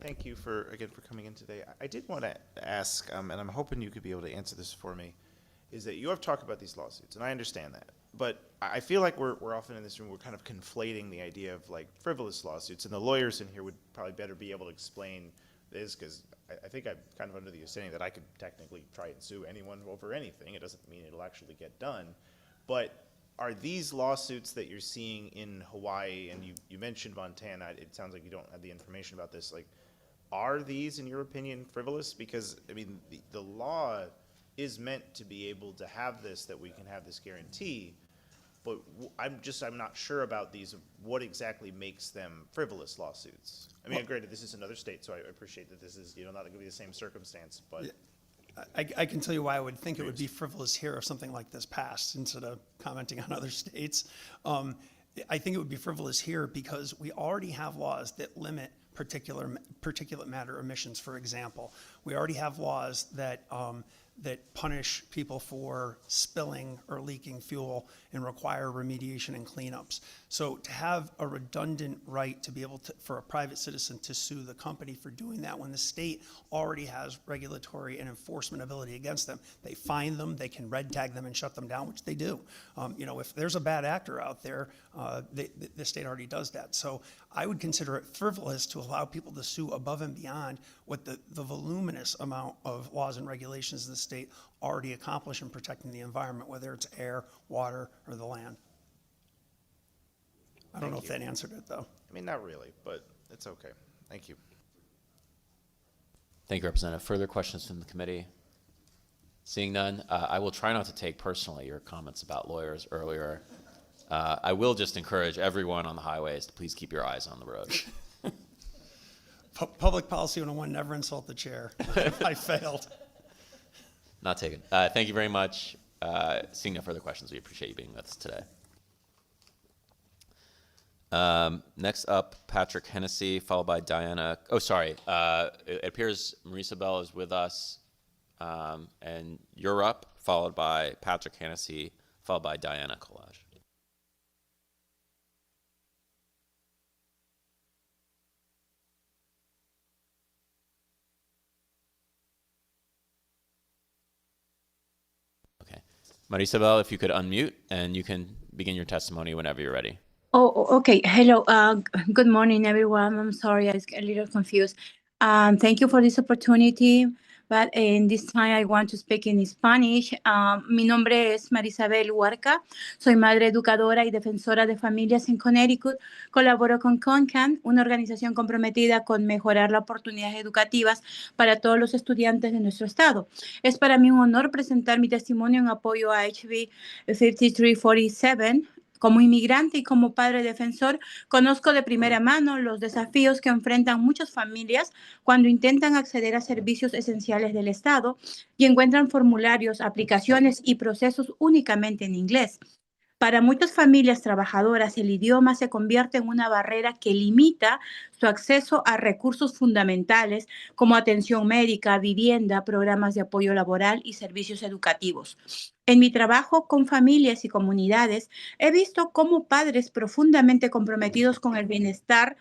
Thank you again for coming in today. I did want to ask, and I'm hoping you could be able to answer this for me, is that you have talked about these lawsuits, and I understand that. but I feel like we're often in this room, we're kind of conflating the idea of like frivolous lawsuits, and the lawyers in here would probably better be able to explain this, because I think I'm kind of under the understanding that I could technically try and sue anyone over anything. It doesn't mean it'll actually get done. But are these lawsuits that you're seeing in Hawaii, and you mentioned Montana, it sounds like you don't have the information about this, like, are these, in your opinion, frivolous? Because, I mean, the law is meant to be able to have this, that we can have this guarantee, but I'm not sure about these, what exactly makes them frivolous lawsuits. I mean, granted, this is another state, so I appreciate that this is, not going to be the same circumstance, but. I can tell you why I would think it would be frivolous here if something like this passed, instead of commenting on other states. I think it would be frivolous here because we already have laws that limit particulate matter emissions, for example. We already have laws that punish people for spilling or leaking fuel and require remediation and cleanups. So to have a redundant right to be able to, for a private citizen to sue the company for doing that when the state already has regulatory and enforcement ability against them, they fine them, they can red tag them and shut them down, which they do. If there's a bad actor out there, the state already does that. So I would consider it frivolous to allow people to sue above and beyond what the voluminous amount of laws and regulations in the state already accomplish in protecting the environment, whether it's air, water, or the land. I don't know if that answered it, though. I mean, not really, but it's okay. Thank you. Thank you, Representative. Further questions from the committee? Seeing none, I will try not to take personally your comments about lawyers earlier. I will just encourage everyone on the highways to please keep your eyes on the road. Public Policy 101, never insult the chair. I failed. Not taken. Thank you very much. Seeing no further questions, we appreciate you being with us today. Next up, Patrick Hennessy, followed by Diana. Oh, sorry. It appears Marisa Bell is with us, and you're up, followed by Patrick Hennessy, followed by Diana Collage. Okay. Marisa Bell, if you could unmute, and you can begin your testimony whenever you're ready. Oh, okay. Hello. Good morning, everyone. I'm sorry, I was a little confused. Thank you for this opportunity, but in this time I want to speak in Spanish. Mi nombre es Marisabel Huarca. Soy madre educadora y defensora de familias en Connecticut. Colaboro con CONCAN, una organización comprometida con mejorar las oportunidades educativas para todos los estudiantes de nuestro estado. Es para mí un honor presentar mi testimonio en apoyo a HB 5347. Como inmigrante y como padre defensor, conozco de primera mano los desafíos que enfrentan muchas familias cuando intentan acceder a servicios esenciales del Estado y encuentran formularios, aplicaciones y procesos únicamente en inglés. Para muchas familias trabajadoras, el idioma se convierte en una barrera que limita su acceso a recursos fundamentales como atención médica, vivienda, programas de apoyo laboral y servicios educativos. En mi trabajo con familias y comunidades, he visto cómo padres profundamente comprometidos con el bienestar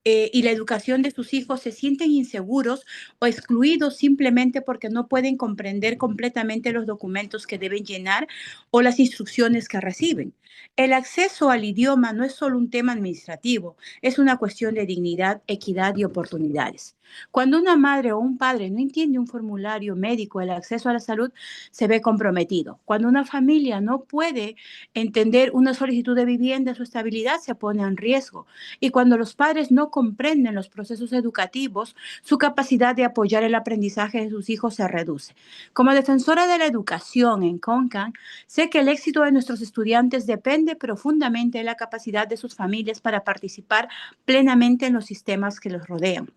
y la educación de sus hijos se sienten inseguros o excluidos simplemente porque no pueden comprender completamente los documentos que deben llenar o las instrucciones que reciben. El acceso al idioma no es solo un tema administrativo, es una cuestión de dignidad, equidad y oportunidades. Cuando una madre o un padre no entiende un formulario médico, el acceso a la salud se ve comprometido. Cuando una familia no puede entender una solicitud de vivienda, su estabilidad se pone en riesgo. Y cuando los padres no comprenden los procesos educativos, su capacidad de apoyar el aprendizaje de sus hijos se reduce. Como defensora de la educación en CONCAN, sé que el éxito de nuestros estudiantes depende profundamente de la capacidad de sus familias para participar plenamente en los sistemas que los rodean.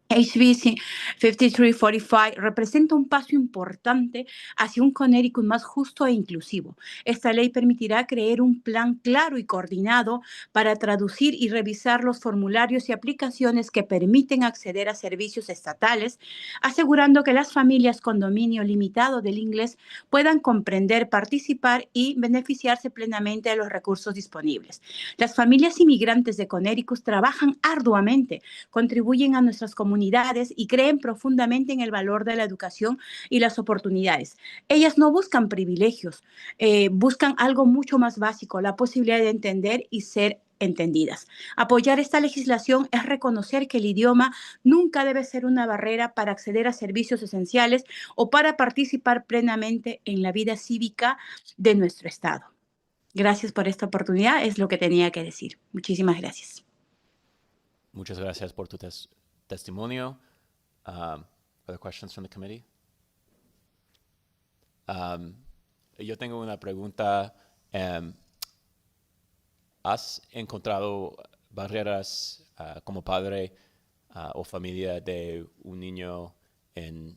HB 5345 representa un paso importante hacia un Connecticut más justo e inclusivo. Esta ley permitirá crear un plan claro y coordinado para traducir y revisar los formularios y aplicaciones que permiten acceder a servicios estatales, asegurando que las familias con dominio limitado del inglés puedan comprender, participar y beneficiarse plenamente de los recursos disponibles. Las familias inmigrantes de Connecticut trabajan arduamente, contribuyen a nuestras comunidades comunidades y creen profundamente en el valor de la educación y las oportunidades. Ellas no buscan privilegios, buscan algo mucho más básico, la posibilidad de entender y ser entendidas. Apoyar esta legislación es reconocer que el idioma nunca debe ser una barrera para acceder a servicios esenciales o para participar plenamente en la vida cívica de nuestro Estado. Gracias por esta oportunidad, es lo que tenía que decir. Muchísimas gracias. Muchas gracias por tu testimonio. Other questions from the committee? Yo tengo una pregunta. ¿Has encontrado barreras como padre o familia de un niño en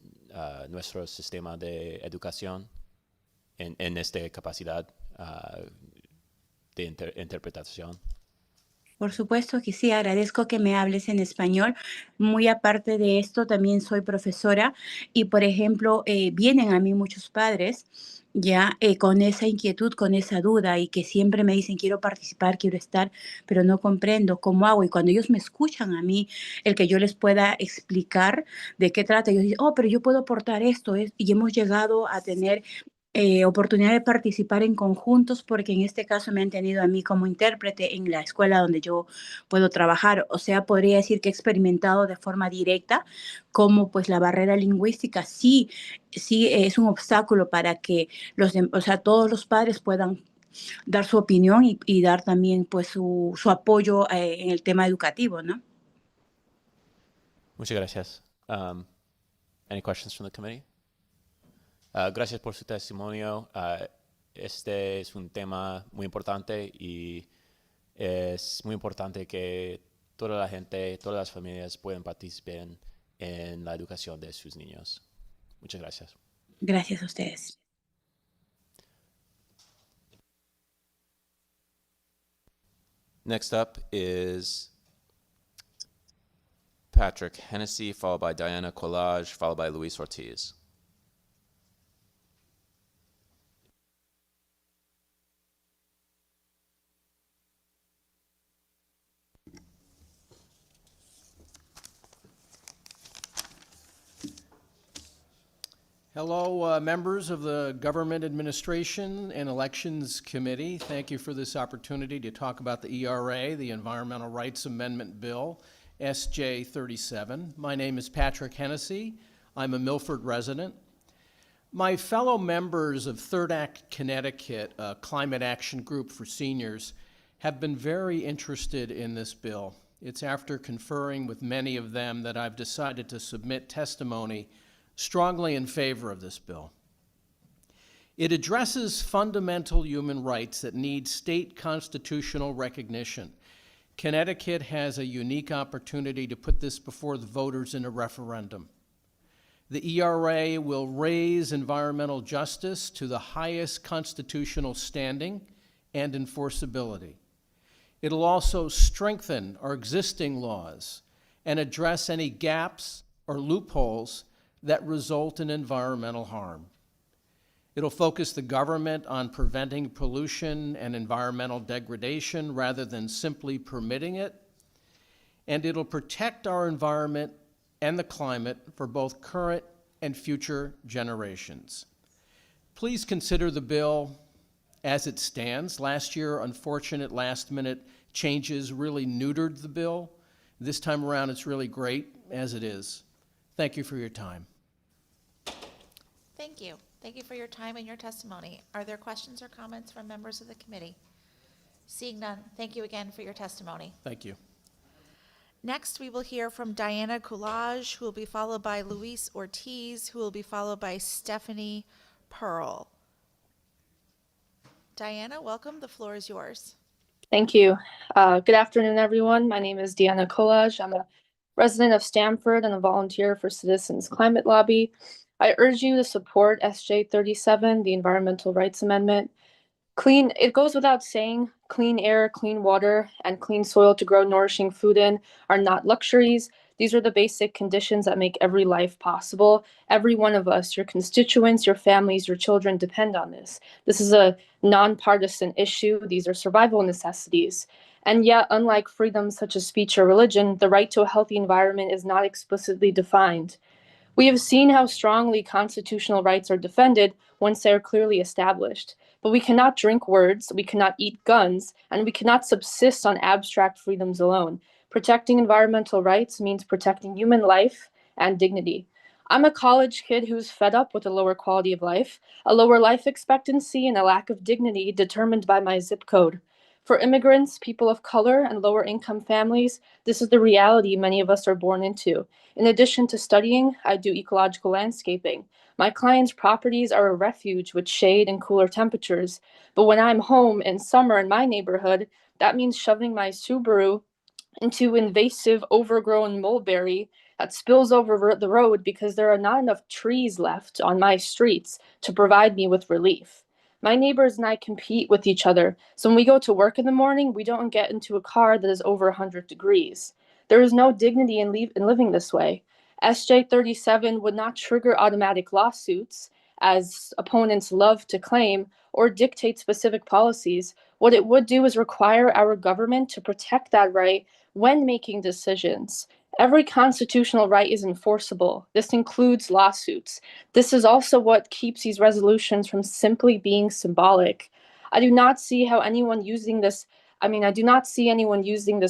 nuestro sistema de educación en esta capacidad de interpretación? Por supuesto que sí, agradezco que me hables en español. Muy aparte de esto, también soy profesora y, por ejemplo, vienen a mí muchos padres ya con esa inquietud, con esa duda y que siempre me dicen, quiero participar, quiero estar, pero no comprendo cómo hago. Y cuando ellos me escuchan a mí, el que yo les pueda explicar de qué trata, ellos dicen, oh, pero yo puedo aportar esto. Y hemos llegado a tener oportunidad de participar en conjuntos porque en este caso me han tenido a mí como intérprete en la escuela donde yo puedo trabajar. O sea, podría decir que he experimentado de forma directa cómo pues la barrera lingüística sí es un obstáculo para que todos los padres puedan dar su opinión y dar también pues su apoyo en el tema educativo, ¿no? Muchas gracias. Any questions from the committee? Gracias por su testimonio. Este es un tema muy importante y es muy importante que toda la gente, todas las familias puedan participar en la educación de sus niños. Muchas gracias. Gracias a ustedes. Next up is Patrick Hennessy, followed by Diana Collage, followed by Luis Ortiz. Hello, members of the Government Administration and Elections Committee. Thank you for this opportunity to talk about the ERA, the Environmental Rights Amendment Bill, SJ 37. My name is Patrick Hennessy. I'm a Milford resident. My fellow members of Third Act Connecticut, a climate action group for seniors, have been very interested in this bill. It's after conferring with many of them that I've decided to submit testimony strongly in favor of this bill. It addresses fundamental human rights that need state constitutional recognition. Connecticut has a unique opportunity to put this before the voters in a referendum. The ERA will raise environmental justice to the highest constitutional standing and enforceability. It'll also strengthen our existing laws and address any gaps or loopholes that result in environmental harm. It'll focus the government on preventing pollution and environmental degradation rather than simply permitting it. And it'll protect our environment and the climate for both current and future generations. Please consider the bill as it stands. Last year, unfortunate last-minute changes really neutered the bill. This time around, it's really great as it is. Thank you for your time. Thank you. Thank you for your time and your testimony. Are there questions or comments from members of the committee? Seeing none, thank you again for your testimony. Thank you. Next, we will hear from Diana Coulage, who will be followed by Luis Ortiz, who will be followed by Stephanie Pearl. Diana, welcome. The floor is yours. Thank you. Good afternoon, everyone. My name is Diana Coulage. I'm a resident of Stamford and a volunteer for Citizens Climate Lobby. I urge you to support SJ 37, the Environmental Rights Amendment. It goes without saying, clean air, clean water, and clean soil to grow nourishing food in are not luxuries. These are the basic conditions that make every life possible. Every one of us, your constituents, your families, your children depend on this. This is a nonpartisan issue. These are survival necessities. And yet, unlike freedoms such as speech or religion, the right to a healthy environment is not explicitly defined. We have seen how strongly constitutional rights are defended once they are clearly established. But we cannot drink words, we cannot eat guns, and we cannot subsist on abstract freedoms alone. Protecting environmental rights means protecting human life and dignity. I'm a college kid who's fed up with a lower quality of life, a lower life expectancy, and a lack of dignity determined by my zip code. For immigrants, people of color, and lower income families, this is the reality many of us are born into. In addition to studying, I do ecological landscaping. My clients' properties are a refuge with shade and cooler temperatures. But when I'm home in summer in my neighborhood, that means shoving my Subaru into invasive, overgrown mulberry that spills over the road because there are not enough trees left on my streets to provide me with relief. My neighbors and I compete with each other, so when we go to work in the morning, we don't get into a car that is over 100 degrees. There is no dignity in living this way. SJ 37 would not trigger automatic lawsuits, as opponents love to claim, or dictate specific policies. What it would do is require our government to protect that right when making decisions. Every constitutional right is enforceable. This includes lawsuits. This is also what keeps these resolutions from simply being symbolic. I do not see anyone using this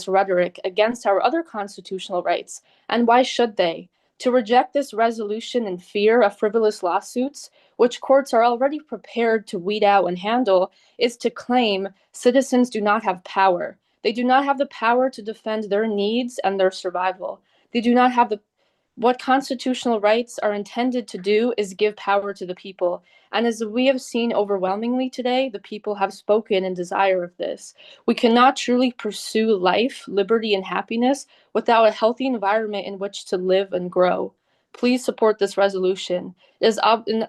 rhetoric against our other constitutional rights. And why should they? To reject this resolution in fear of frivolous lawsuits, which courts are already prepared to weed out and handle, is to claim citizens do not have power. They do not have the power to defend their needs and their survival. They do not have what constitutional rights are intended to do is give power to the people. And as we have seen overwhelmingly today, the people have spoken in desire of this. We cannot truly pursue life, liberty, and happiness without a healthy environment in which to live and grow. Please support this resolution. It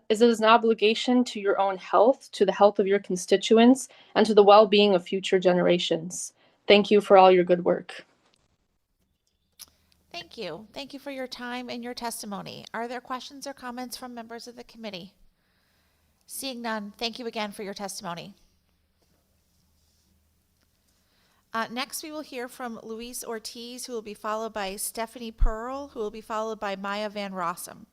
is an obligation to your own health, to the health of your constituents, and to the well-being of future generations. Thank you for all your good work. Thank you. Thank you for your time and your testimony. Are there questions or comments from members of the committee? Seeing none, thank you again for your testimony. Next, we will hear from Luis Ortiz, who will be followed by Stephanie Pearl, who will be followed by Maya Van Rossum.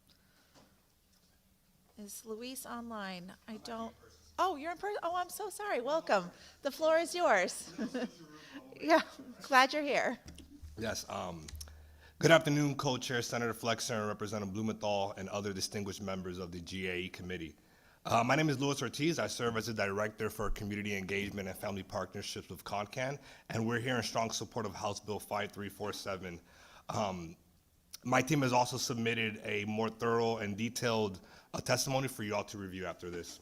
Is Luis online? I don't. Oh, you're in person. Oh, I'm so sorry. Welcome. The floor is yours. Yeah, glad you're here. Yes. Good afternoon, Co-Chair Senator Flexer and Representative Blumenthal and other distinguished members of the GAE committee. My name is Luis Ortiz. I serve as the Director for Community Engagement and Family Partnerships with CONCAN, and we're here in strong support of House Bill 5347. My team has also submitted a more thorough and detailed testimony for you all to review after this.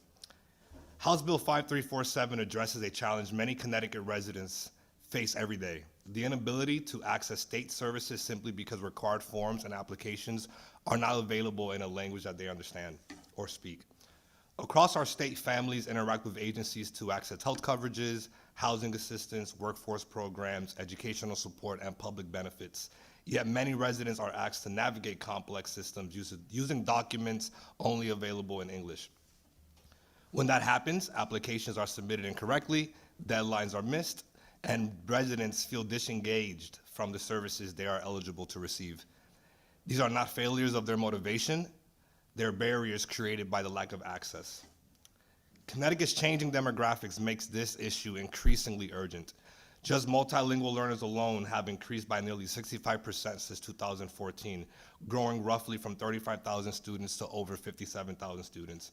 House Bill 5347 addresses a challenge many Connecticut residents face every day: the inability to access state services simply because required forms and applications are not available in a language that they understand or speak. Across our state, families interact with agencies to access health coverages, housing assistance, workforce programs, educational support, and public benefits. Yet many residents are asked to navigate complex systems using documents only available in English. When that happens, applications are submitted incorrectly, deadlines are missed, and residents feel disengaged from the services they are eligible to receive. These are not failures of their motivation, they're barriers created by the lack of access. Connecticut's changing demographics makes this issue increasingly urgent. Just multilingual learners alone have increased by nearly 65% since 2014, growing roughly from 35,000 students to over 57,000 students,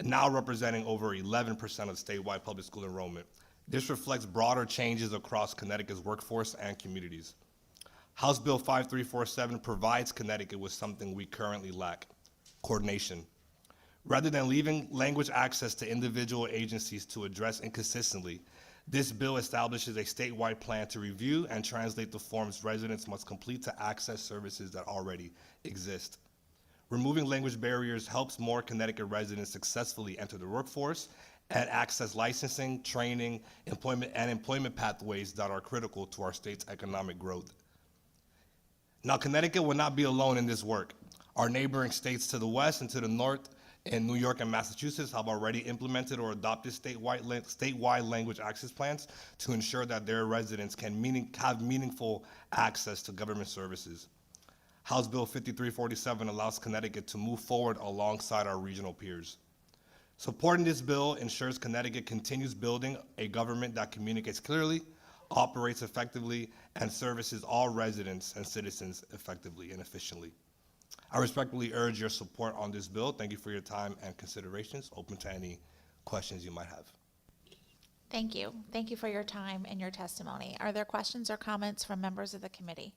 now representing over 11% of statewide public school enrollment. This reflects broader changes across Connecticut's workforce and communities. House Bill 5347 provides Connecticut with something we currently lack: coordination. Rather than leaving language access to individual agencies to address inconsistently, this bill establishes a statewide plan to review and translate the forms residents must complete to access services that already exist. Removing language barriers helps more Connecticut residents successfully enter the workforce and access licensing, training, employment pathways that are critical to our state's economic growth. Now, Connecticut will not be alone in this work. Our neighboring states to the west and to the north in New York and Massachusetts have already implemented or adopted statewide language access plans to ensure that their residents can have meaningful access to government services. House Bill 5347 allows Connecticut to move forward alongside our regional peers. Supporting this bill ensures Connecticut continues building a government that communicates clearly, operates effectively, and services all residents and citizens effectively and efficiently. I respectfully urge your support on this bill. Thank you for your time and considerations. Open to any questions you might have. Thank you. Thank you for your time and your testimony. Are there questions or comments from members of the committee?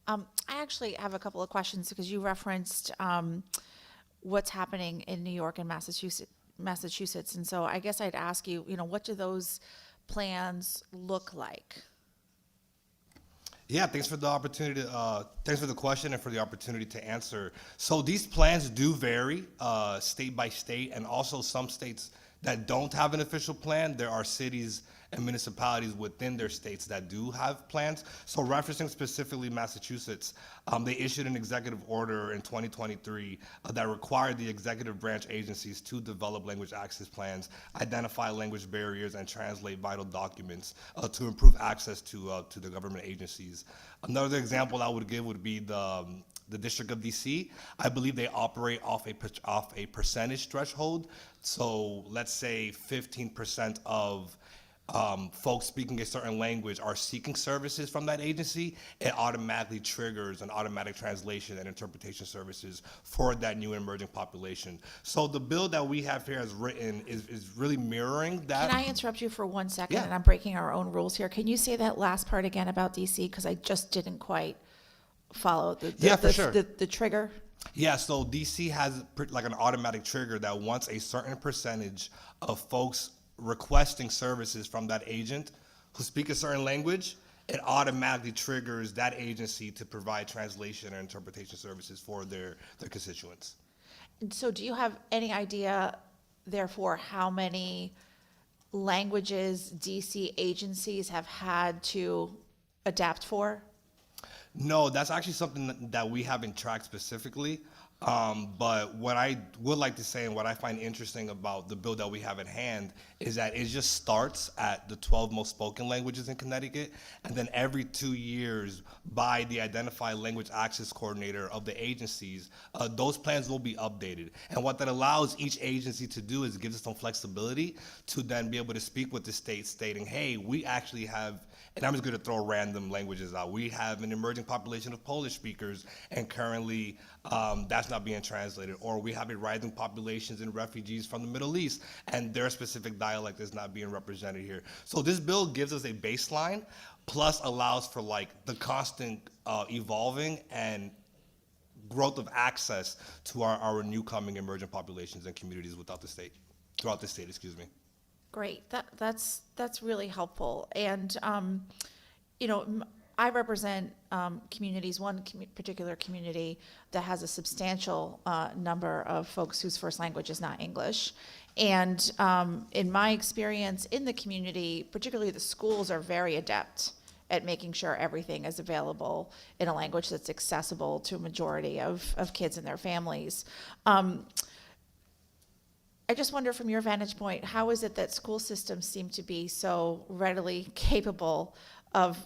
I actually have a couple of questions because you referenced what's happening in New York and Massachusetts. And so I guess I'd ask you, what do those plans look like? Yeah, thanks for the opportunity. Thanks for the question and for the opportunity to answer. So these plans do vary state by state, and also some states that don't have an official plan. There are cities and municipalities within their states that do have plans. So referencing specifically Massachusetts, they issued an executive order in 2023 that required the executive branch agencies to develop language access plans, identify language barriers, and translate vital documents to improve access to the government agencies. Another example I would give would be the District of DC. I believe they operate off a percentage threshold. So let's say 15% of folks speaking a certain language are seeking services from that agency, it automatically triggers an automatic translation and interpretation services for that new emerging population. So the bill that we have here as written is really mirroring that. Can I interrupt you for 1 second? Yeah. And I'm breaking our own rules here. Can you say that last part again about DC? Because I just didn't quite follow the trigger. Yeah, so DC has like an automatic trigger that once a certain percentage of folks requesting services from that agent who speak a certain language, it automatically triggers that agency to provide translation or interpretation services for their constituents. And so do you have any idea, therefore, how many languages DC agencies have had to adapt for? No, that's actually something that we haven't tracked specifically. But what I would like to say and what I find interesting about the bill that we have at hand is that it just starts at the 12 most spoken languages in Connecticut, and then every 2 years by the identified language access coordinator of the agencies, those plans will be updated. And what that allows each agency to do is gives us some flexibility to then be able to speak with the state stating, hey, we actually have, and I'm just going to throw random languages out. We have an emerging population of Polish speakers, and currently that's not being translated. Or we have a rising populations in refugees from the Middle East, and their specific dialect is not being represented here. So this bill gives us a baseline, plus allows for like the constant evolving and growth of access to our new coming emerging populations and communities throughout the state, excuse me. Great, that's really helpful. And I represent communities, one particular community that has a substantial number of folks whose first language is not English. And in my experience in the community, particularly the schools are very adept at making sure everything is available in a language that's accessible to a majority of kids and their families. I just wonder, from your vantage point, how is it that school systems seem to be so readily capable of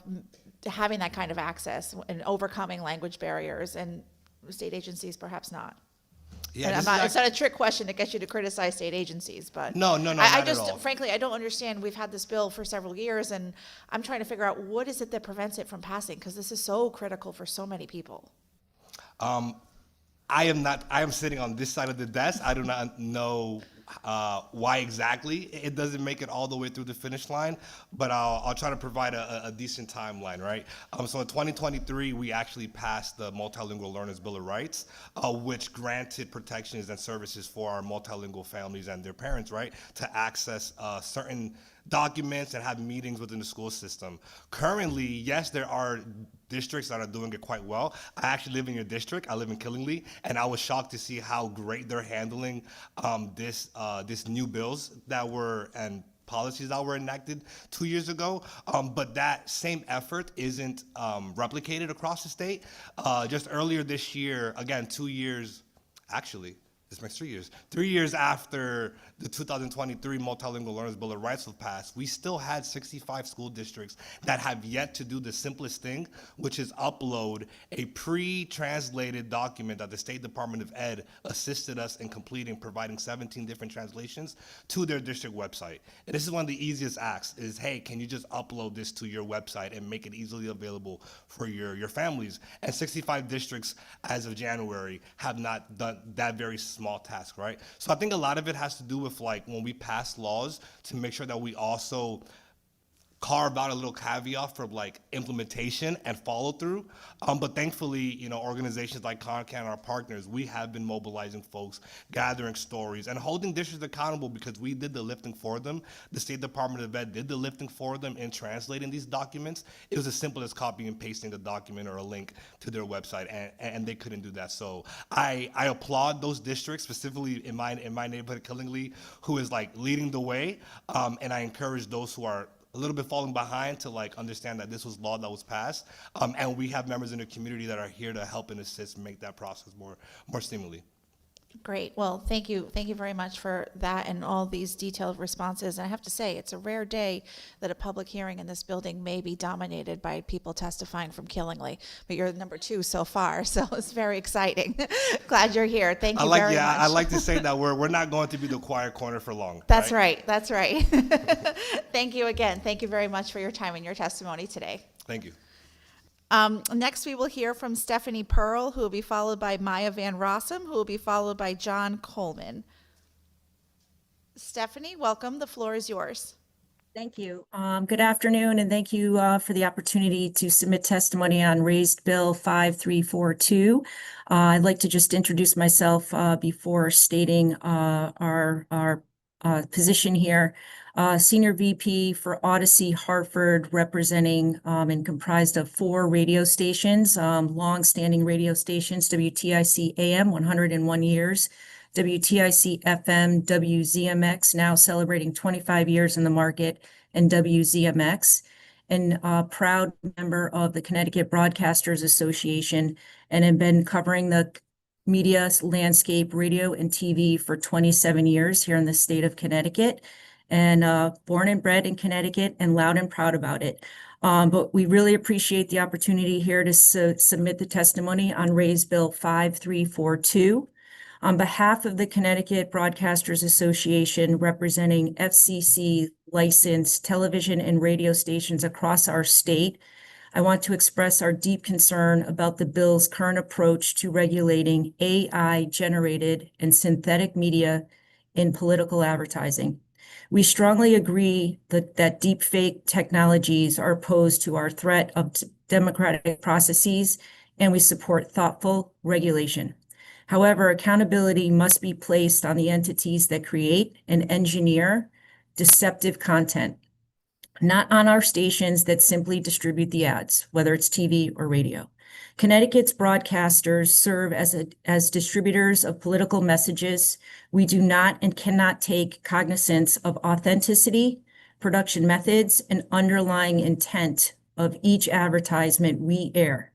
having that kind of access and overcoming language barriers, and state agencies perhaps not? Yeah, And it's not a trick question to get you to criticize state agencies, but No, I not at just, all. frankly, I don't understand. We've had this bill for several years, and I'm trying to figure out what is it that prevents it from passing, because this is so critical for so many people. I am sitting on this side of the desk. I do not know why exactly it doesn't make it all the way through the finish line, but I'll try to provide a decent timeline, right? So in 2023, we actually passed the Multilingual Learners Bill of Rights, which granted protections and services for our multilingual families and their parents, right, to access certain documents and have meetings within the school system. Currently, yes, there are districts that are doing it quite well. I actually live in your district. I live in Killingly, and I was shocked to see how great they're handling this new bills that were, and policies that were enacted 2 years ago, but that same effort isn't replicated across the state. Just earlier this year, again, 2 years, actually, this makes 3 years. 3 years after the 2023 Multilingual Learners Bill of Rights was passed, we still had 65 school districts that have yet to do the simplest thing, which is upload a pre-translated document that the State Department of Ed assisted us in completing, providing 17 different translations to their district website. And this is one of the easiest asks is, hey, can you just upload this to your website and make it easily available for your families? And 65 districts as of January have not done that very small task, right? So I think a lot of it has to do with like when we pass laws to make sure that we also carve out a little caveat for like implementation and follow through. But thankfully, you know, organizations like CONCAN, our partners, we have been mobilizing folks, gathering stories, and holding districts accountable because we did the lifting for them. The State Department of Ed did the lifting for them in translating these documents. It was as simple as copying and pasting a document or a link to their website, and they couldn't do that. So I applaud those districts, specifically in my neighborhood, Killingly, who is like leading the way, and I encourage those who are a little bit falling behind to like understand that this was law that was passed, and we have members in the community that are here to help and assist make that process more seamlessly. Great. Well, thank you. Thank you very much for that and all these detailed responses. And I have to say, it's a rare day that a public hearing in this building may be dominated by people testifying from Killingly, but you're number 2 so far, so it's very exciting. Glad you're here. Thank you very much. I like to say that we're not going to be the quiet corner for long. That's right. That's right. Thank you again. Thank you very much for your time and your testimony today. Thank you. Next, we will hear from Stephanie Pearl, who will be followed by Maya Van Rossum, who will be followed by John Coleman. Stephanie, welcome. The floor is yours. Thank you. Good afternoon, and thank you for the opportunity to submit testimony on Raised Bill 5342. I'd like to just introduce myself before stating our position here. Senior VP for Odyssey Hartford, representing and comprised of 4 radio stations, long-standing radio stations, WTIC AM, 101 years, WTIC FM, WZMX, now celebrating 25 years in the market, and WZMX, and a proud member of the Connecticut Broadcasters Association, and have been covering the media landscape, radio and TV for 27 years here in the state of Connecticut. And born and bred in Connecticut and loud and proud about it. But we really appreciate the opportunity here to submit the testimony on Raised Bill 5342. On behalf of the Connecticut Broadcasters Association, representing FCC licensed television and radio stations across our state, I want to express our deep concern about the bill's current approach to regulating AI-generated and synthetic media in political advertising. We strongly agree that deepfake technologies are opposed to our threat of democratic processes, and we support thoughtful regulation. However, accountability must be placed on the entities that create and engineer deceptive content, not on our stations that simply distribute the ads, whether it's TV or radio. Connecticut's broadcasters serve as distributors of political messages. We do not and cannot take cognizance of authenticity, production methods, and underlying intent of each advertisement we air.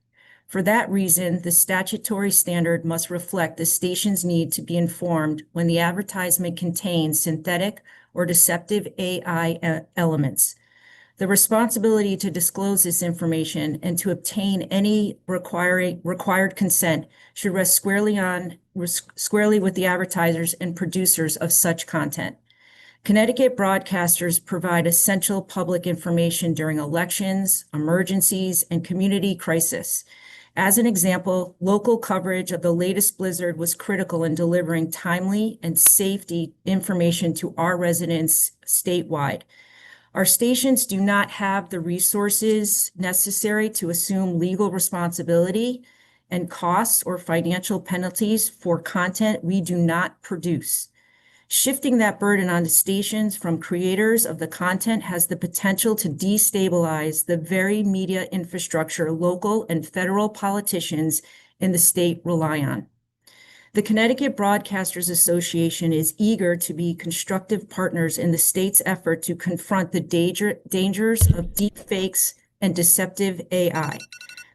For that reason, the statutory standard must reflect the station's need to be informed when the advertisement contains synthetic or deceptive AI elements. The responsibility to disclose this information and to obtain any required consent should rest squarely with the advertisers and producers of such content. Connecticut broadcasters provide essential public information during elections, emergencies, and community crisis. As an example, local coverage of the latest blizzard was critical in delivering timely and safety information to our residents statewide. Our stations do not have the resources necessary to assume legal responsibility and costs or financial penalties for content we do not produce. Shifting that burden onto stations from creators of the content has the potential to destabilize the very media infrastructure local and federal politicians in the state rely on. The Connecticut Broadcasters Association is eager to be constructive partners in the state's effort to confront the dangers of deep fakes and deceptive AI.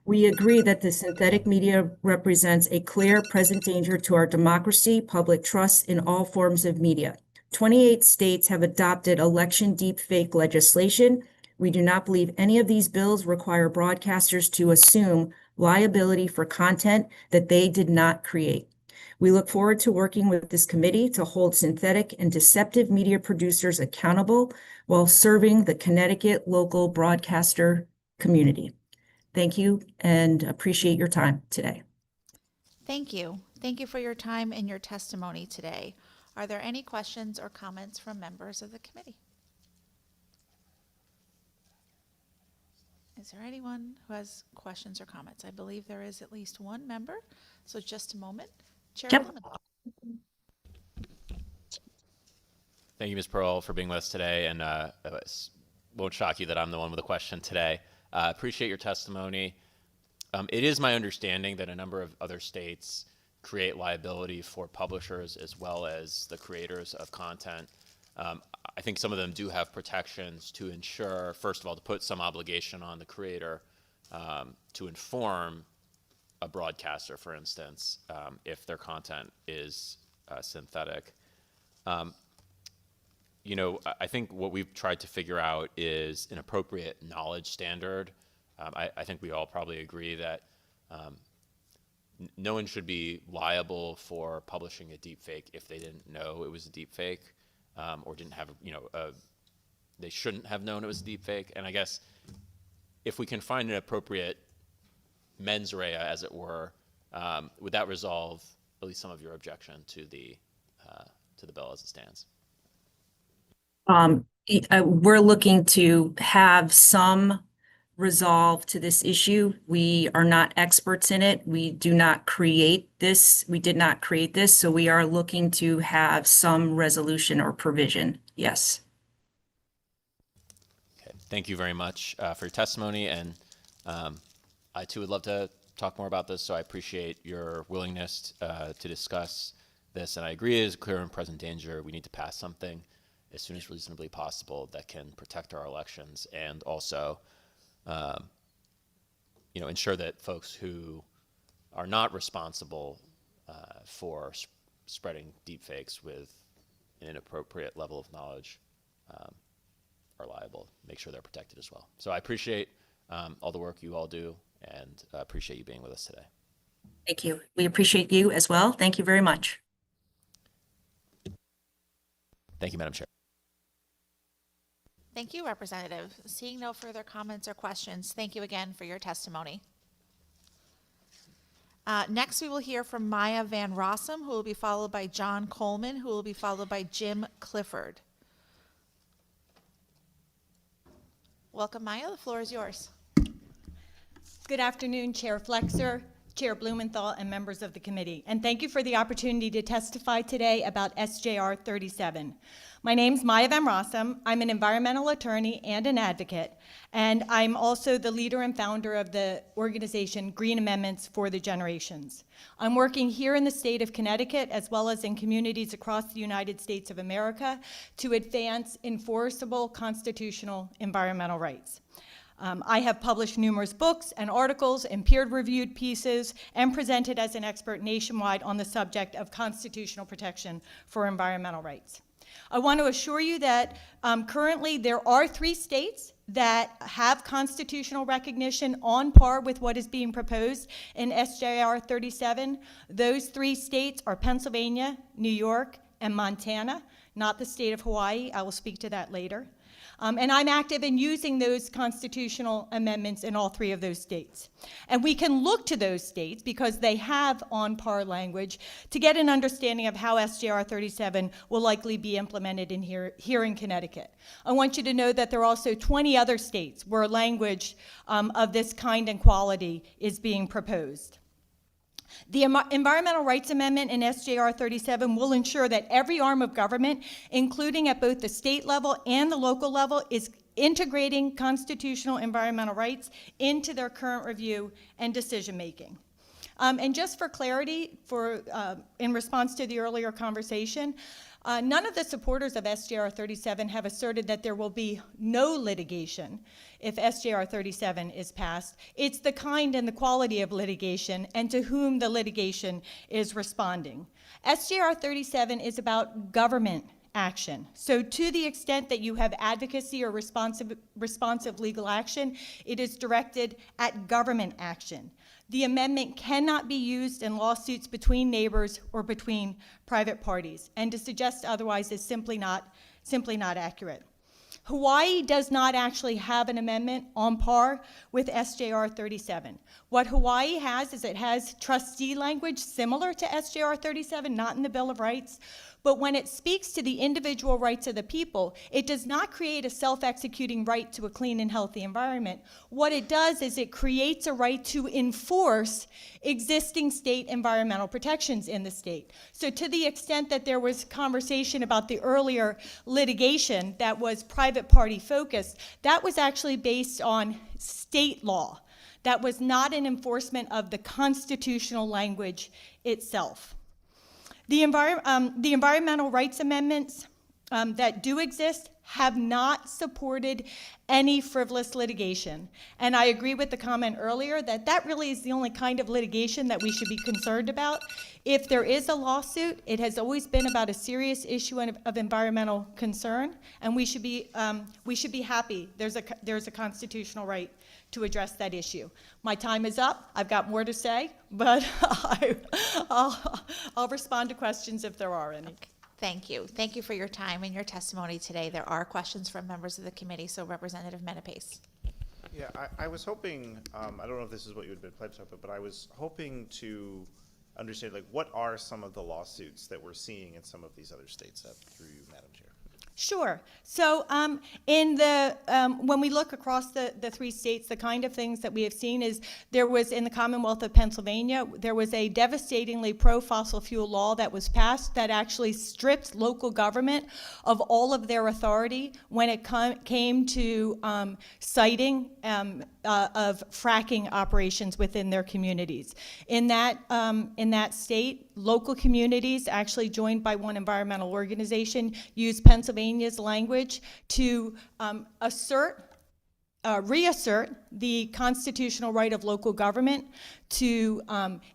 We agree that the synthetic media represents a clear present danger to our democracy, public trust in all forms of media. 28 states have adopted election deepfake legislation. We do not believe any of these bills require broadcasters to assume liability for content that they did not create. We look forward to working with this committee to hold synthetic and deceptive media producers accountable while serving the Connecticut local broadcaster community. Thank you and appreciate your time today. Thank you. Thank you for your time and your testimony today. Are there any questions or comments from members of the committee? Is there anyone who has questions or comments? I believe there is at least one member, so just a moment. Chair Blumenthal. Thank you, Ms. Pearl, for being with us today, and it won't shock you that I'm the one with a question today. Appreciate your testimony. It is my understanding that a number of other states create liability for publishers as well as the creators of content. I think some of them do have protections to ensure, first of all, to put some obligation on the creator to inform a broadcaster, for instance, if their content is synthetic. You know, I think what we've tried to figure out is an appropriate knowledge standard. I think we all probably agree that no one should be liable for publishing a deepfake if they didn't know it was a deepfake, or didn't have, you know, they shouldn't have known it was a deepfake. And I guess if we can find an appropriate mens rea, as it were, would that resolve at least some of your objection to the bill as it stands? We're looking to have some resolve to this issue. We are not experts in it. We do not create this. We did not create this. So we are looking to have some resolution or provision. Yes. Okay. Thank you very much for your testimony. And I too would love to talk more about this. So I appreciate your willingness to discuss this. And I agree it is a clear and present danger. We need to pass something as soon as reasonably possible that can protect our elections and also you know, ensure that folks who are not responsible for spreading deepfakes with an inappropriate level of knowledge are liable. Make sure they're protected as well. So I appreciate all the work you all do and appreciate you being with us today. Thank you. We appreciate you as well. Thank you very much. Thank you, Madam Chair. Thank you, Representative. Seeing no further comments or questions, thank you again for your testimony. Next, we will hear from Maya Van Rossum, who will be followed by John Coleman, who will be followed by Jim Clifford. Welcome, Maya. The floor is yours. Good afternoon, Chair Flexer, Chair Blumenthal, and members of the committee. And thank you for the opportunity to testify today about SJR 37. My name's Maya Van Rossum. I'm an environmental attorney and an advocate, and I'm also the leader and founder of the organization Green Amendments for the Generations. I'm working here in the state of Connecticut as well as in communities across the United States of America to advance enforceable constitutional environmental rights. I have published numerous books and articles and peer-reviewed pieces and presented as an expert nationwide on the subject of constitutional protection for environmental rights. I want to assure you that currently there are 3 states that have constitutional recognition on par with what is being proposed in SJR 37. Those 3 states are Pennsylvania, New York, and Montana, not the state of Hawaii. I will speak to that later. And I'm active in using those constitutional amendments in all 3 of those states. And we can look to those states because they have on-par language to get an understanding of how SJR 37 will likely be implemented in here in Connecticut. I want you to know that there are also 20 other states where language of this kind and quality is being proposed. The Environmental Rights Amendment in SJR 37 will ensure that every arm of government, including at both the state level and the local level, is integrating constitutional environmental rights into their current review and decision making. And just for clarity, in response to the earlier conversation, none of the supporters of SJR 37 have asserted that there will be no litigation if SJR 37 is passed. It's the kind and the quality of litigation and to whom the litigation is responding. SJR 37 is about government action. So to the extent that you have advocacy or responsive legal action, it is directed at government action. The amendment cannot be used in lawsuits between neighbors or between private parties, and to suggest otherwise is simply not accurate. Hawaii does not actually have an amendment on par with SJR 37. What Hawaii has is it has trustee language similar to SJR 37, not in the Bill of Rights, but when it speaks to the individual rights of the people, it does not create a self-executing right to a clean and healthy environment. What it does is it creates a right to enforce existing state environmental protections in the state. So to the extent that there was conversation about the earlier litigation that was private party focused, that was actually based on state law. That was not an enforcement of the constitutional language itself. The environmental rights amendments that do exist have not supported any frivolous litigation. And I agree with the comment earlier that that really is the only kind of litigation that we should be concerned about. If there is a lawsuit, it has always been about a serious issue of environmental concern, and we should be happy there's a constitutional right to address that issue. My time is up. I've got more to say, but I'll respond to questions if there are any. Okay. Thank you. Thank you for your time and your testimony today. There are questions from members of the committee, so Representative Menapace. Yeah, I was hoping, I don't know if this is what you had been pledged to, but I was hoping to understand, like, what are some of the lawsuits that we're seeing in some of these other states through you, Madam Chair? Sure. So when we look across the three states, the kind of things that we have seen is there was, in the Commonwealth of Pennsylvania, there was a devastatingly pro-fossil fuel law that was passed that actually stripped local government of all of their authority when it came to siting of fracking operations within their communities. In that state, local communities, actually joined by one environmental organization, used Pennsylvania's language to reassert the constitutional right of local government to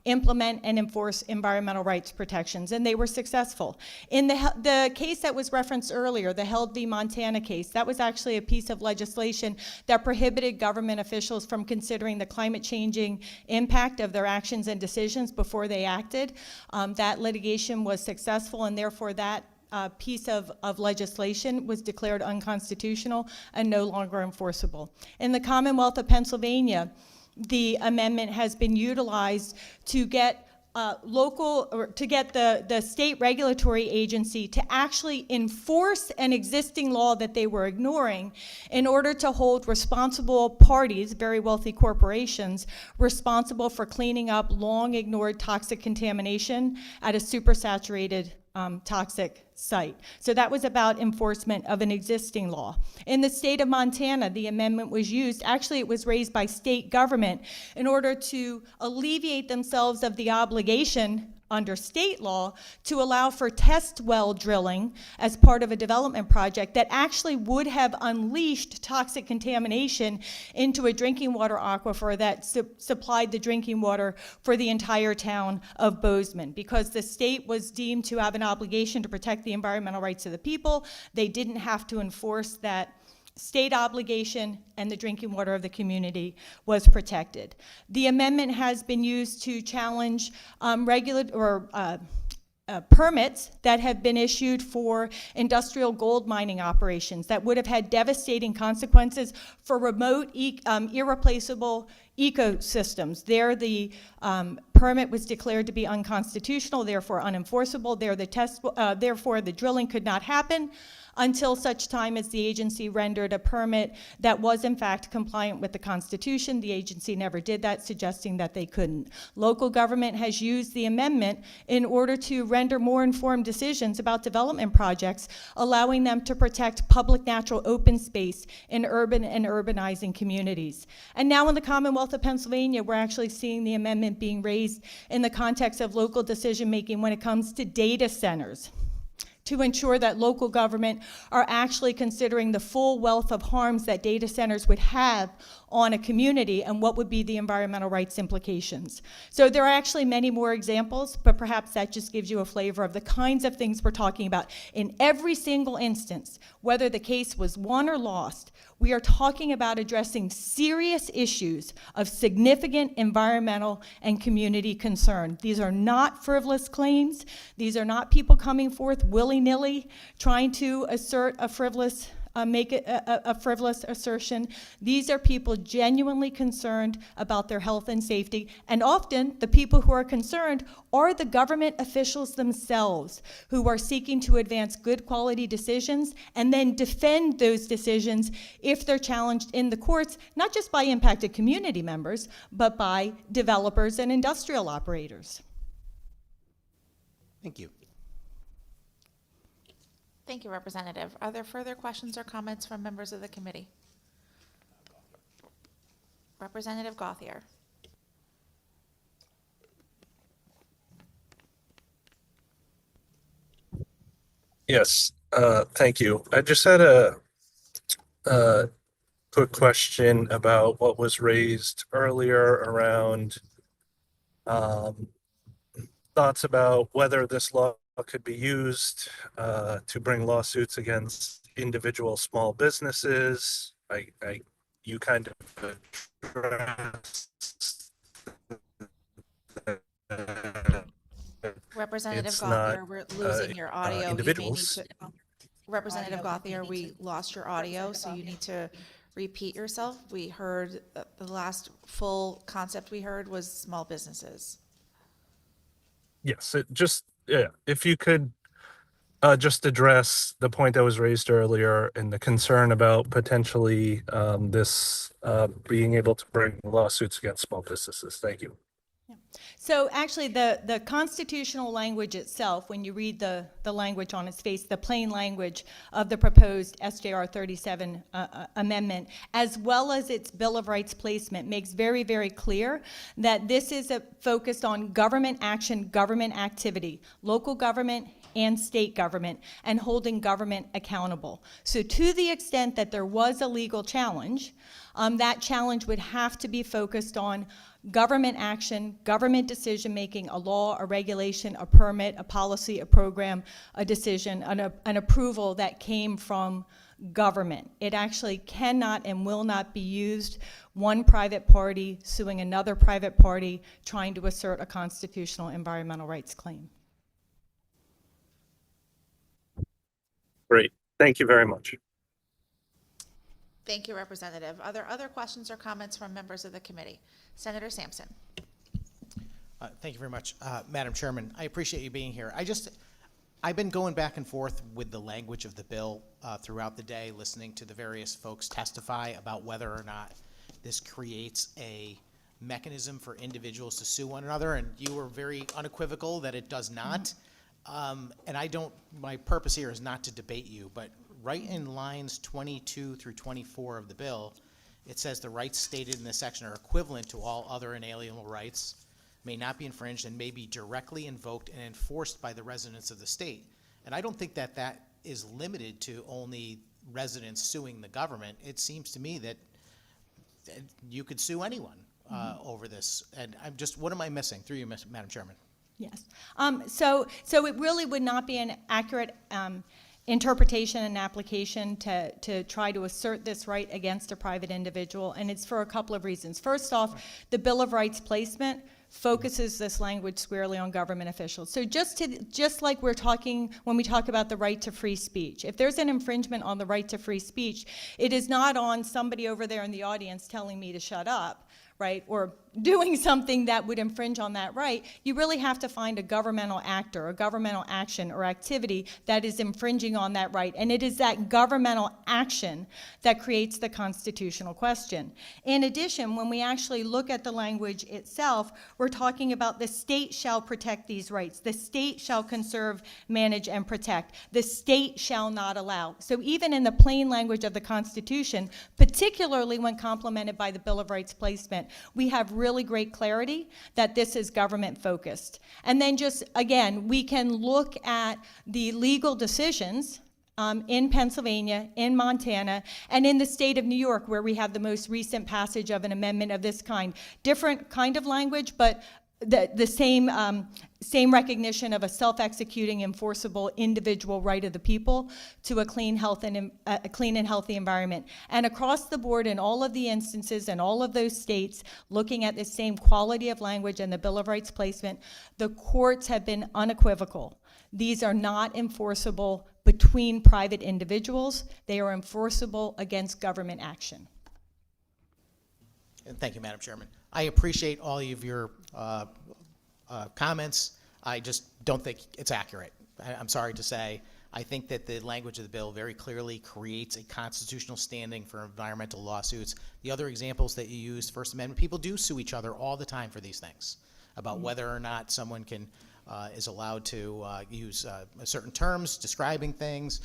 implement and enforce environmental rights protections, and they were successful. In the case that was referenced earlier, the Held v. Montana case, that was actually a piece of legislation that prohibited government officials from considering the climate changing impact of their actions and decisions before they acted. That litigation was successful, and therefore that piece of legislation was declared unconstitutional and no longer enforceable. In the Commonwealth of Pennsylvania, the amendment has been utilized to get the state regulatory agency to actually enforce an existing law that they were ignoring in order to hold responsible parties, very wealthy corporations, responsible for cleaning up long ignored toxic contamination at a supersaturated toxic site. So that was about enforcement of an existing law. In the state of Montana, the amendment was used, actually it was raised by state government in order to alleviate themselves of the obligation under state law to allow for test well drilling as part of a development project that actually would have unleashed toxic contamination into a drinking water aquifer that supplied the drinking water for the entire town of Bozeman. Because the state was deemed to have an obligation to protect the environmental rights of the people, they didn't have to enforce that state obligation, and the drinking water of the community was protected. The amendment has been used to challenge permits that have been issued for industrial gold mining operations that would have had devastating consequences for remote, irreplaceable ecosystems. There, the permit was declared to be unconstitutional, therefore unenforceable. Therefore, the drilling could not happen. until such time as the agency rendered a permit that was in fact compliant with the Constitution. The agency never did that, suggesting that they couldn't. Local government has used the amendment in order to render more informed decisions about development projects, allowing them to protect public natural open space in urban and urbanizing communities. And now in the Commonwealth of Pennsylvania, we're actually seeing the amendment being raised in the context of local decision-making when it comes to data centers, to ensure that local government are actually considering the full wealth of harms that data centers would have on a community and what would be the environmental rights implications. So there are actually many more examples, but perhaps that just gives you a flavor of the kinds of things we're talking about. In every single instance, whether the case was won or lost, we are talking about addressing serious issues of significant environmental and community concern. These are not frivolous claims. These are not people coming forth willy-nilly trying to assert a frivolous make it a frivolous assertion. These are people genuinely concerned about their health and safety, and often the people who are concerned are the government officials themselves who are seeking to advance good quality decisions and then defend those decisions if they're challenged in the courts, not just by impacted community members, but by developers and industrial operators. Thank you. Thank you, Representative. Are there further questions or comments from members of the committee? Representative Gauthier. Yes, thank you. I just had a quick question about what was raised earlier around thoughts about whether this law could be used to bring lawsuits against individual small businesses. You kind of addressed Representative it's Gauthier, not, we're losing your audio. You may need individuals. to- Representative Gauthier, we lost your audio, so you need to repeat yourself. We heard, the last full concept we heard was small businesses. Yes, if you could just address the point that was raised earlier and the concern about potentially this being able to bring lawsuits against small businesses. Thank you. So actually, the constitutional language itself, when you read the language on its face, the plain language of the proposed SJR 37 amendment, as well as its Bill of Rights placement, makes very, very clear that this is focused on government action, government activity, local government and state government, and holding government accountable. So to the extent that there was a legal challenge, that challenge would have to be focused on government action, government decision-making, a law, a regulation, a permit, a policy, a program, a decision, an approval that came from government. It actually cannot and will not be used one private party suing another private party trying to assert a constitutional environmental rights claim. Great. Thank you very much. Thank you, Representative. Are there other questions or comments from members of the committee? Senator Sampson. Thank you very much, Madam Chairman. I appreciate you being here. I've been going back and forth with the language of the bill throughout the day, listening to the various folks testify about whether or not this creates a mechanism for individuals to sue one another, and you were very unequivocal that it does not. And my purpose here is not to debate you, but right in lines 22 through 24 of the bill, it says the rights stated in this section are equivalent to all other inalienable rights, may not be infringed, and may be directly invoked and enforced by the residents of the state. And I don't think that that is limited to only residents suing the government. It seems to me that you could sue anyone over this. And what am I missing? Through you, Madam Chairman. Yes. So it really would not be an accurate interpretation and application to try to assert this right against a private individual, and it's for a couple of reasons. First off, the Bill of Rights placement focuses this language squarely on government officials. So just like we're talking when we talk about the right to free speech, if there's an infringement on the right to free speech, it is not on somebody over there in the audience telling me to shut up. right, or doing something that would infringe on that right, you really have to find a governmental actor, a governmental action or activity that is infringing on that right. And it is that governmental action that creates the constitutional question. In addition, when we actually look at the language itself, we're talking about the state shall protect these rights. The state shall conserve, manage, and protect. The state shall not allow. So even in the plain language of the Constitution, particularly when complemented by the Bill of Rights placement, we have really great clarity that this is government focused. And then just, again, we can look at the legal decisions in Pennsylvania, in Montana, and in the state of New York, where we have the most recent passage of an amendment of this kind. Different kind of language, but the same recognition of a self-executing, enforceable individual right of the people to a clean and healthy environment. And across the board, in all of the instances and all of those states, looking at the same quality of language and the Bill of Rights placement, the courts have been unequivocal. These are not enforceable between private individuals. They are enforceable against government action. And thank you, Madam Chairman. I appreciate all of your comments. I just don't think it's accurate. I'm sorry to say. I think that the language of the bill very clearly creates a constitutional standing for environmental lawsuits. The other examples that you used, First Amendment, people do sue each other all the time for these things, about whether or not someone can is allowed to use certain terms describing things,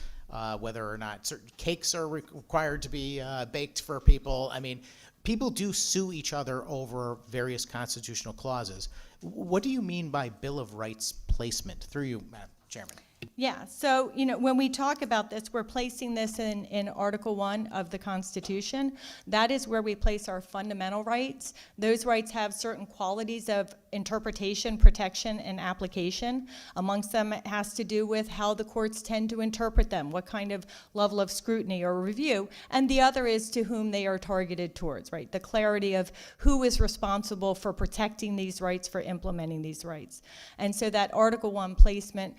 whether or not certain cakes are required to be baked for people. I mean, people do sue each other over various constitutional clauses. What do you mean by Bill of Rights placement? Through you, Madam Chairman. Yeah, so, when we talk about this, we're placing this in Article 1 of the Constitution. That is where we place our fundamental rights. Those rights have certain qualities of interpretation, protection, and application. Amongst them, it has to do with how the courts tend to interpret them, what kind of level of scrutiny or review, and the other is to whom they are targeted towards, right? The clarity of who is responsible for protecting these rights, for implementing these rights. And so that Article 1 placement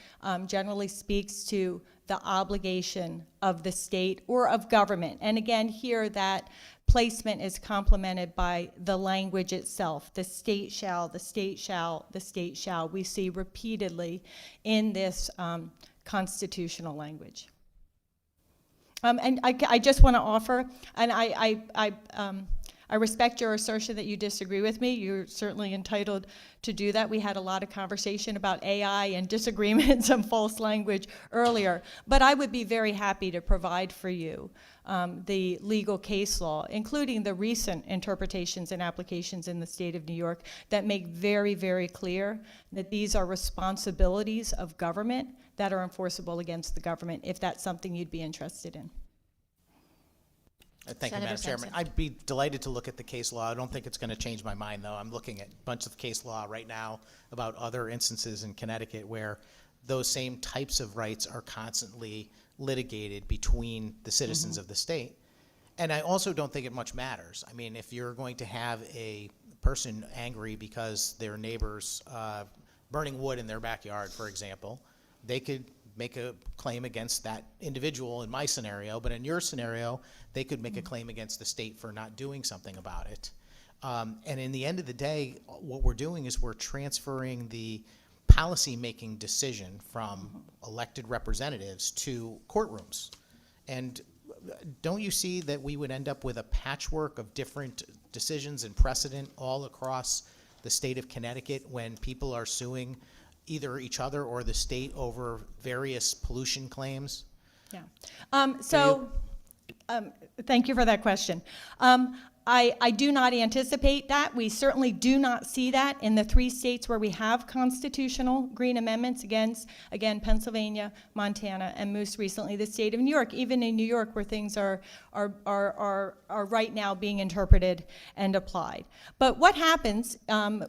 generally speaks to the obligation of the state or of government. And again, here that placement is complemented by the language itself. The state shall, the state shall, the state shall. We see repeatedly in this constitutional language. And I just want to offer, and I respect your assertion that you disagree with me. You're certainly entitled to do that. We had a lot of conversation about AI and disagreements and false language earlier. But I would be very happy to provide for you the legal case law, including the recent interpretations and applications in the state of New York that make very, very clear that these are responsibilities of government that are enforceable against the government, if that's something you'd be interested in. Thank you, Madam Chairman. I'd be delighted to look at the case law. I don't think it's going to change my mind, though. I'm looking at a bunch of case law right now about other instances in Connecticut where those same types of rights are constantly litigated between the citizens of the state. And I also don't think it much matters. I mean, if you're going to have a person angry because their neighbor's burning wood in their backyard, for example, they could make a claim against that individual in my scenario, but in your scenario, they could make a claim against the state for not doing something about it. And in the end of the day, what we're doing is we're transferring the policy-making decision from elected representatives to courtrooms. And don't you see that we would end up with a patchwork of different decisions and precedent all across the state of Connecticut when people are suing either each other or the state over various pollution claims? Yeah. Thank you for that question. I do not anticipate that. We certainly do not see that in the 3 states where we have constitutional green amendments against, again, Pennsylvania, Montana, and most recently the state of New York, even in New York where things are right now being interpreted and applied. But what happens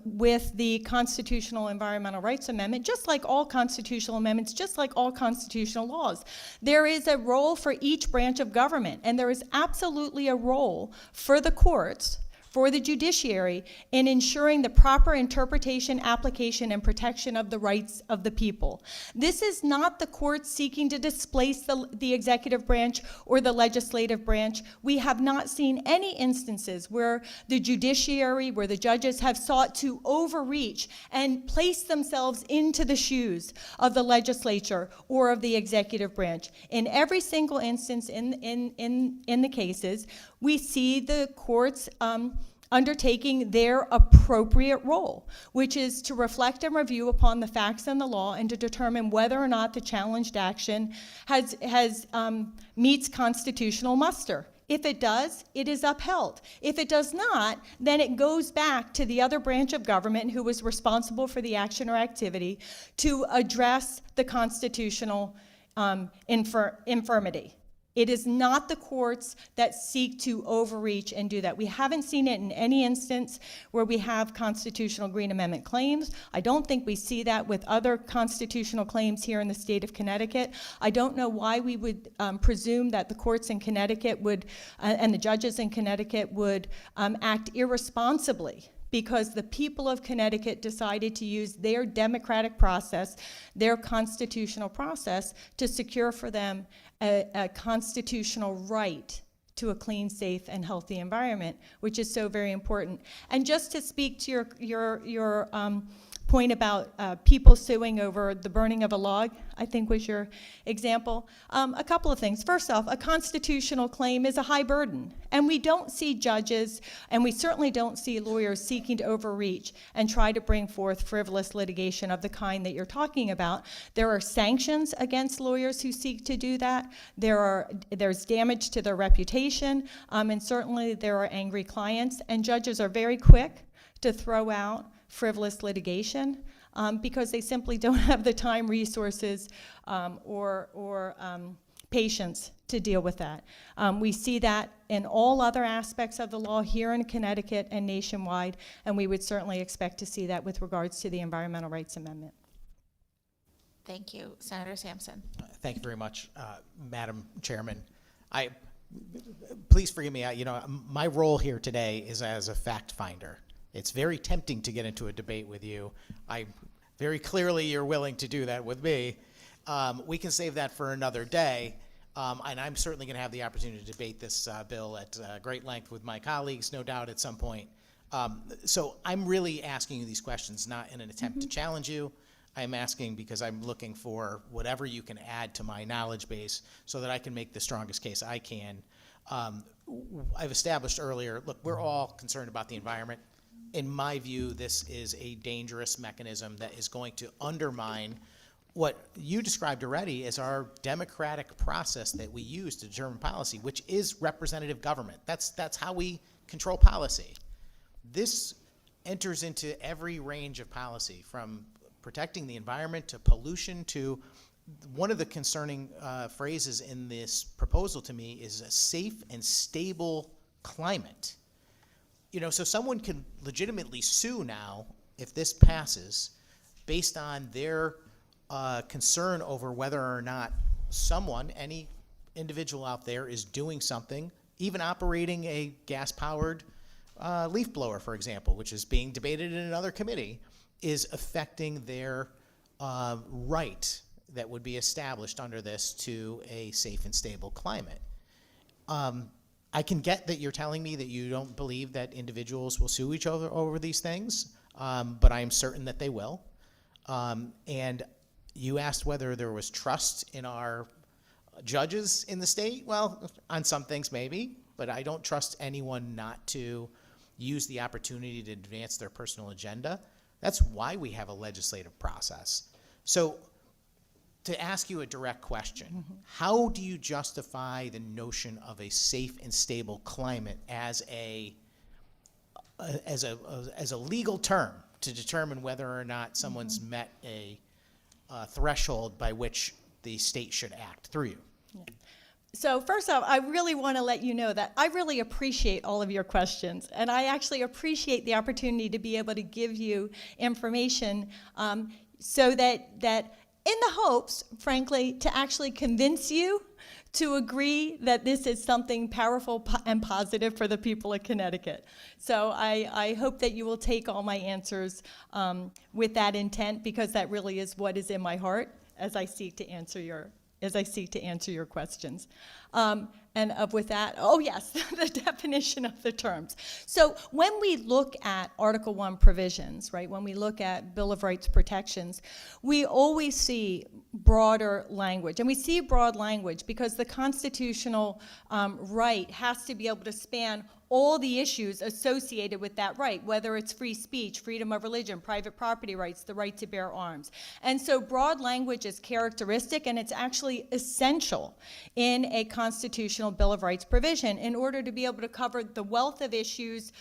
with the Constitutional Environmental Rights Amendment, just like all constitutional amendments, just like all constitutional laws, there is a role for each branch of government, and there is absolutely a role for the courts for the judiciary in ensuring the proper interpretation, application, and protection of the rights of the people. This is not the court seeking to displace the executive branch or the legislative branch. We have not seen any instances where the judiciary, where the judges have sought to overreach and place themselves into the shoes of the legislature or of the executive branch. In every single instance in the cases, we see the courts undertaking their appropriate role, which is to reflect and review upon the facts and the law and to determine whether or not the challenged action meets constitutional muster. If it does, it is upheld. If it does not, then it goes back to the other branch of government who was responsible for the action or activity to address the constitutional infirmity. It is not the courts that seek to overreach and do that. We haven't seen it in any instance where we have constitutional Green Amendment claims. I don't think we see that with other constitutional claims here in the state of Connecticut. I don't know why we would presume that the courts in Connecticut would, and the judges in Connecticut would act irresponsibly because the people of Connecticut decided to use their democratic process, their constitutional process, to secure for them a constitutional right to a clean, safe, and healthy environment, which is so very important. And just to speak to your point about people suing over the burning of a log, I think was your example. A couple of things. First off, a constitutional claim is a high burden, and we don't see judges, and we certainly don't see lawyers seeking to overreach and try to bring forth frivolous litigation of the kind that you're talking about. There are sanctions against lawyers who seek to do that. There's damage to their reputation, and certainly there are angry clients, and judges are very quick to throw out frivolous litigation because they simply don't have the time, resources, or patience to deal with that. We see that in all other aspects of the law here in Connecticut and nationwide, and we would certainly expect to see that with regards to the Environmental Rights Amendment. Thank you. Senator Sampson. Thank you very much, Madam Chairman. Please forgive me, my role here today is as a fact finder. It's very tempting to get into a debate with you. Very clearly you're willing to do that with me. We can save that for another day, and I'm certainly going to have the opportunity to debate this bill at great length with my colleagues, no doubt, at some point. So I'm really asking you these questions not in an attempt to challenge you. I'm asking because I'm looking for whatever you can add to my knowledge base so that I can make the strongest case I can. I've established earlier, look, we're all concerned about the environment. In my view, this is a dangerous mechanism that is going to undermine what you described already as our democratic process that we use to determine policy, which is representative government. That's how we control policy. This enters into every range of policy, from protecting the environment to pollution to one of the concerning phrases in this proposal to me is a safe and stable climate. So someone can legitimately sue now if this passes based on their concern over whether or not someone, any individual out there, is doing something, even operating a gas-powered leaf blower, for example, which is being debated in another committee, is affecting their right that would be established under this to a safe and stable climate. I can get that you're telling me that you don't believe that individuals will sue each other over these things, but I am certain that they will. And you asked whether there was trust in our judges in the state. Well, on some things maybe, but I don't trust anyone not to use the opportunity to advance their personal agenda. That's why we have a legislative process. So to ask you a direct question, how do you justify the notion of a safe and stable climate as a legal term to determine whether or not someone's met a threshold by which the state should act through you? Yeah. So first off, I really want to let you know that I really appreciate all of your questions, and I actually appreciate the opportunity to be able to give you information so that in the hopes, frankly, to actually convince you to agree that this is something powerful and positive for the people of Connecticut. So I hope that you will take all my answers with that intent, because that really is what is in my heart as I seek to answer your questions. With that, oh yes, the definition of the terms. So when we look at Article 1 provisions, right, when we look at Bill of Rights protections, we always see broader language. And we see broad language because the constitutional right has to be able to span all the issues associated with that right, whether it's free speech, freedom of religion, private property rights, the right to bear arms. And so broad language is characteristic, and it's actually essential in a constitutional Bill of Rights provision in order to be able to cover the wealth of issues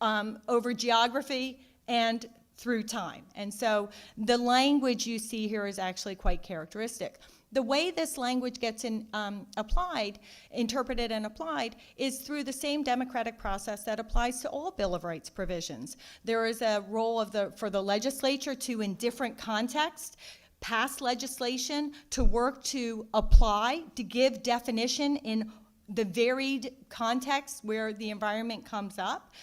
over geography and through time. And so the language you see here is actually quite characteristic. The way this language gets interpreted and applied, is through the same democratic process that applies to all Bill of Rights provisions. There is a role for the legislature to, in different contexts, pass legislation to work to apply, to give definition in the varied context where the environment comes up,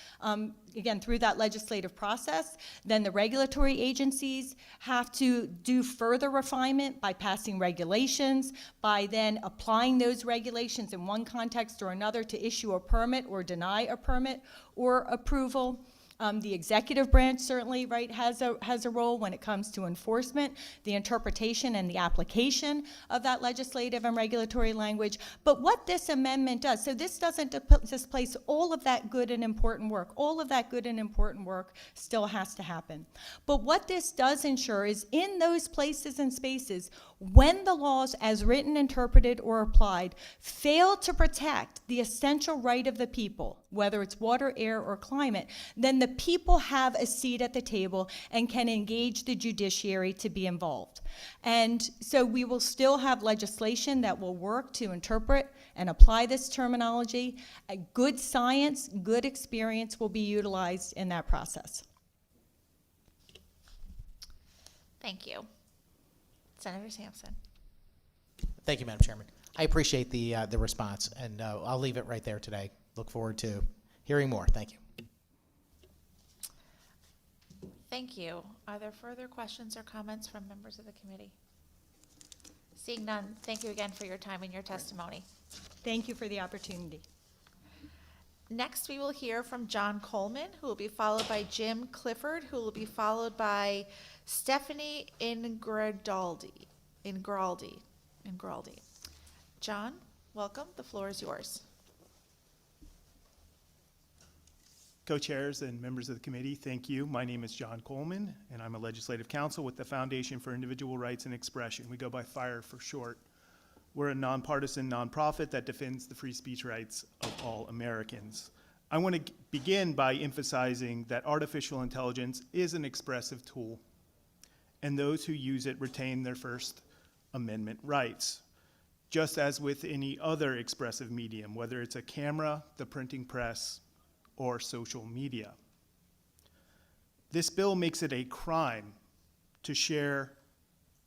again, through that legislative process. Then the regulatory agencies have to do further refinement by passing regulations, by then applying those regulations in one context or another to issue a permit or deny a permit or approval. The executive branch certainly, right, has a role when it comes to enforcement, the interpretation and the application of that legislative and regulatory language. But what this amendment does, so this doesn't displace all of that good and important work. All of that good and important work still has to happen. But what this does ensure is in those places and spaces, when the laws as written, interpreted, or applied fail to protect the essential right of the people, whether it's water, air, or climate, then the people have a seat at the table and can engage the judiciary to be involved. And so we will still have legislation that will work to interpret and apply this terminology. A good science, good experience will be utilized in that process. Thank you. Senator Sampson. Thank you, Madam Chairman. I appreciate the response, and I'll leave it right there today. Look forward to hearing more. Thank you. Thank you. Are there further questions or comments from members of the committee? Seeing none, thank you again for your time and your testimony. Thank you for the opportunity. Next, we will hear from John Coleman, who will be followed by Jim Clifford, who will be followed by Stephanie Ingraldi. John, welcome. The floor is yours. Co-chairs and members of the committee, thank you. My name is John Coleman, and I'm a legislative counsel with the Foundation for Individual Rights and Expression. We go by FIRE for short. We're a nonpartisan nonprofit that defends the free speech rights of all Americans. I want to begin by emphasizing that artificial intelligence is an expressive tool, and those who use it retain their First Amendment rights, just as with any other expressive medium, whether it's a camera, the printing press, or social media. This bill makes it a crime to share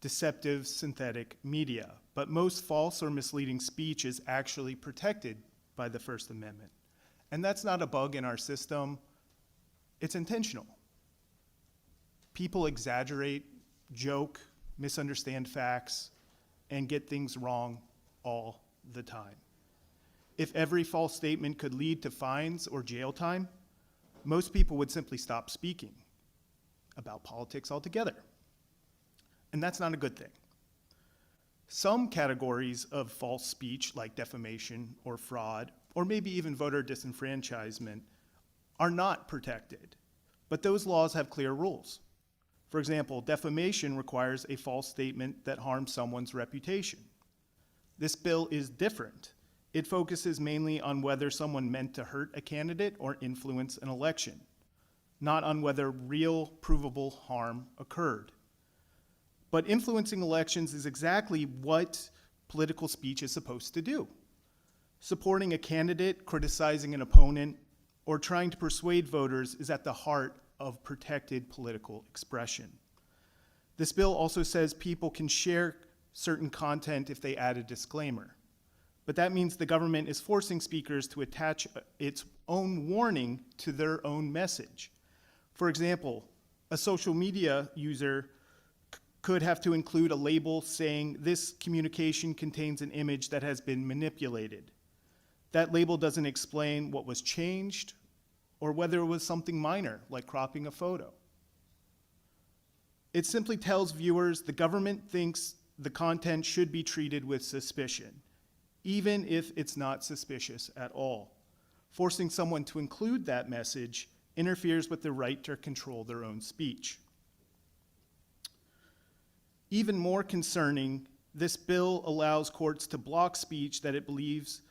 deceptive synthetic media, but most false or misleading speech is actually protected by the First Amendment. And that's not a bug in our system, it's intentional. People exaggerate, joke, misunderstand facts, and get things wrong all the time. If every false statement could lead to fines or jail time, most people would simply stop speaking about politics altogether. And that's not a good thing. Some categories of false speech, like defamation or fraud, or maybe even voter disenfranchisement, are not protected, but those laws have clear rules. For example, defamation requires a false statement that harms someone's reputation. This bill is different. It focuses mainly on whether someone meant to hurt a candidate or influence an election, not on whether real, provable harm occurred. But influencing elections is exactly what political speech is supposed to do. Supporting a candidate, criticizing an opponent, or trying to persuade voters is at the heart of protected political expression. This bill also says people can share certain content if they add a disclaimer. but that means the government is forcing speakers to attach its own warning to their own message. For example, a social media user could have to include a label saying this communication contains an image that has been manipulated. That label doesn't explain what was changed or whether it was something minor, like cropping a photo. It simply tells viewers the government thinks the content should be treated with suspicion, even if it's not suspicious at all. Forcing someone to include that message interferes with the right to control their own speech. Even more concerning, this bill allows courts to block speech that it believes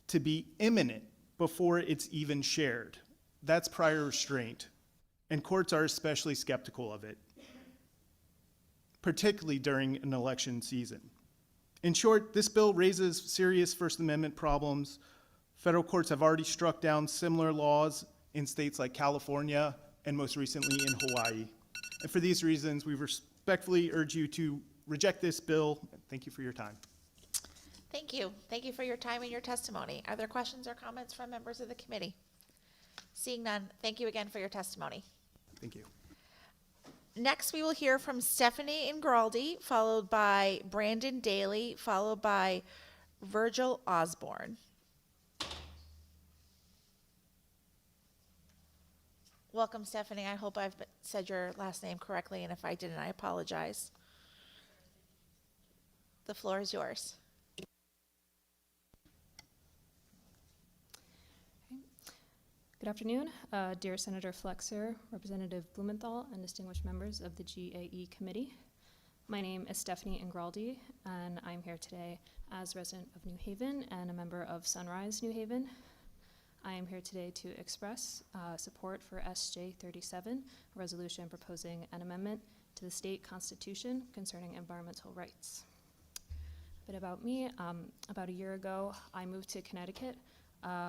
to be imminent before it's even shared. That's prior restraint, and courts are especially skeptical of it, particularly during an election season. In short, this bill raises serious First Amendment problems. Federal courts have already struck down similar laws in states like California and most recently in Hawaii. And for these reasons, we respectfully urge you to reject this bill. Thank you for your time. Thank you. Thank you for your time and your testimony. Are there questions or comments from members of the committee? Seeing none, thank you again for your testimony. Thank you. Next, we will hear from Stephanie Ingraldi, followed by Brandon Daly, followed by Virgil Osborne. Welcome, Stephanie. I hope I've said your last name correctly, and if I didn't, I apologize. The floor is yours. Good afternoon, dear Senator Flexer, Representative Blumenthal, and distinguished members of the GAE committee. My name is Stephanie Ingraldi, and I'm here today as resident of New Haven and a member of Sunrise New Haven. I am here today to express support for SJ 37, a resolution proposing an amendment to the state constitution concerning environmental rights. A bit about me, about a year ago, I moved to Connecticut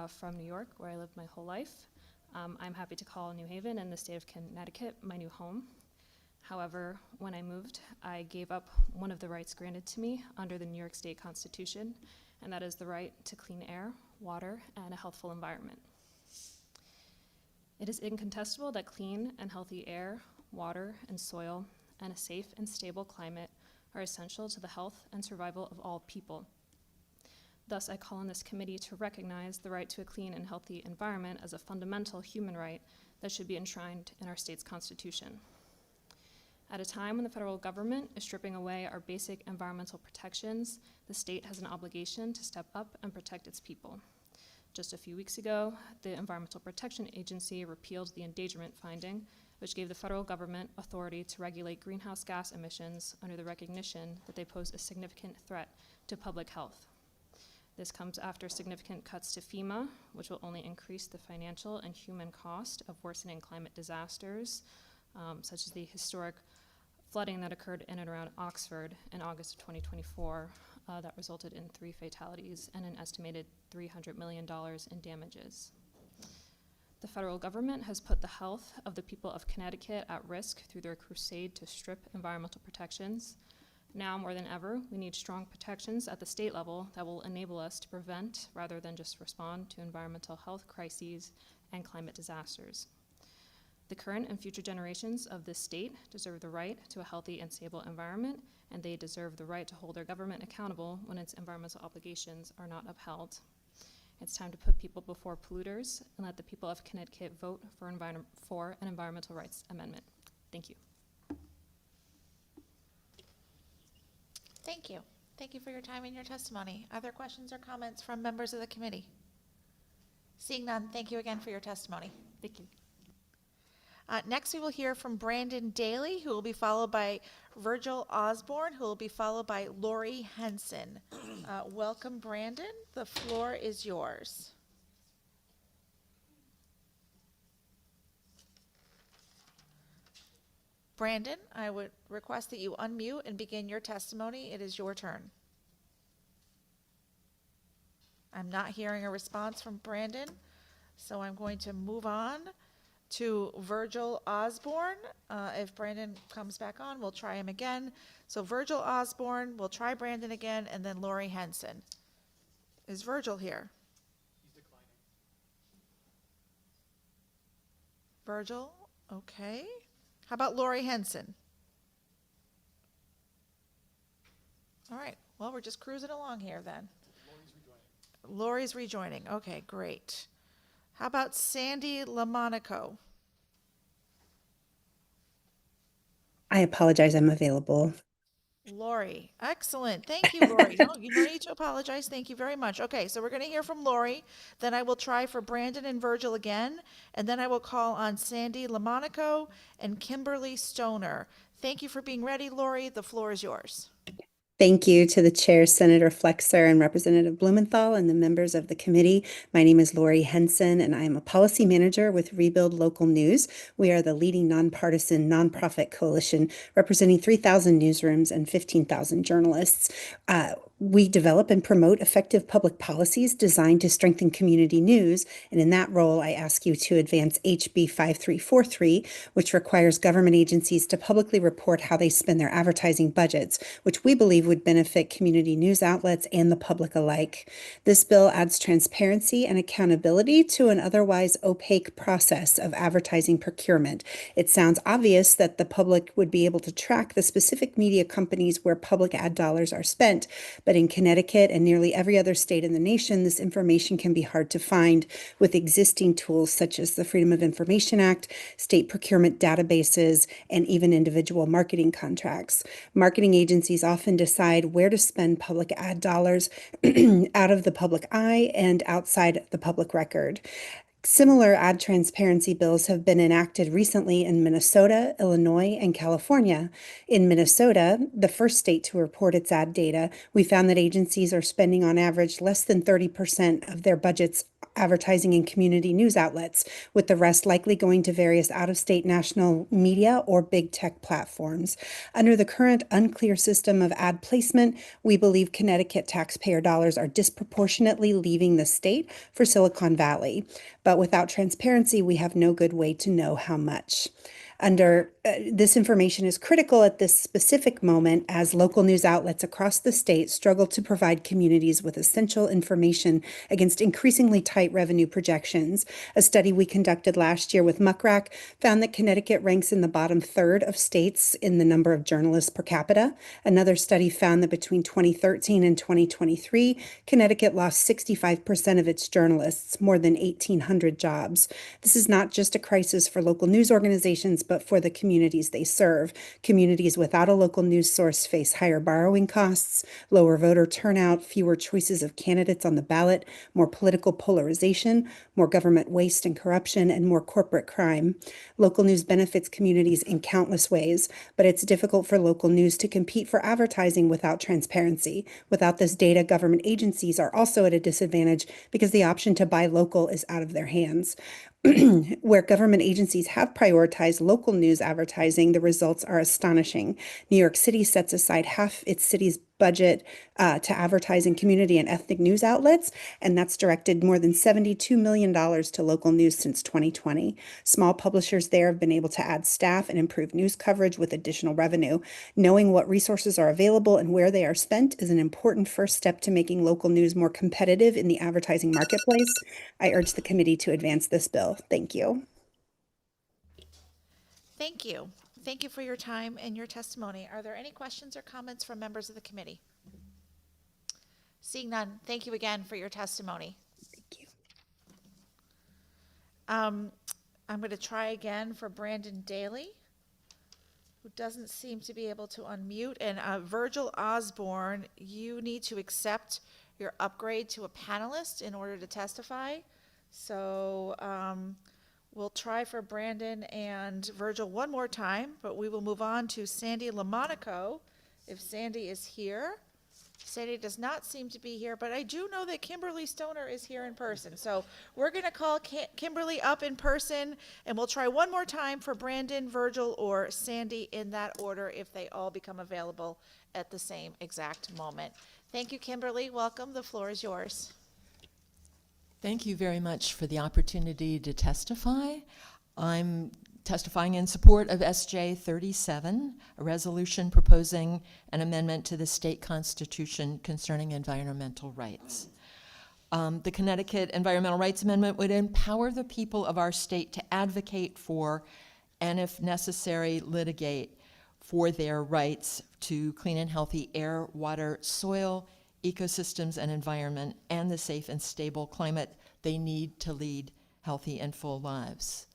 from New York, where I lived my whole life. I'm happy to call New Haven and the state of Connecticut my new home. However, when I moved, I gave up one of the rights granted to me under the New York State Constitution, and that is the right to clean air, water, and a healthful environment. It is incontestable that clean and healthy air, water, and soil, and a safe and stable climate are essential to the health and survival of all people. Thus, I call on this committee to recognize the right to a clean and healthy environment as a fundamental human right that should be enshrined in our state's constitution. At a time when the federal government is stripping away our basic environmental protections, the state has an obligation to step up and protect its people. Just a few weeks ago, the Environmental Protection Agency repealed the endangerment finding, which gave the federal government authority to regulate greenhouse gas emissions under the recognition that they pose a significant threat to public health. This comes after significant cuts to FEMA, which will only increase the financial and human cost of worsening climate disasters, such as the historic flooding that occurred in and around Oxford in August of 2024 that resulted in 3 fatalities and an estimated $300 million in damages. The federal government has put the health of the people of Connecticut at risk through their crusade to strip environmental protections. Now more than ever, we need strong protections at the state level that will enable us to prevent rather than just respond to environmental health crises and climate disasters. The current and future generations of this state deserve the right to a healthy and stable environment, and they deserve the right to hold their government accountable when its environmental obligations are not upheld. It's time to put people before polluters and let the people of Connecticut vote for an environmental rights amendment. Thank you. Thank you. Thank you for your time and your testimony. Other questions or comments from members of the committee? Seeing none, thank you again for your testimony. Thank you. Next, we will hear from Brandon Daly, who will be followed by Virgil Osborne, who will be followed by Lori Henson. Welcome, Brandon. The floor is yours. Brandon, I would request that you unmute and begin your testimony. It is your turn. I'm not hearing a response from Brandon, so I'm going to move on to Virgil Osborne. If Brandon comes back on, we'll try him again. So Virgil Osborne, we'll try Brandon again, and then Lori Henson. Is Virgil here? Virgil, okay. How about Lori Henson? All right, well, we're just cruising along here then. Lori's rejoining. Okay, great. How about Sandy LaMonaco? I apologize, I'm available. Lori, excellent. Thank you, Lori. No, you don't need to apologize. Thank you very much. Okay, so we're going to hear from Lori. Then I will try for Brandon and Virgil again. And then I will call on Sandy LaMonaco and Kimberly Stoner. Thank you for being ready, Lori. The floor is yours. Thank you to the chair, Senator Flexer and Representative Blumenthal and the members of the committee. My name is Lori Henson and I am a policy manager with Rebuild Local News. We are the leading nonpartisan nonprofit coalition representing 3,000 newsrooms and 15,000 journalists. We develop and promote effective public policies designed to strengthen community news. And in that role, I ask you to advance HB 5343, which requires government agencies to publicly report how they spend their advertising budgets, which we believe would benefit community news outlets and the public alike. This bill adds transparency and accountability to an otherwise opaque process of advertising procurement. It sounds obvious that the public would be able to track the specific media companies where public ad dollars are spent, but in Connecticut and nearly every other state in the nation, this information can be hard to find with existing tools such as the Freedom of Information Act, state procurement databases, and even individual marketing contracts. Marketing agencies often decide where to spend public ad dollars out of the public eye and outside the public record. Similar ad transparency bills have been enacted recently in Minnesota, Illinois, and California. In Minnesota, the first state to report its ad data, we found that agencies are spending on average less than 30% of their budgets advertising in community news outlets, with the rest likely going to various out-of-state national media or big tech platforms. Under the current unclear system of ad placement, we believe Connecticut taxpayer dollars are disproportionately leaving the state for Silicon Valley. But without transparency, we have no good way to know how much. This information is critical at this specific moment as local news outlets across the state struggle to provide communities with essential information against increasingly tight revenue projections. A study we conducted last year with Muckrack found that Connecticut ranks in the bottom third of states in the number of journalists per capita. Another study found that between 2013 and 2023, Connecticut lost 65% of its journalists, more than 1,800 jobs. This is not just a crisis for local news organizations, but for the communities they serve. Communities without a local news source face higher borrowing costs, lower voter turnout, fewer choices of candidates on the ballot, more political polarization, more government waste and corruption, and more corporate crime. Local news benefits communities in countless ways, but it's difficult for local news to compete for advertising without transparency. Without this data, government agencies are also at a disadvantage because the option to buy local is out of their hands. Where government agencies have prioritized local news advertising, the results are astonishing. New York City sets aside half its city's budget to advertising community and ethnic news outlets, and that's directed more than $72 million to local news since 2020. Small publishers there have been able to add staff and improve news coverage with additional revenue. Knowing what resources are available and where they are spent is an important first step to making local news more competitive in the advertising marketplace. I urge the committee to advance this bill. Thank you. Thank you. Thank you for your time and your testimony. Are there any questions or comments from members of the committee? Seeing none, thank you again for your testimony. Thank you. I'm going to try again for Brandon Daly, who doesn't seem to be able to unmute. And Virgil Osborne, you need to accept your upgrade to a panelist in order to testify. So we'll try for Brandon and Virgil one more time, but we will move on to Sandy LaMonaco, if Sandy is here. Sandy does not seem to be here, but I do know that Kimberly Stoner is here in person. So we're going to call Kimberly up in person, and we'll try one more time for Brandon, Virgil, or Sandy in that order if they all become available at the same exact moment. Thank you, Kimberly. Welcome. The floor is yours. Thank you very much for the opportunity to testify. I'm testifying in support of SJ 37, a resolution proposing an amendment to the state constitution concerning environmental rights. The Connecticut Environmental Rights Amendment would empower the people of our state to advocate for, and if necessary, litigate for their rights to clean and healthy air, water, soil, ecosystems, and environment, and the safe and stable climate they need to lead healthy and full lives.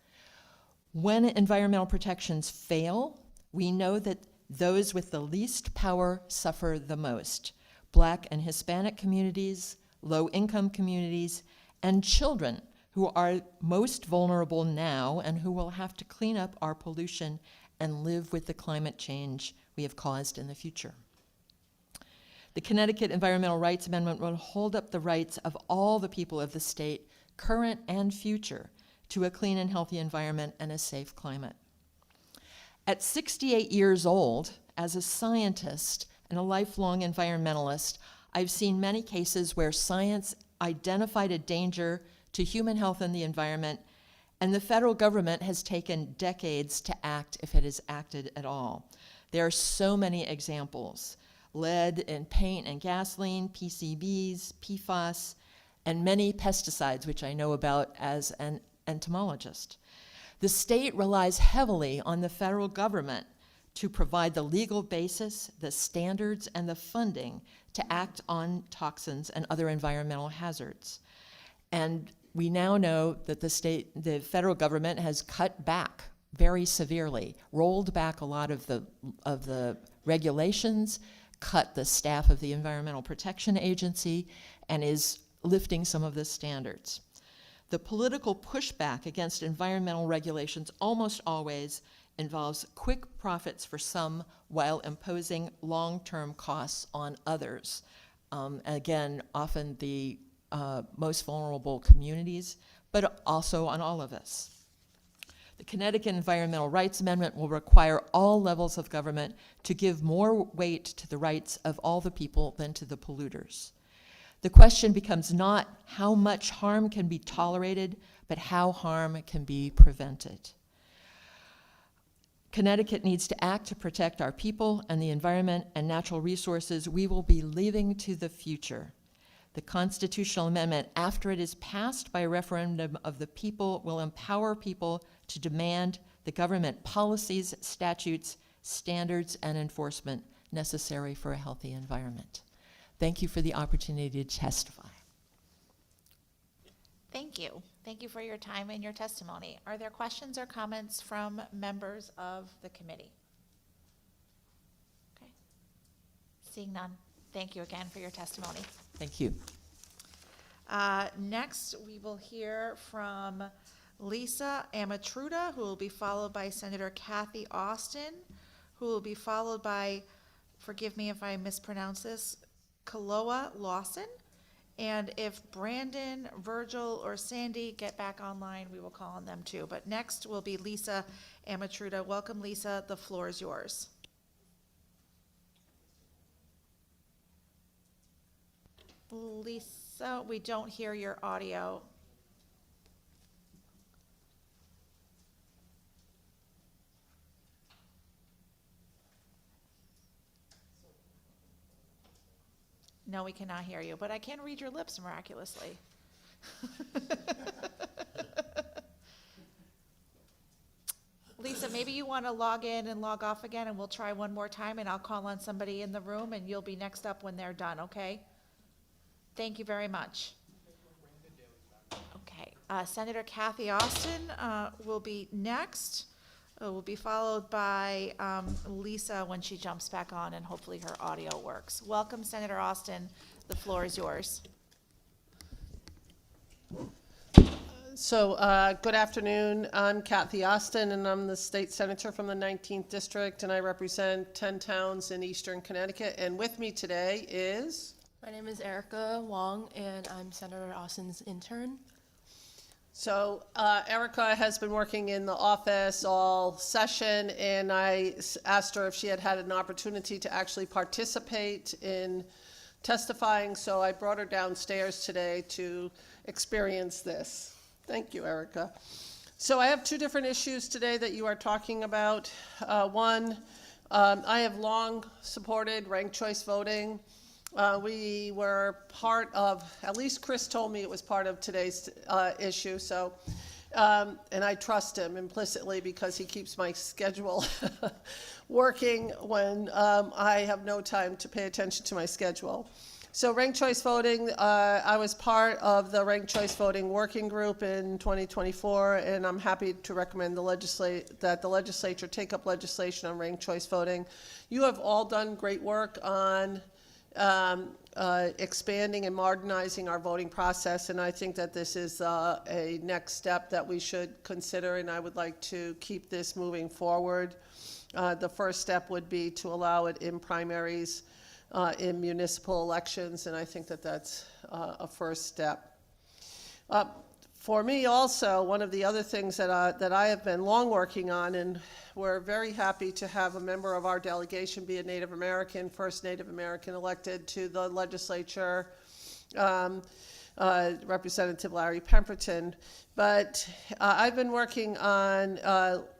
When environmental protections fail, we know that those with the least power suffer the most. Black and Hispanic communities, low-income communities, and children who are most vulnerable now and who will have to clean up our pollution and live with the climate change we have caused in the future. The Connecticut Environmental Rights Amendment will hold up the rights of all the people of the state, current and future, to a clean and healthy environment and a safe climate. At 68 years old, as a scientist and a lifelong environmentalist, I've seen many cases where science identified a danger to human health and the environment, and the federal government has taken decades to act, if it has acted at all. There are so many examples: lead in paint and gasoline, PCBs, PFAS, and many pesticides, which I know about as an entomologist. The state relies heavily on the federal government to provide the legal basis, the standards, and the funding to act on toxins and other environmental hazards. And we now know that the federal government has cut back very severely, rolled back a lot of the regulations, cut the staff of the Environmental Protection Agency, and is lifting some of the standards. The political pushback against environmental regulations almost always involves quick profits for some while imposing long-term costs on others. Again, often the most vulnerable communities, but also on all of us. The Connecticut Environmental Rights Amendment will require all levels of government to give more weight to the rights of all the people than to the polluters. The question becomes not how much harm can be tolerated, but how harm can be prevented. Connecticut needs to act to protect our people and the environment and natural resources we will be leaving to the future. The constitutional amendment, after it is passed by a referendum of the people, will empower people to demand the government policies, statutes, standards, and enforcement necessary for a healthy environment. Thank you for the opportunity to testify. Thank you. Thank you for your time and your testimony. Are there questions or comments from members of the committee? Okay. Seeing none, thank you again for your testimony. Thank you. Next, we will hear from Lisa Amatruda, who will be followed by Senator Kathy Austin, who will be followed by, forgive me if I mispronounce this, Kaloa Lawson. And if Brandon, Virgil, or Sandy get back online, we will call on them too. But next will be Lisa Amatruda. Welcome, Lisa. The floor is yours. Lisa, we don't hear your audio. No, we cannot hear you, but I can read your lips miraculously. Lisa, maybe you want to log in and log off again, and we'll try one more time, and I'll call on somebody in the room, and you'll be next up when they're done, okay? Thank you very much. Okay, Senator Kathy Austin will be next. Will be followed by Lisa when she jumps back on, and hopefully her audio works. Welcome, Senator Austin. The floor is yours. So, good afternoon. I'm Kathy Austin, and I'm the state senator from the 19th district, and I represent 10 towns in eastern Connecticut. And with me today is... My name is Erica Wong, and I'm Senator Austin's intern. So Erica has been working in the office all session, and I asked her if she had had an opportunity to actually participate in testifying, so I brought her downstairs today to experience this. Thank you, Erica. So I have two different issues today that you are talking about. One, I have long supported ranked choice voting. We were part of, at least Chris told me it was part of today's issue, so, and I trust him implicitly because he keeps my schedule working when I have no time to pay attention to my schedule. So ranked choice voting, I was part of the ranked choice voting working group in 2024, and I'm happy to recommend that the legislature take up legislation on ranked choice voting. You have all done great work on expanding and modernizing our voting process, and I think that this is a next step that we should consider, and I would like to keep this moving forward. The first step would be to allow it in primaries in municipal elections, and I think that that's a first step. For me also, one of the other things that I have been long working on, and we're very happy to have a member of our delegation be a Native American, first Native American elected to the legislature, Representative Larry Pemberton. But I've been working on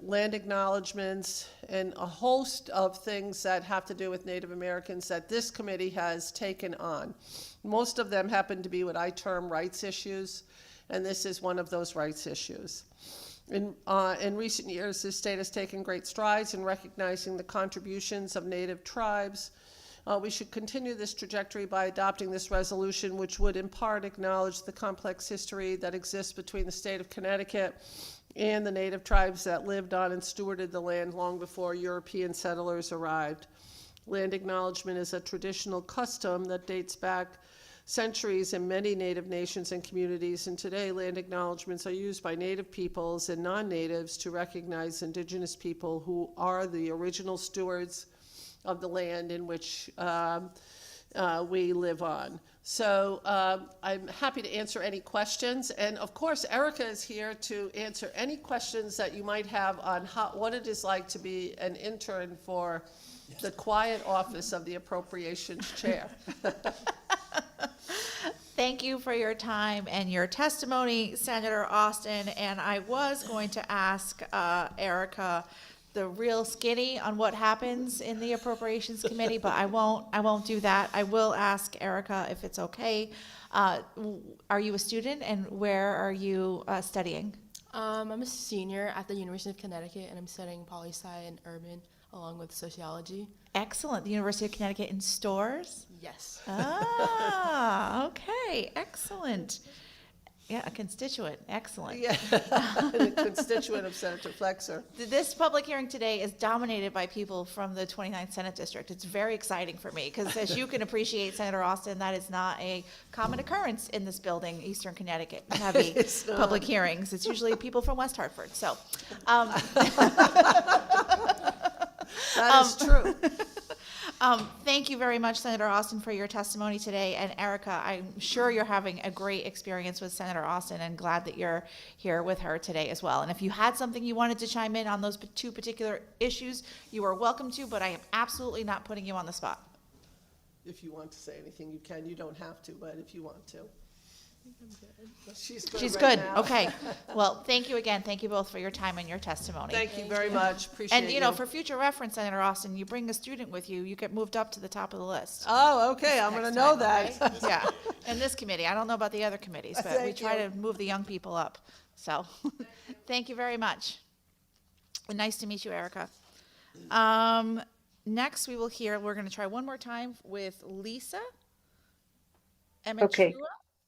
land acknowledgements and a host of things that have to do with Native Americans that this committee has taken on. Most of them happen to be what I term rights issues, and this is one of those rights issues. In recent years, this state has taken great strides in recognizing the contributions of Native tribes. We should continue this trajectory by adopting this resolution, which would in part acknowledge the complex history that exists between the state of Connecticut and the Native tribes that lived on and stewarded the land long before European settlers arrived. Land acknowledgement is a traditional custom that dates back centuries in many Native nations and communities, and today land acknowledgements are used by Native peoples and non-Natives to recognize Indigenous people who are the original stewards of the land in which we live on. So I'm happy to answer any questions, and of course Erica is here to answer any questions that you might have on what it is like to be an intern for the quiet office of the Appropriations Chair. Thank you for your time and your testimony, Senator Austin. And I was going to ask Erica the real skinny on what happens in the Appropriations Committee, but I won't do that. I will ask Erica if it's okay. Are you a student, and where are you studying? I'm a senior at the University of Connecticut, and I'm studying poli-sci and urban along with sociology. Excellent. The University of Connecticut in Storrs? Yes. Ah, okay. Excellent. Yeah, a constituent. Excellent. Yeah, a constituent of Senator Flexer. This public hearing today is dominated by people from the 29th Senate District. It's very exciting for me because, as you can appreciate, Senator Austin, that is not a common occurrence in this building, Eastern Connecticut, having public hearings. It's usually people from West Hartford. So, that is true. Thank you very much, Senator Austin, for your testimony today. And Erica, I'm sure you're having a great experience with Senator Austin, and glad that you're here with her today as well. And if you had something you wanted to chime in on those two particular issues, you are welcome to, but I am absolutely not putting you on the spot. If you want to say anything, you can. You don't have to, but if you want to. She's good. She's right good. now. Okay. Well, thank you again. Thank you both for your time and your testimony. Thank you very much. Appreciate it. And, you know, for future reference, Senator Austin, you bring a student with you, you get moved up to the top of the list. Oh, okay. I'm going to know that. Okay? Yeah. In this committee. I don't know about the other committees, but we Thank try you. to move the young people up. So, thank you very much. And nice to meet you, Erica. Next, we're going to try one more time with Lisa. Okay.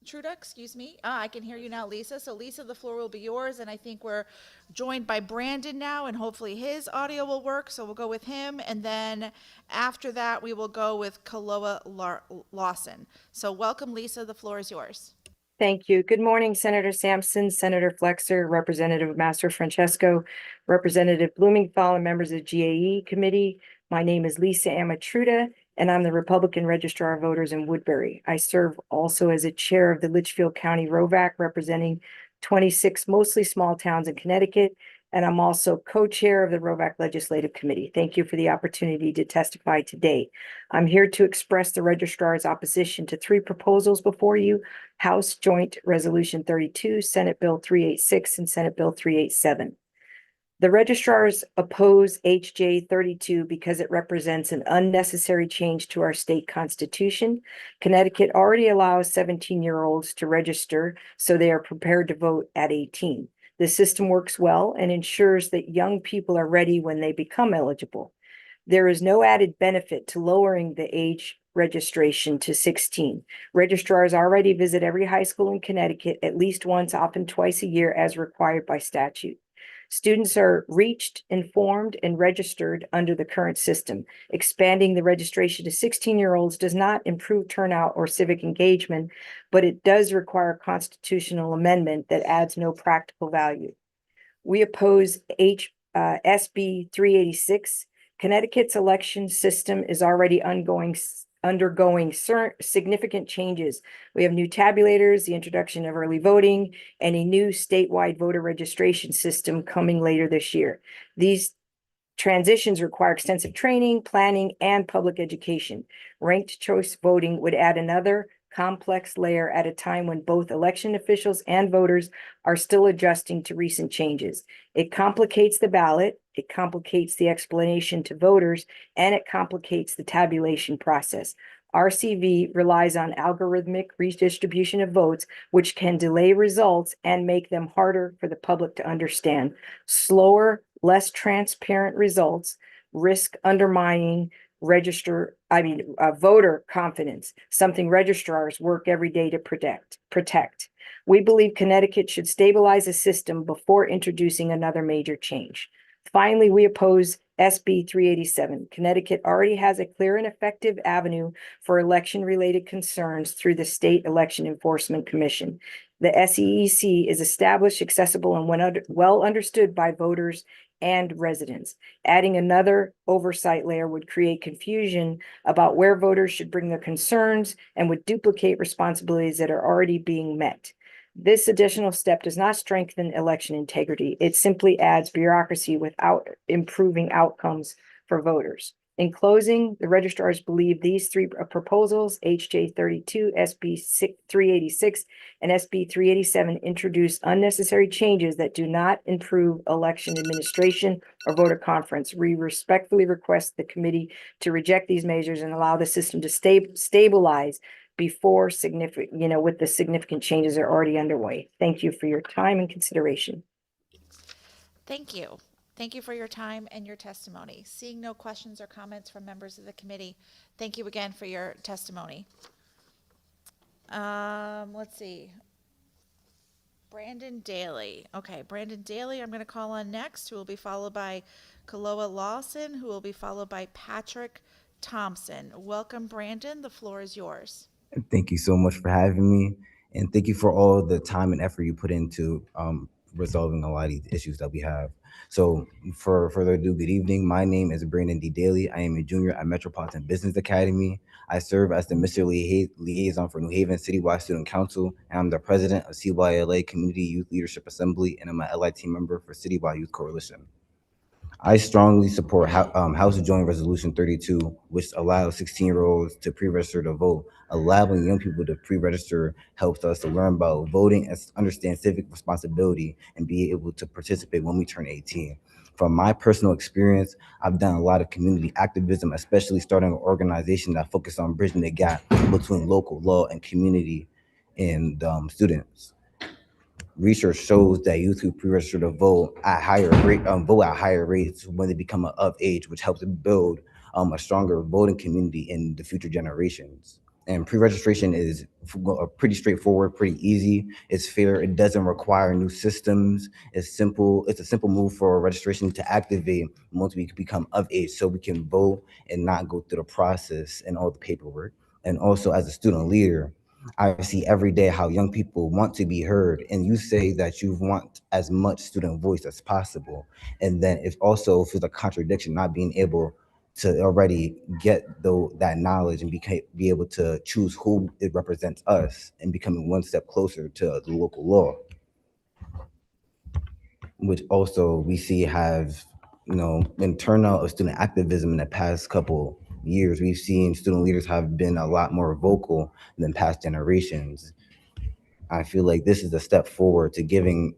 Truda, excuse me. I can hear you now, Lisa. So Lisa, the floor will be yours. And I think we're joined by Brandon now, and hopefully his audio will work. So we'll go with him. And then after that, we will go with Kaloa Lawson. So welcome, Lisa. The floor is yours. Thank you. Good morning, Senator Sampson, Senator Flexer, Representative Master Francesco, Representative Blumenthal, and members of the GAE committee. My name is Lisa Amatruda, and I'm the Republican Registrar of Voters in Woodbury. I serve also as a chair of the Litchfield County ROVAC, representing 26 mostly small towns in Connecticut, and I'm also co-chair of the ROVAC Legislative Committee. Thank you for the opportunity to testify today. I'm here to express the registrar's opposition to three proposals before you: House Joint Resolution 32, Senate Bill 386, and Senate Bill 387. The registrars oppose HJ 32 because it represents an unnecessary change to our state constitution. Connecticut already allows 17-year-olds to register, so they are prepared to vote at 18. The system works well and ensures that young people are ready when they become eligible. There is no added benefit to lowering the age registration to 16. Registrars already visit every high school in Connecticut at least once, often twice a year, as required by statute. Students are reached, informed, and registered under the current system. Expanding the registration to 16-year-olds does not improve turnout or civic engagement, but it does require a constitutional amendment that adds no practical value. We oppose SB 386. Connecticut's election system is already undergoing significant changes. We have new tabulators, the introduction of early voting, and a new statewide voter registration system coming later this year. These transitions require extensive training, planning, and public education. Ranked choice voting would add another complex layer at a time when both election officials and voters are still adjusting to recent changes. It complicates the ballot, it complicates the explanation to voters, and it complicates the tabulation process. RCV relies on algorithmic redistribution of votes, which can delay results and make them harder for the public to understand. Slower, less transparent results risk undermining voter confidence, something registrars work every day to protect. We believe Connecticut should stabilize a system before introducing another major change. Finally, we oppose SB 387. Connecticut already has a clear and effective avenue for election-related concerns through the State Election Enforcement Commission. The SEEC is established, accessible, and well understood by voters and residents. Adding another oversight layer would create confusion about where voters should bring their concerns and would duplicate responsibilities that are already being met. This additional step does not strengthen election integrity. It simply adds bureaucracy without improving outcomes for voters. In closing, the registrars believe these three proposals, HJ 32, SB 386, and SB 387, introduce unnecessary changes that do not improve election administration or voter conference. We respectfully request the committee to reject these measures and allow the system to stabilize before with the significant changes that are already underway. Thank you for your time and consideration. Thank you. Thank you for your time and your testimony. Seeing no questions or comments from members of the committee, thank you again for your testimony. Let's see. Brandon Daly. Okay, Brandon Daly, I'm going to call on next, who will be followed by Kaloa Lawson, who will be followed by Patrick Thompson. Welcome, Brandon. The floor is yours. Thank you so much for having me. And thank you for all the time and effort you put into resolving a lot of these issues that we have. So for further ado, good evening. My name is Brandon D. Daly. I am a junior at Metropolitan Business Academy. I serve as the Mr. Liaison for New Haven Citywide Student Council, and I'm the president of CYLA Community Youth Leadership Assembly, and I'm an LI team member for Citywide Youth Coalition. I strongly support House Joint Resolution 32, which allows 16-year-olds to pre-register to vote. Allowing young people to pre-register helps us to learn about voting and understand civic responsibility and be able to participate when we turn 18. From my personal experience, I've done a lot of community activism, especially starting an organization that focuses on bridging the gap between local law and community and students. Research shows that youth who pre-register to vote at higher rates when they become of age, which helps build a stronger voting community in the future generations. And pre-registration is pretty straightforward, pretty easy. It's fair. It doesn't require new systems. It's simple. It's a simple move for registration to activate once we become of age, so we can vote and not go through the process and all the paperwork. And also, as a student leader, I see every day how young people want to be heard, and you say that you want as much student voice as possible. And then it also feels a contradiction not being able to already get that knowledge and be able to choose who it represents us and becoming one step closer to the local law, which also we see have, in turnout of student activism in the past couple years, we've seen student leaders have been a lot more vocal than past generations. I feel like this is a step forward to giving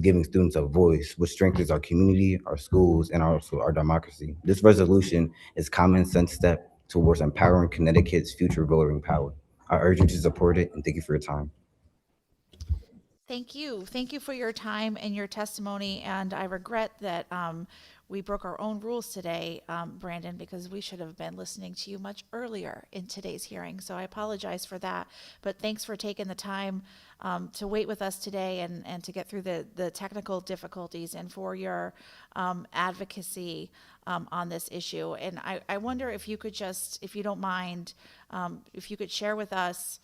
giving students a voice, which strengthens our community, our schools, and also our democracy. This resolution is a common sense step towards empowering Connecticut's future voting power. I urge you to support it, and thank you for your time. Thank you. Thank you for your time and your testimony. And I regret that we broke our own rules today, Brandon, because we should have been listening to you much earlier in today's hearing. So I apologize for that. But thanks for taking the time to wait with us today and to get through the technical difficulties and for your advocacy on this issue. And I wonder if you could just, if you don't mind, if you could share with us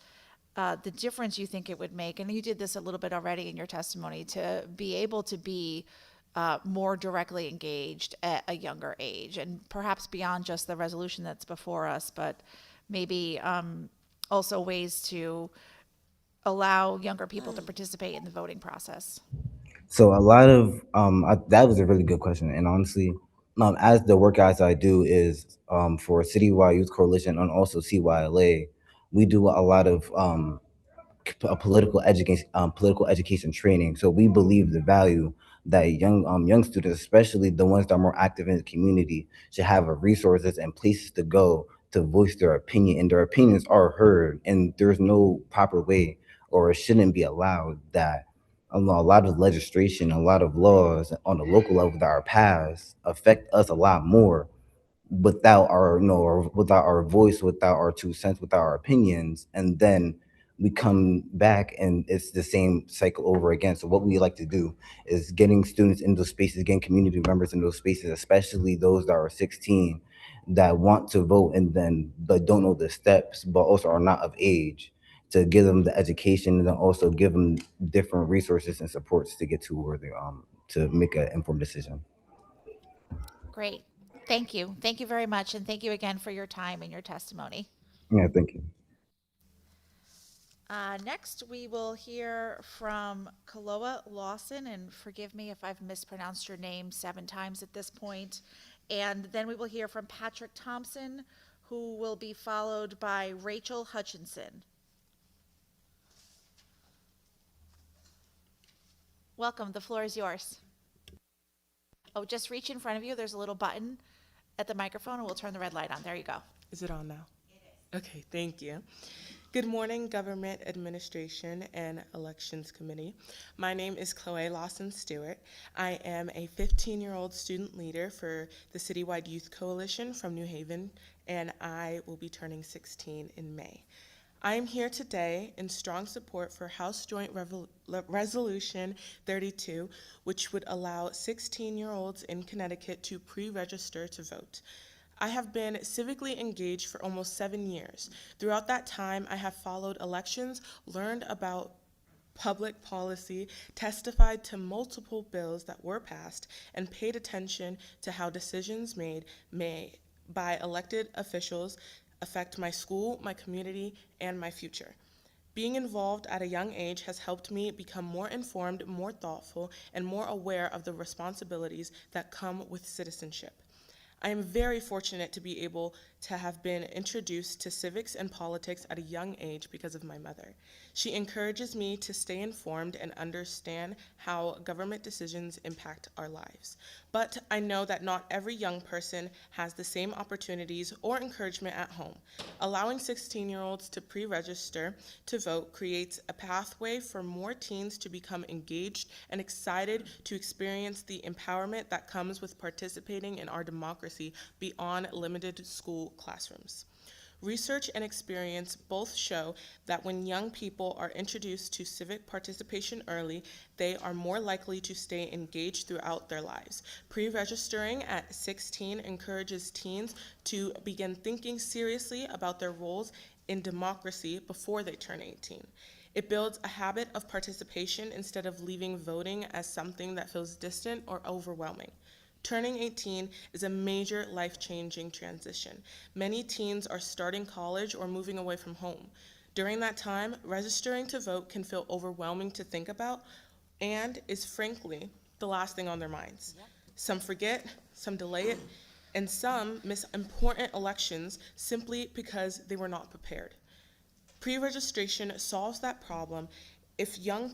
the difference you think it would make, and you did this a little bit already in your testimony, to be able to be more directly engaged at a younger age, and perhaps beyond just the resolution that's before us, but maybe also ways to allow younger people to participate in the voting process. So a lot of that was a really good question, and honestly, as the work as I do is for Citywide Youth Coalition and also CYLA, we do a lot of political education training. So we believe the value that young students, especially the ones that are more active in the community, should have resources and places to go to voice their opinion, and their opinions are heard. And there's no proper way, or it shouldn't be allowed, that a lot of legislation, a lot of laws on the local level that are passed affect us a lot more without our, or without our voice, without our 2 cents, without our opinions, and then we come back and it's the same cycle over again. So what we like to do is getting students in those spaces, getting community members in those spaces, especially those that are 16 that want to vote but don't know the steps, but also are not of age, to give them the education and then also give them different resources and supports to get to where they to make an informed decision. Great. Thank you. Thank you very much. And thank you again for your time and your testimony. Yeah, thank you. Next, we will hear from Kaloa Lawson, and forgive me if I've mispronounced your name 7 times at this point. And then we will hear from Patrick Thompson, who will be followed by Rachel Hutchinson. Welcome. The floor is yours. Oh, just reach in front of you. There's a little button at the microphone, and we'll turn the red light on. There you go. Is it on now? It is. Okay, thank you. Good morning, Government Administration and Elections Committee. My name is Chloe Lawson Stewart. I am a 15-year-old student leader for the Citywide Youth Coalition from New Haven, and I will be turning 16 in May. I am here today in strong support for House Joint Resolution 32, which would allow 16-year-olds in Connecticut to pre-register to vote. I have been civically engaged for almost 7 years. Throughout that time, I have followed elections, learned about public policy, testified to multiple bills that were passed, and paid attention to how decisions made by elected officials affect my school, my community, and my future. Being involved at a young age has helped me become more informed, more thoughtful, and more aware of the responsibilities that come with citizenship. I am very fortunate to be able to have been introduced to civics and politics at a young age because of my mother. She encourages me to stay informed and understand how government decisions impact our lives. But I know that not every young person has the same opportunities or encouragement at home. Allowing 16-year-olds to pre-register to vote creates a pathway for more teens to become engaged and excited to experience the empowerment that comes with participating in our democracy beyond limited school classrooms. Research and experience both show that when young people are introduced to civic participation early, they are more likely to stay engaged throughout their lives. Pre-registering at 16 encourages teens to begin thinking seriously about their roles in democracy before they turn 18. It builds a habit of participation instead of leaving voting as something that feels distant or overwhelming. Turning 18 is a major life-changing transition. Many teens are starting college or moving away from home. During that time, registering to vote can feel overwhelming to think about and is frankly the last thing on their minds. Yep. Some forget, some delay it, and some miss important elections simply because they were not prepared. Pre-registration solves that problem if young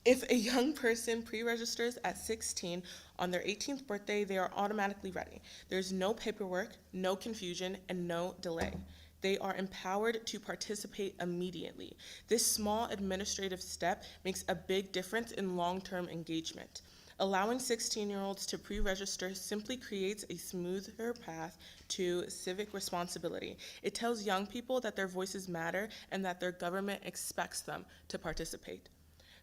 If a young person pre-registers at 16 on their 18th birthday, they are automatically ready. There's no paperwork, no confusion, and no delay. They are empowered to participate immediately. This small administrative step makes a big difference in long-term engagement. Allowing 16-year-olds to pre-register simply creates a smoother path to civic responsibility. It tells young people that their voices matter and that their government expects them to participate.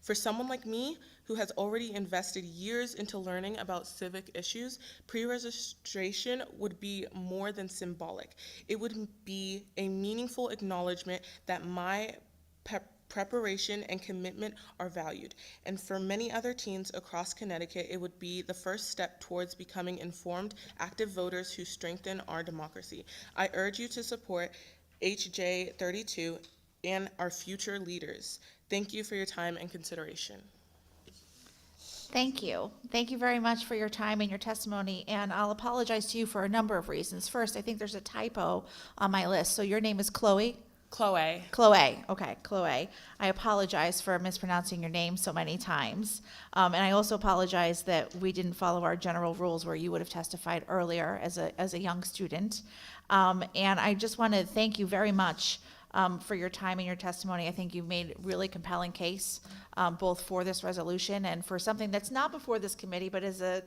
For someone like me, who has already invested years into learning about civic issues, pre-registration would be more than symbolic. It would be a meaningful acknowledgement that my preparation and commitment are valued. And for many other teens across Connecticut, it would be the first step towards becoming informed, active voters who strengthen our democracy. I urge you to support HJ 32 and our future leaders. Thank you for your time and consideration. Thank you. Thank you very much for your time and your testimony, and I'll apologize to you for a number of reasons. First, I think there's a typo on my list. So your name is Chloe? Chloe. Chloe. Okay, Chloe. I apologize for mispronouncing your name so many times. And I also apologize that we didn't follow our general rules where you would have testified earlier as a young student. And I just want to thank you very much for your time and your testimony. I think you made a really compelling case, both for this resolution and for something that's not before this committee, but is a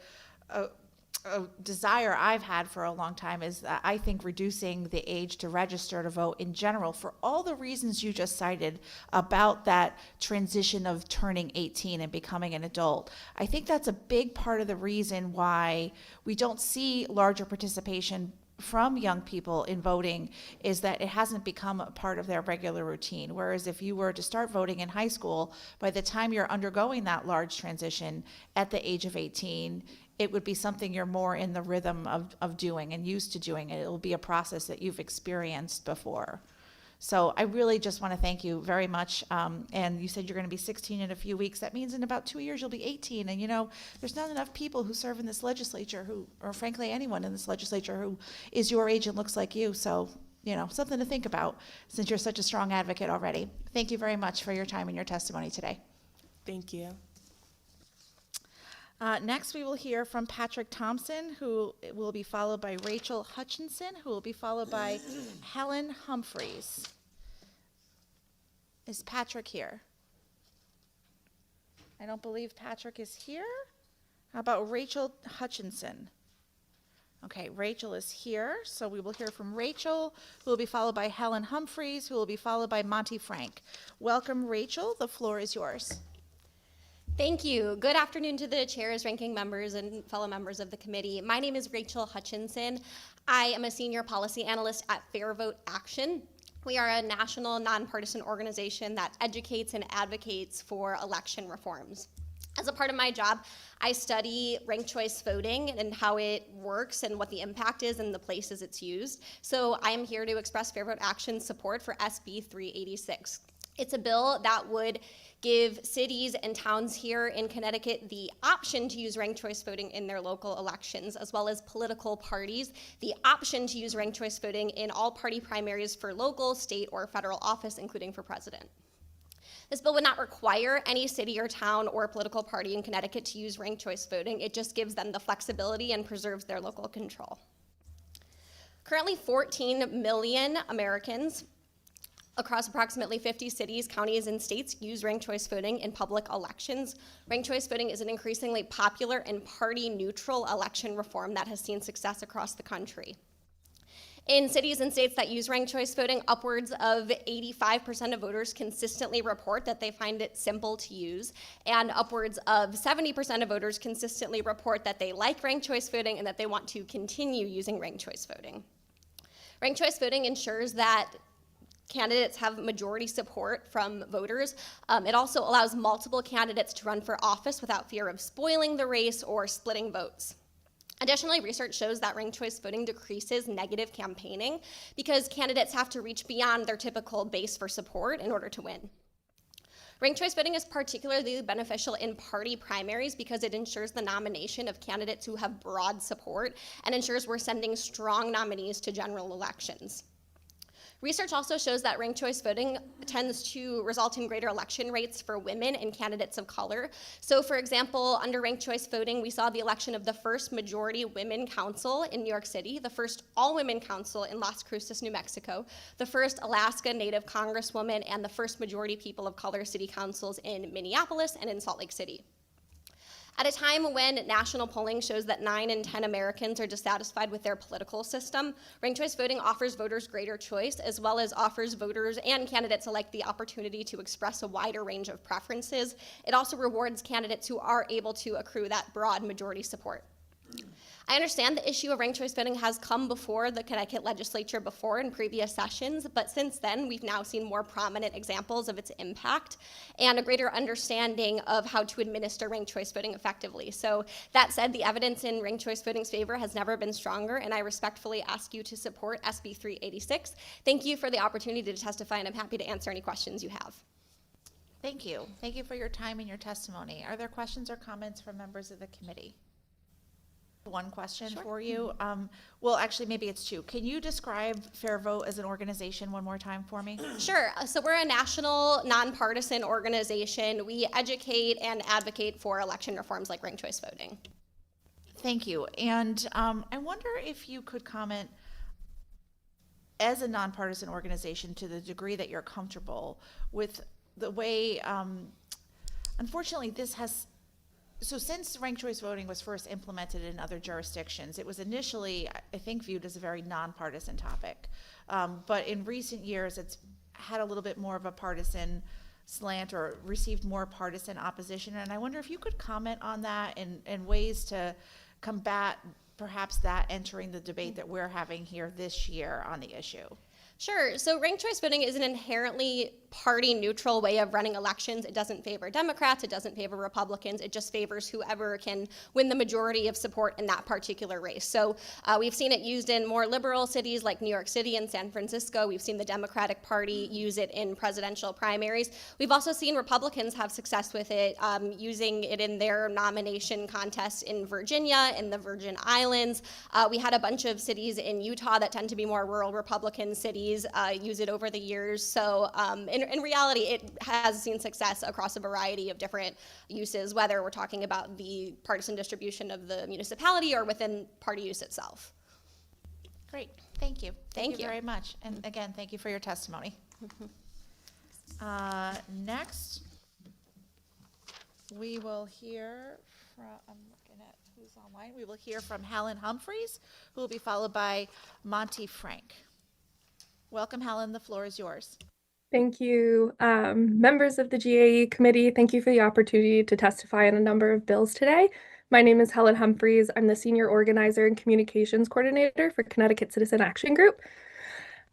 desire I've had for a long time, is that I think reducing the age to register to vote in general, for all the reasons you just cited about that transition of turning 18 and becoming an adult. I think that's a big part of the reason why we don't see larger participation from young people in voting, is that it hasn't become a part of their regular routine. Whereas if you were to start voting in high school, by the time you're undergoing that large transition at the age of 18, it would be something you're more in the rhythm of doing and used to doing. It will be a process that you've experienced before. So I really just want to thank you very much. And you said you're going to be 16 in a few weeks. That means in about 2 years you'll be 18. And you know, there's not enough people who serve in this legislature who, or frankly anyone in this legislature who is your age and looks like you. So, you know, something to think about since you're such a strong advocate already. Thank you very much for your time and your testimony today. Thank you. Next, we will hear from Patrick Thompson, who will be followed by Rachel Hutchinson, who will be followed by Helen Humphreys. Is Patrick here? I don't believe Patrick is here. How about Rachel Hutchinson? Okay, Rachel is here, so we will hear from Rachel, who will be followed by Helen Humphreys, who will be followed by Monty Frank. Welcome, Rachel. The floor is yours. Thank you. Good afternoon to the chairs, ranking members, and fellow members of the committee. My name is Rachel Hutchinson. I am a senior policy analyst at Fair Vote Action. We are a national nonpartisan organization that educates and advocates for election reforms. As a part of my job, I study ranked choice voting and how it works and what the impact is in the places it's used. So I am here to express Fair Vote Action's support for SB 386. It's a bill that would give cities and towns here in Connecticut the option to use ranked choice voting in their local elections, as well as political parties the option to use ranked choice voting in all party primaries for local, state, or federal office, including for president. This bill would not require any city or town or political party in Connecticut to use ranked choice voting. It just gives them the flexibility and preserves their local control. Currently, 14 million Americans across approximately 50 cities, counties, and states use ranked choice voting in public elections. Ranked choice voting is an increasingly popular and party-neutral election reform that has seen success across the country. In cities and states that use ranked choice voting, upwards of 85% of voters consistently report that they find it simple to use, and upwards of 70% of voters consistently report that they like ranked choice voting and that they want to continue using ranked choice voting. Ranked choice voting ensures that candidates have majority support from voters. It also allows multiple candidates to run for office without fear of spoiling the race or splitting votes. Additionally, research shows that ranked choice voting decreases negative campaigning because candidates have to reach beyond their typical base for support in order to win. Ranked choice voting is particularly beneficial in party primaries because it ensures the nomination of candidates who have broad support and ensures we're sending strong nominees to general elections. Research also shows that ranked choice voting tends to result in greater election rates for women and candidates of color. So for example, under ranked choice voting, we saw the election of the first majority women council in New York City, the first all-women council in Las Cruces, New Mexico, the first Alaska Native Congresswoman, and the first majority people of color city councils in Minneapolis and in Salt Lake City. At a time when national polling shows that 9 in 10 Americans are dissatisfied with their political system, ranked choice voting offers voters greater choice, as well as offers voters and candidates alike the opportunity to express a wider range of preferences. It also rewards candidates who are able to accrue that broad majority support. I understand the issue of ranked choice voting has come before the Connecticut legislature before in previous sessions, but since then we've now seen more prominent examples of its impact and a greater understanding of how to administer ranked choice voting effectively. So that said, the evidence in ranked choice voting's favor has never been stronger, and I respectfully ask you to support SB 386. Thank you for the opportunity to testify, and I'm happy to answer any questions you have. Thank you. Thank you for your time and your testimony. Are there questions or comments from members of the committee? One question for you. Well, actually, maybe it's two. Can you describe Fair Vote as an organization one more time for me? Sure. So we're a national, nonpartisan organization. We educate and advocate for election reforms like ranked choice voting. Thank you. And I wonder if you could comment, as a nonpartisan organization, to the degree that you're comfortable with the way, unfortunately, this has. So since ranked choice voting was first implemented in other jurisdictions, it was initially, I think, viewed as a very nonpartisan topic. But in recent years, it's had a little bit more of a partisan slant or received more partisan opposition. And I wonder if you could comment on that and ways to combat perhaps that entering the debate that we're having here this year on the issue. Sure. So ranked choice voting is an inherently party-neutral way of running elections. It doesn't favor Democrats. It doesn't favor Republicans. It just favors whoever can win the majority of support in that particular race. So we've seen it used in more liberal cities like New York City and San Francisco. We've seen the Democratic Party use it in presidential primaries. We've also seen Republicans have success with it, using it in their nomination contests in Virginia, in the Virgin Islands. We had a bunch of cities in Utah that tend to be more rural Republican cities use it over the years. So in reality, it has seen success across a variety of different uses, whether we're talking about the partisan distribution of the municipality or within party use itself. Great. Thank you. Thank you very much. And again, thank you for your testimony. Next, we will hear from, I'm looking at who's online. We will hear from Helen Humphreys, who will be followed by Monty Frank. Welcome, Helen. The floor is yours. Thank you. Members of the GAE committee, thank you for the opportunity to testify on a number of bills today. My name is Helen Humphreys. I'm the Senior Organizer and Communications Coordinator for Connecticut Citizen Action Group.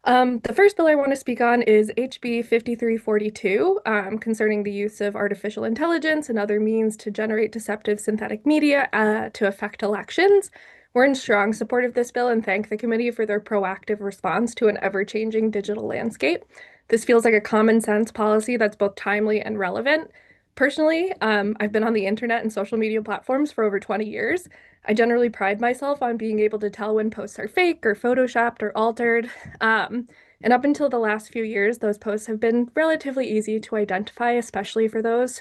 The first bill I want to speak on is HB 5342, concerning the use of artificial intelligence and other means to generate deceptive synthetic media to affect elections. We're in strong support of this bill and thank the committee for their proactive response to an ever-changing digital landscape. This feels like a common sense policy that's both timely and relevant. Personally, I've been on the internet and social media platforms for over 20 years. I generally pride myself on being able to tell when posts are fake or photoshopped or altered. And up until the last few years, those posts have been relatively easy to identify, especially for those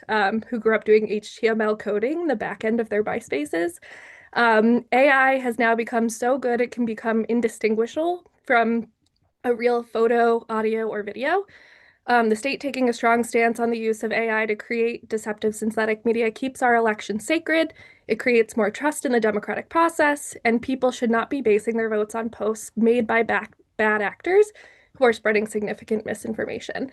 who grew up doing HTML coding, the back end of their MySpaces. AI has now become so good it can become indistinguishable from a real photo, audio, or video. The state taking a strong stance on the use of AI to create deceptive synthetic media keeps our elections sacred. It creates more trust in the democratic process, and people should not be basing their votes on posts made by bad actors who are spreading significant misinformation.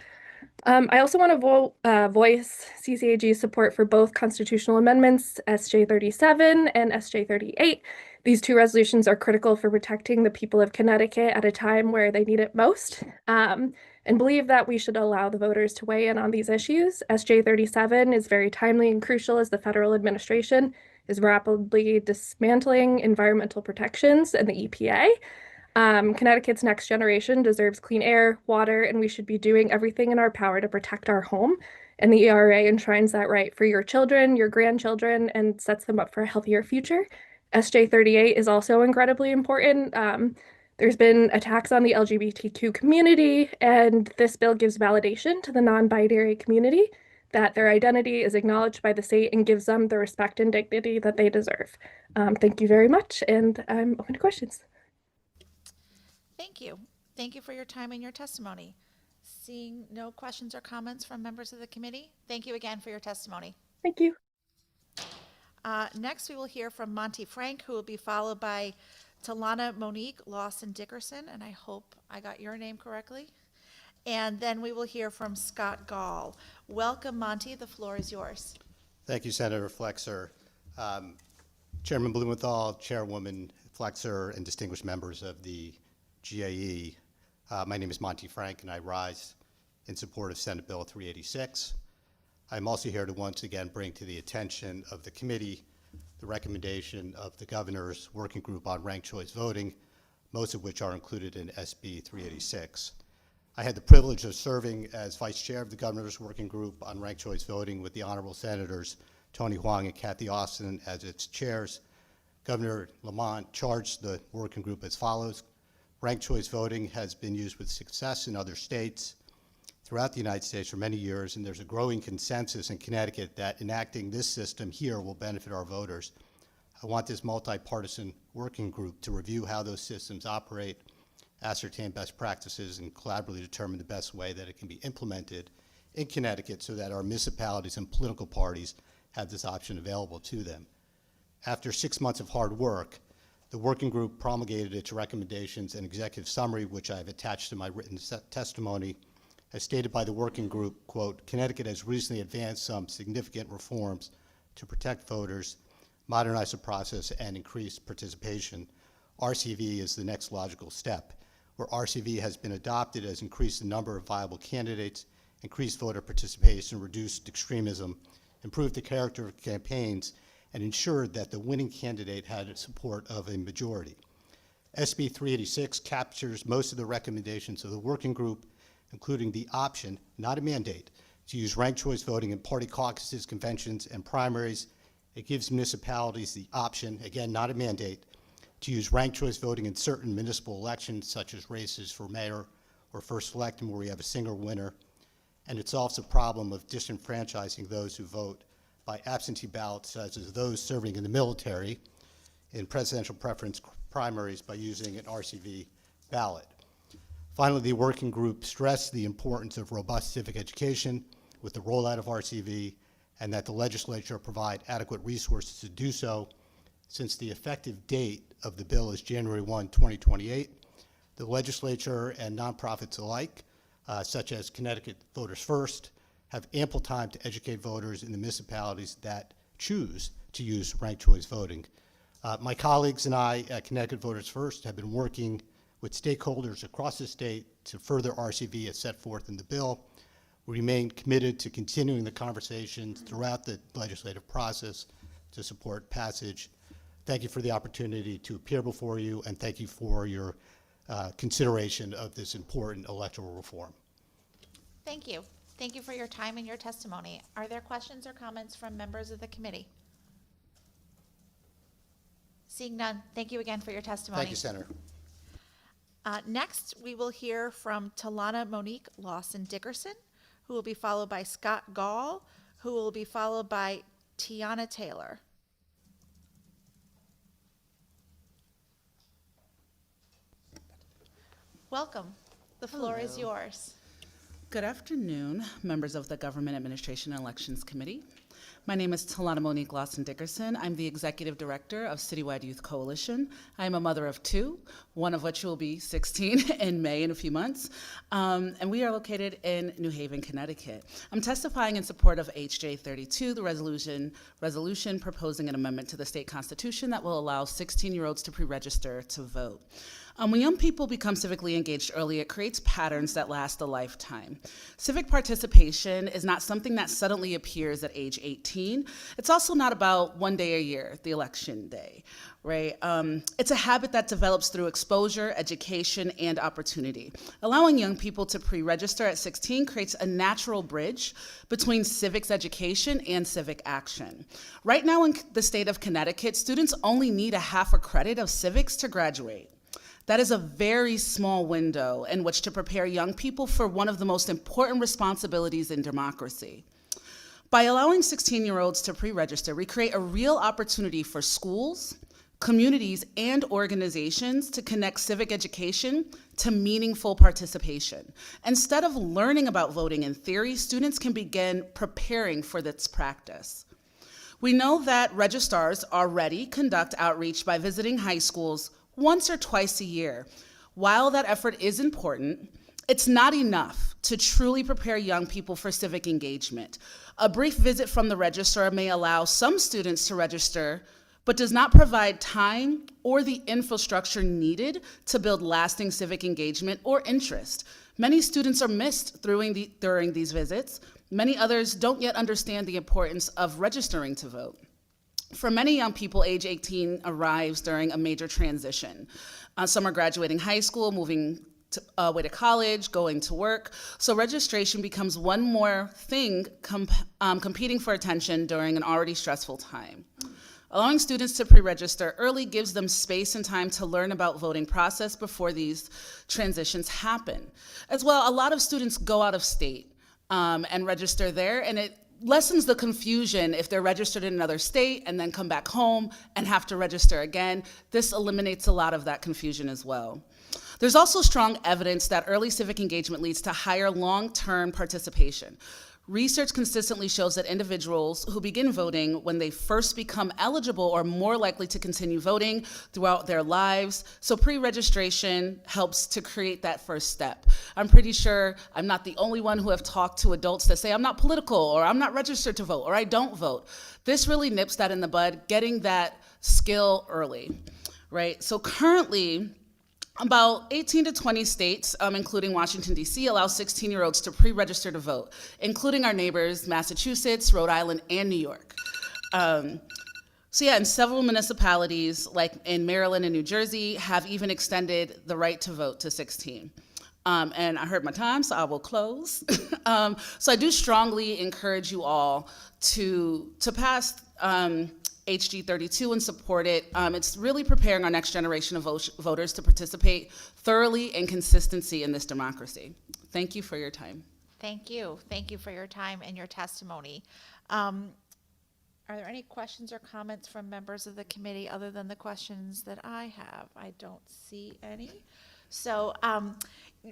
I also want to voice CCAG's support for both constitutional amendments, SJ 37 and SJ 38. These two resolutions are critical for protecting the people of Connecticut at a time where they need it most, and believe that we should allow the voters to weigh in on these issues. SJ 37 is very timely and crucial as the federal administration is rapidly dismantling environmental protections and the EPA. Connecticut's next generation deserves clean air, water, and we should be doing everything in our power to protect our home. And the ERA enshrines that right for your children, your grandchildren, and sets them up for a healthier future. SJ 38 is also incredibly important. There's been attacks on the LGBTQ community, and this bill gives validation to the non-binary community that their identity is acknowledged by the state and gives them the respect and dignity that they deserve. Thank you very much, and I'm open to questions. Thank you. Thank you for your time and your testimony. Seeing no questions or comments from members of the committee, thank you again for your testimony. Thank you. Next, we will hear from Monty Frank, who will be followed by Talana Monique Lawson Dickerson, and I hope I got your name correctly. And then we will hear from Scott Gall. Welcome, Monty. The floor is yours. Thank you, Senator Flexer. Chairman Blumenthal, Chairwoman Flexer, and distinguished members of the GAE. My name is Monty Frank, and I rise in support of Senate Bill 386. I'm also here to once again bring to the attention of the committee the recommendation of the Governor's Working Group on Ranked Choice Voting, most of which are included in SB 386. I had the privilege of serving as Vice Chair of the Governor's Working Group on Ranked Choice Voting with the Honorable Senators Tony Hwang and Kathy Austin as its chairs. Governor Lamont charged the working group as follows. Ranked choice voting has been used with success in other states throughout the United States for many years, and there's a growing consensus in Connecticut that enacting this system here will benefit our voters. I want this multi-partisan working group to review how those systems operate, ascertain best practices, and collaboratively determine the best way that it can be implemented in Connecticut so that our municipalities and political parties have this option available to them. After 6 months of hard work, the working group promulgated its recommendations and executive summary, which I've attached to my written testimony. As stated by the working group, quote, Connecticut has recently advanced some significant reforms to protect voters, modernize the process, and increase participation. RCV is the next logical step. Where RCV has been adopted, has increased the number of viable candidates, increased voter participation, reduced extremism, improved the character of campaigns, and ensured that the winning candidate had support of a majority. SB 386 captures most of the recommendations of the working group, including the option, not a mandate, to use ranked choice voting in party caucuses, conventions, and primaries. It gives municipalities the option, again, not a mandate, to use ranked choice voting in certain municipal elections, such as races for mayor or first selectman, where we have a single winner. And it solves the problem of disenfranchising those who vote by absentee ballots, such as those serving in the military in presidential preference primaries by using an RCV ballot. Finally, the working group stressed the importance of robust civic education with the rollout of RCV, and that the legislature provide adequate resources to do so. Since the effective date of the bill is January 1, 2028, the legislature and nonprofits alike, such as Connecticut Voters First, have ample time to educate voters in the municipalities that choose to use ranked choice voting. My colleagues and I at Connecticut Voters First have been working with stakeholders across the state to further RCV as set forth in the bill. We remain committed to continuing the conversations throughout the legislative process to support passage. Thank you for the opportunity to appear before you, and thank you for your consideration of this important electoral reform. Thank you. Thank you for your time and your testimony. Are there questions or comments from members of the committee? Seeing none, thank you again for your testimony. Thank you, Senator. Next, we will hear from Talana Monique Lawson Dickerson, who will be followed by Scott Gall, who will be followed by Tiana Taylor. Welcome. The floor is yours. Good afternoon, members of the Government Administration and Elections Committee. My name is Talana Monique Lawson Dickerson. I'm the Executive Director of Citywide Youth Coalition. I am a mother of two, one of which will be 16 in May in a few months. And we are located in New Haven, Connecticut. I'm testifying in support of HJ 32, the resolution proposing an amendment to the state constitution that will allow 16-year-olds to pre-register to vote. When young people become civically engaged early, it creates patterns that last a lifetime. Civic participation is not something that suddenly appears at age 18. It's also not about one day a year, the election day, right? It's a habit that develops through exposure, education, and opportunity. Allowing young people to pre-register at 16 creates a natural bridge between civics education and civic action. Right now in the state of Connecticut, students only need a half a credit of civics to graduate. That is a very small window in which to prepare young people for one of the most important responsibilities in democracy. By allowing 16-year-olds to pre-register, we create a real opportunity for schools, communities, and organizations to connect civic education to meaningful participation. Instead of learning about voting in theory, students can begin preparing for this practice. We know that registrars already conduct outreach by visiting high schools once or twice a year. While that effort is important, it's not enough to truly prepare young people for civic engagement. A brief visit from the registrar may allow some students to register, but does not provide time or the infrastructure needed to build lasting civic engagement or interest. Many students are missed during these visits. Many others don't yet understand the importance of registering to vote. For many young people, age 18 arrives during a major transition. Some are graduating high school, moving away to college, going to work. So registration becomes one more thing competing for attention during an already stressful time. Allowing students to pre-register early gives them space and time to learn about voting process before these transitions happen. As well, a lot of students go out of state and register there, and it lessens the confusion if they're registered in another state and then come back home and have to register again. This eliminates a lot of that confusion as well. There's also strong evidence that early civic engagement leads to higher long-term participation. Research consistently shows that individuals who begin voting when they first become eligible are more likely to continue voting throughout their lives. So pre-registration helps to create that first step. I'm pretty sure I'm not the only one who have talked to adults that say, I'm not political, or I'm not registered to vote, or I don't vote. This really nips that in the bud, getting that skill early, right? So currently, about 18 to 20 states, including Washington, D.C., allow 16-year-olds to pre-register to vote, including our neighbors, Massachusetts, Rhode Island, and New York. And several municipalities, like in Maryland and New Jersey, have even extended the right to vote to 16. And I heard my time, so I will close. So I do strongly encourage you all to pass HG 32 and support it. It's really preparing our next generation of voters to participate thoroughly and consistency in this democracy. Thank you for your time. Thank you. Thank you for your time and your testimony. Are there any questions or comments from members of the committee other than the questions that I have? I don't see any. So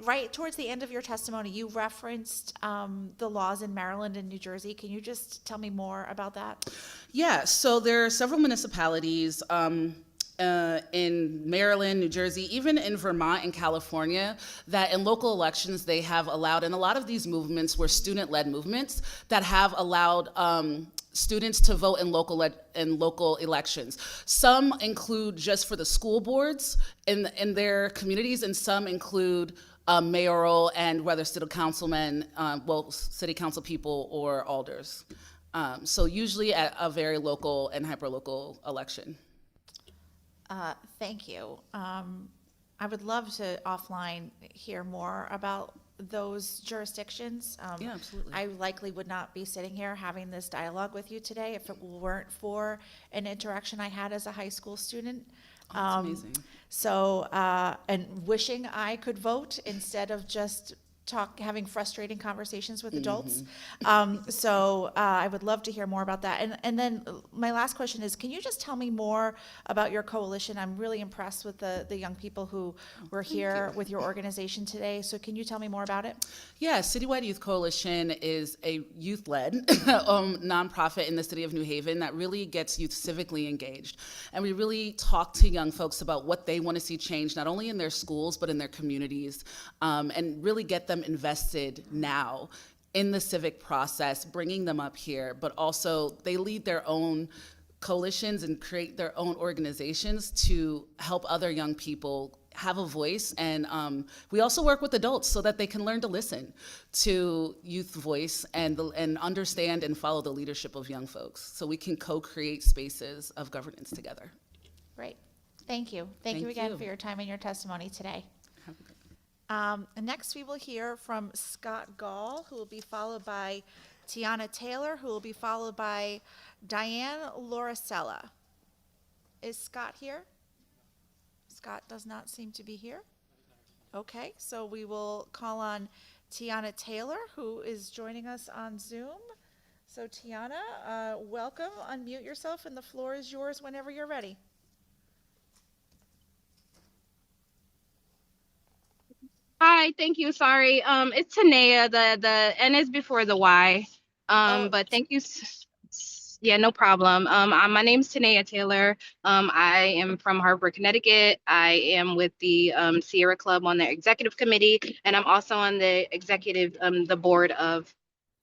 right towards the end of your testimony, you referenced the laws in Maryland and New Jersey. Can you just tell me more about that? Yeah, so there are several municipalities in Maryland, New Jersey, even in Vermont and California, that in local elections they have allowed, and a lot of these movements were student-led movements that have allowed students to vote in local elections. Some include just for the school boards in their communities, and some include mayoral and whether city councilmen, city council people or alders. So usually at a very local and hyperlocal election. Thank you. I would love to offline hear more about those jurisdictions. Yeah, absolutely. I likely would not be sitting here having this dialogue with you today if it weren't for an interaction I had as a high school student. That's amazing. So, and wishing I could vote instead of just having frustrating conversations with adults. So I would love to hear more about that. And then my last question is, can you just tell me more about your coalition? I'm really impressed with the young people who were here with your organization today. So can you tell me more about it? Yeah, Citywide Youth Coalition is a youth-led nonprofit in the city of New Haven that really gets youth civically engaged. And we really talk to young folks about what they want to see change, not only in their schools, but in their communities, and really get them invested now in the civic process, bringing them up here, but also they lead their own coalitions and create their own organizations to help other young people have a voice. And we also work with adults so that they can learn to listen to youth voice and understand and follow the leadership of young folks, so we can co-create spaces of governance together. Great. Thank you. Thank you again for your time and your testimony today. Next, we will hear from Scott Gall, who will be followed by Tiana Taylor, who will be followed by Diane Lauricella. Is Scott here? Scott does not seem to be here. Okay, so we will call on Tiana Taylor, who is joining us on Zoom. So Tiana, welcome. Unmute yourself, and the floor is yours whenever you're ready. Hi, thank you. Sorry. It's Tanea. The N is before the Y. But thank you. Yeah, no problem. My name's Tanea Taylor. I am from Hartford, Connecticut. I am with the Sierra Club on the executive committee, and I'm also on the the board of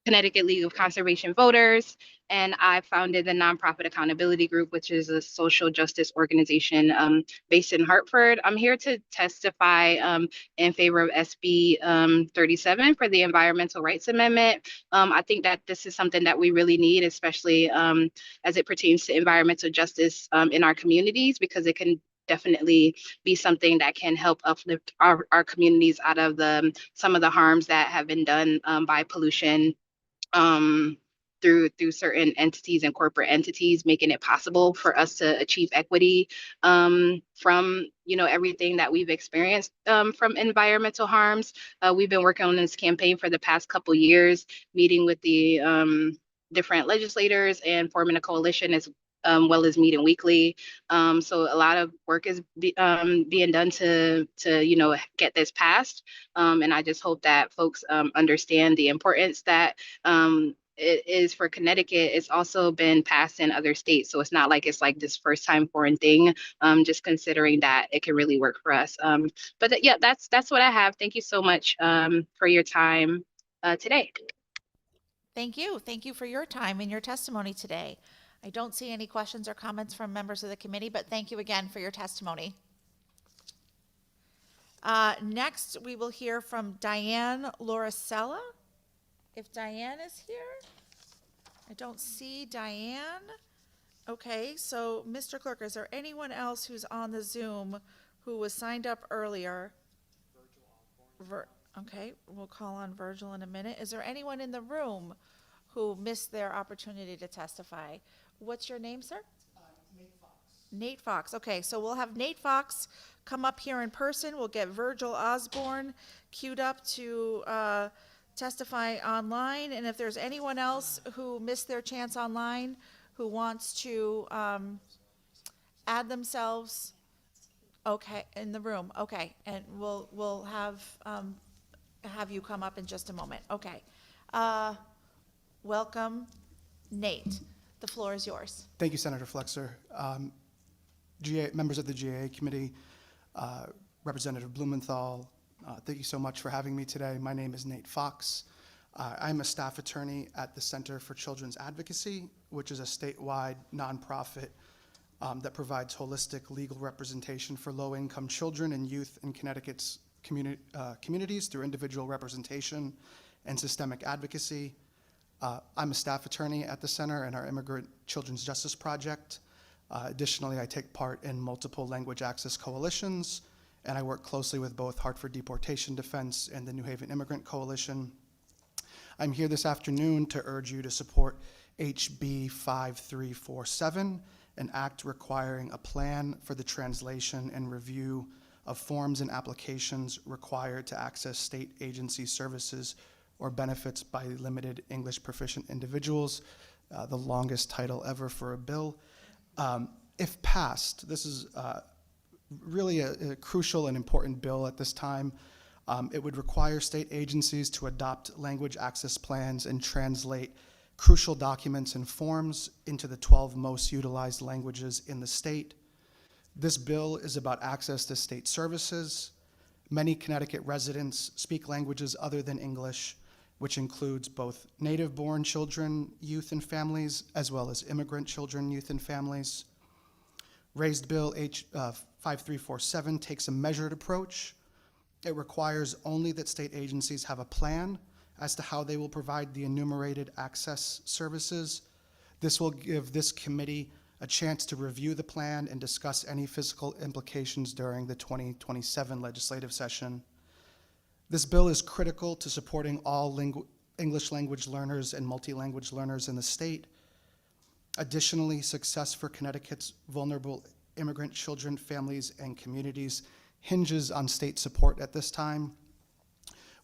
Connecticut League of Conservation Voters, and I founded the Nonprofit Accountability Group, which is a social justice organization based in Hartford. I'm here to testify in favor of SB 37 for the Environmental Rights Amendment. I think that this is something that we really need, especially as it pertains to environmental justice in our communities, because it can definitely be something that can help uplift our communities out of some of the harms that have been done by pollution through certain entities and corporate entities, making it possible for us to achieve equity from everything that we've experienced from environmental harms. We've been working on this campaign for the past couple years, meeting with the different legislators and forming a coalition as well as meeting weekly. So a lot of work is being done to get this passed. And I just hope that folks understand the importance that it is for Connecticut. It's also been passed in other states. So it's not like it's like this first time foreign thing, just considering that it can really work for us. Yeah, that's what I have. Thank you so much for your time today. Thank you. Thank you for your time and your testimony today. I don't see any questions or comments from members of the committee, but thank you again for your testimony. Next, we will hear from Diane Lauricella. If Diane is here, I don't see Diane. Okay, so Mr. Clerk, is there anyone else who's on the Zoom who was signed up earlier? Okay, we'll call on Virgil in a minute. Is there anyone in the room who missed their opportunity to testify? What's your name, sir? Nate Fox. Nate Fox. Okay, so we'll have Nate Fox come up here in person. We'll get Virgil Osborne queued up to testify online. And if there's anyone else who missed their chance online who wants to add themselves, okay, in the room. Okay, and we'll have you come up in just a moment. Okay. Welcome, Nate. The floor is yours. Thank you, Senator Flexer. Members of the GAA committee, Representative Blumenthal, thank you so much for having me today. My name is Nate Fox. I'm a staff attorney at the Center for Children's Advocacy, which is a statewide nonprofit that provides holistic legal representation for low-income children and youth in Connecticut's communities through individual representation and systemic advocacy. I'm a staff attorney at the center and our Immigrant Children's Justice Project. Additionally, I take part in multiple language access coalitions, and I work closely with both Hartford Deportation Defense and the New Haven Immigrant Coalition. I'm here this afternoon to urge you to support HB 5347, an act requiring a plan for the translation and review of forms and applications required to access state agency services or benefits by limited English proficient individuals, the longest title ever for a bill. If passed, this is really a crucial and important bill at this time. It would require state agencies to adopt language access plans and translate crucial documents and forms into the 12 most utilized languages in the state. This bill is about access to state services. Many Connecticut residents speak languages other than English, which includes both native-born children, youth, and families, as well as immigrant children, youth, and families. Raised Bill H 5347 takes a measured approach. It requires only that state agencies have a plan as to how they will provide the enumerated access services. This will give this committee a chance to review the plan and discuss any fiscal implications during the 2027 legislative session. This bill is critical to supporting all English language learners and multi-language learners in the state. Additionally, success for Connecticut's vulnerable immigrant children, families, and communities hinges on state support at this time.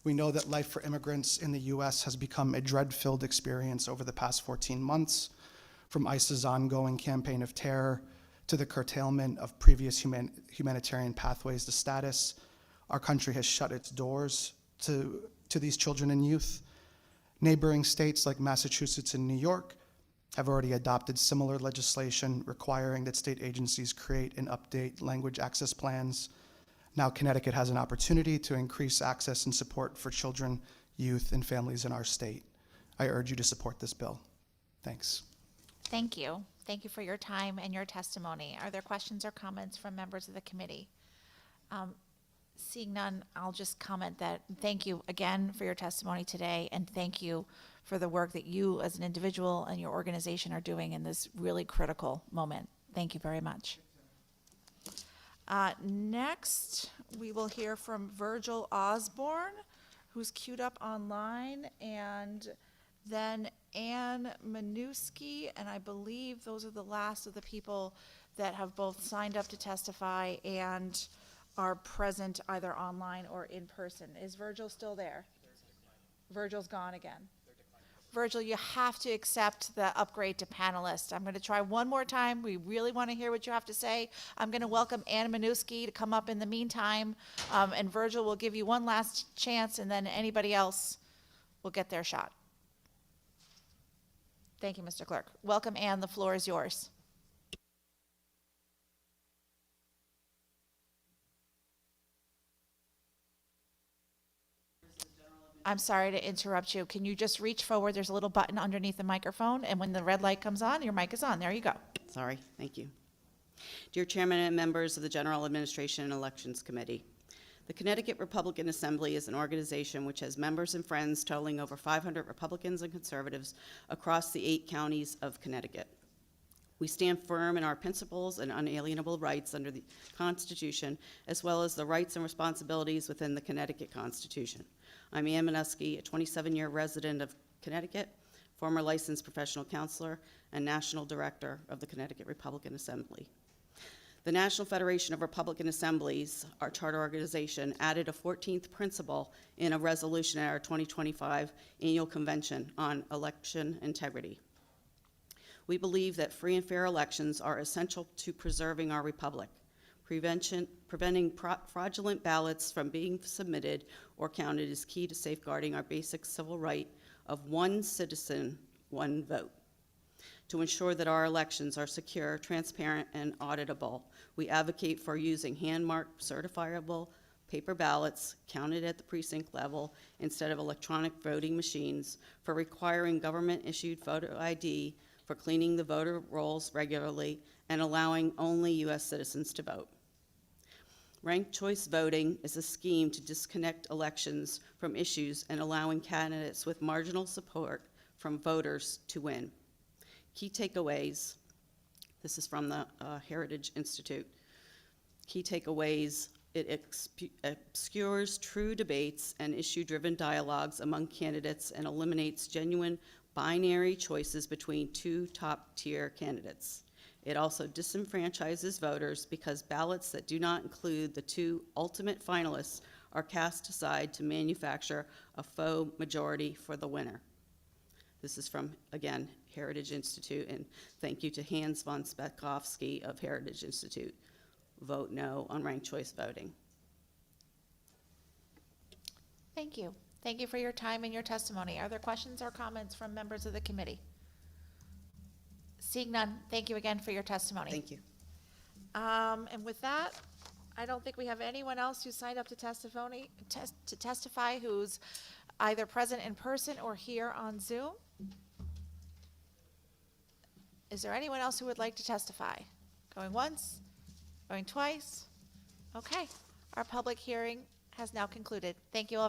We know that life for immigrants in the U.S. has become a dread-filled experience over the past 14 months, from ICE's ongoing campaign of terror to the curtailment of previous humanitarian pathways to status. Our country has shut its doors to these children and youth. Neighboring states like Massachusetts and New York have already adopted similar legislation requiring that state agencies create and update language access plans. Now Connecticut has an opportunity to increase access and support for children, youth, and families in our state. I urge you to support this bill. Thanks. Thank you. Thank you for your time and your testimony. Are there questions or comments from members of the committee? Seeing none, I'll just comment that thank you again for your testimony today, and thank you for the work that you as an individual and your organization are doing in this really critical moment. Thank you very much. Next, we will hear from Virgil Osborne, who's queued up online, and then Anne Minuski, and I believe those are the last of the people that have both signed up to testify and are present either online or in person. Is Virgil still there? Virgil's gone again. Virgil, you have to accept the upgrade to panelist. I'm going to try one more time. We really want to hear what you have to say. I'm going to welcome Anne Minuski to come up in the meantime, and Virgil will give you one last chance, and then anybody else will get their shot. Thank you, Mr. Clerk. Welcome, Anne. The floor is yours. I'm sorry to interrupt you. Can you just reach forward? There's a little button underneath the microphone, and when the red light comes on, your mic is on. There you go. Sorry, thank you. Dear Chairman and members of the General Administration and Elections Committee, the Connecticut Republican Assembly is an organization which has members and friends totaling over 500 Republicans and conservatives across the 8 counties of Connecticut. We stand firm in our principles and unalienable rights under the Constitution, as well as the rights and responsibilities within the Connecticut Constitution. I'm Ann Minuski, a 27-year resident of Connecticut, former licensed professional counselor, and national director of the Connecticut Republican Assembly. The National Federation of Republican Assemblies, our charter organization, added a 14th principle in a resolution at our 2025 annual convention on election integrity. We believe that free and fair elections are essential to preserving our republic. Preventing fraudulent ballots from being submitted or counted is key to safeguarding our basic civil right of one citizen, one vote. To ensure that our elections are secure, transparent, and auditable, we advocate for using hand-marked, certifiable paper ballots counted at the precinct level instead of electronic voting machines, for requiring government-issued photo ID, for cleaning the voter rolls regularly, and allowing only U.S. citizens to vote. Ranked choice voting is a scheme to disconnect elections from issues and allowing candidates with marginal support from voters to win. Key takeaways, this is from the Heritage Institute. Key takeaways, it obscures true debates and issue-driven dialogues among candidates and eliminates genuine binary choices between 2 top-tier candidates. It also disenfranchises voters because ballots that do not include the 2 ultimate finalists are cast aside to manufacture a faux majority for the winner. This is from, again, Heritage Institute, and thank you to Hans von Spakovsky of Heritage Institute. Vote no on ranked choice voting. Thank you. Thank you for your time and your testimony. Are there questions or comments from members of the committee? Seeing none, thank you again for your testimony. Thank you. And with that, I don't think we have anyone else who signed up to testify who's either present in person or here on Zoom. Is there anyone else who would like to testify? Going once? Going twice? Okay. Our public hearing has now concluded. Thank you all.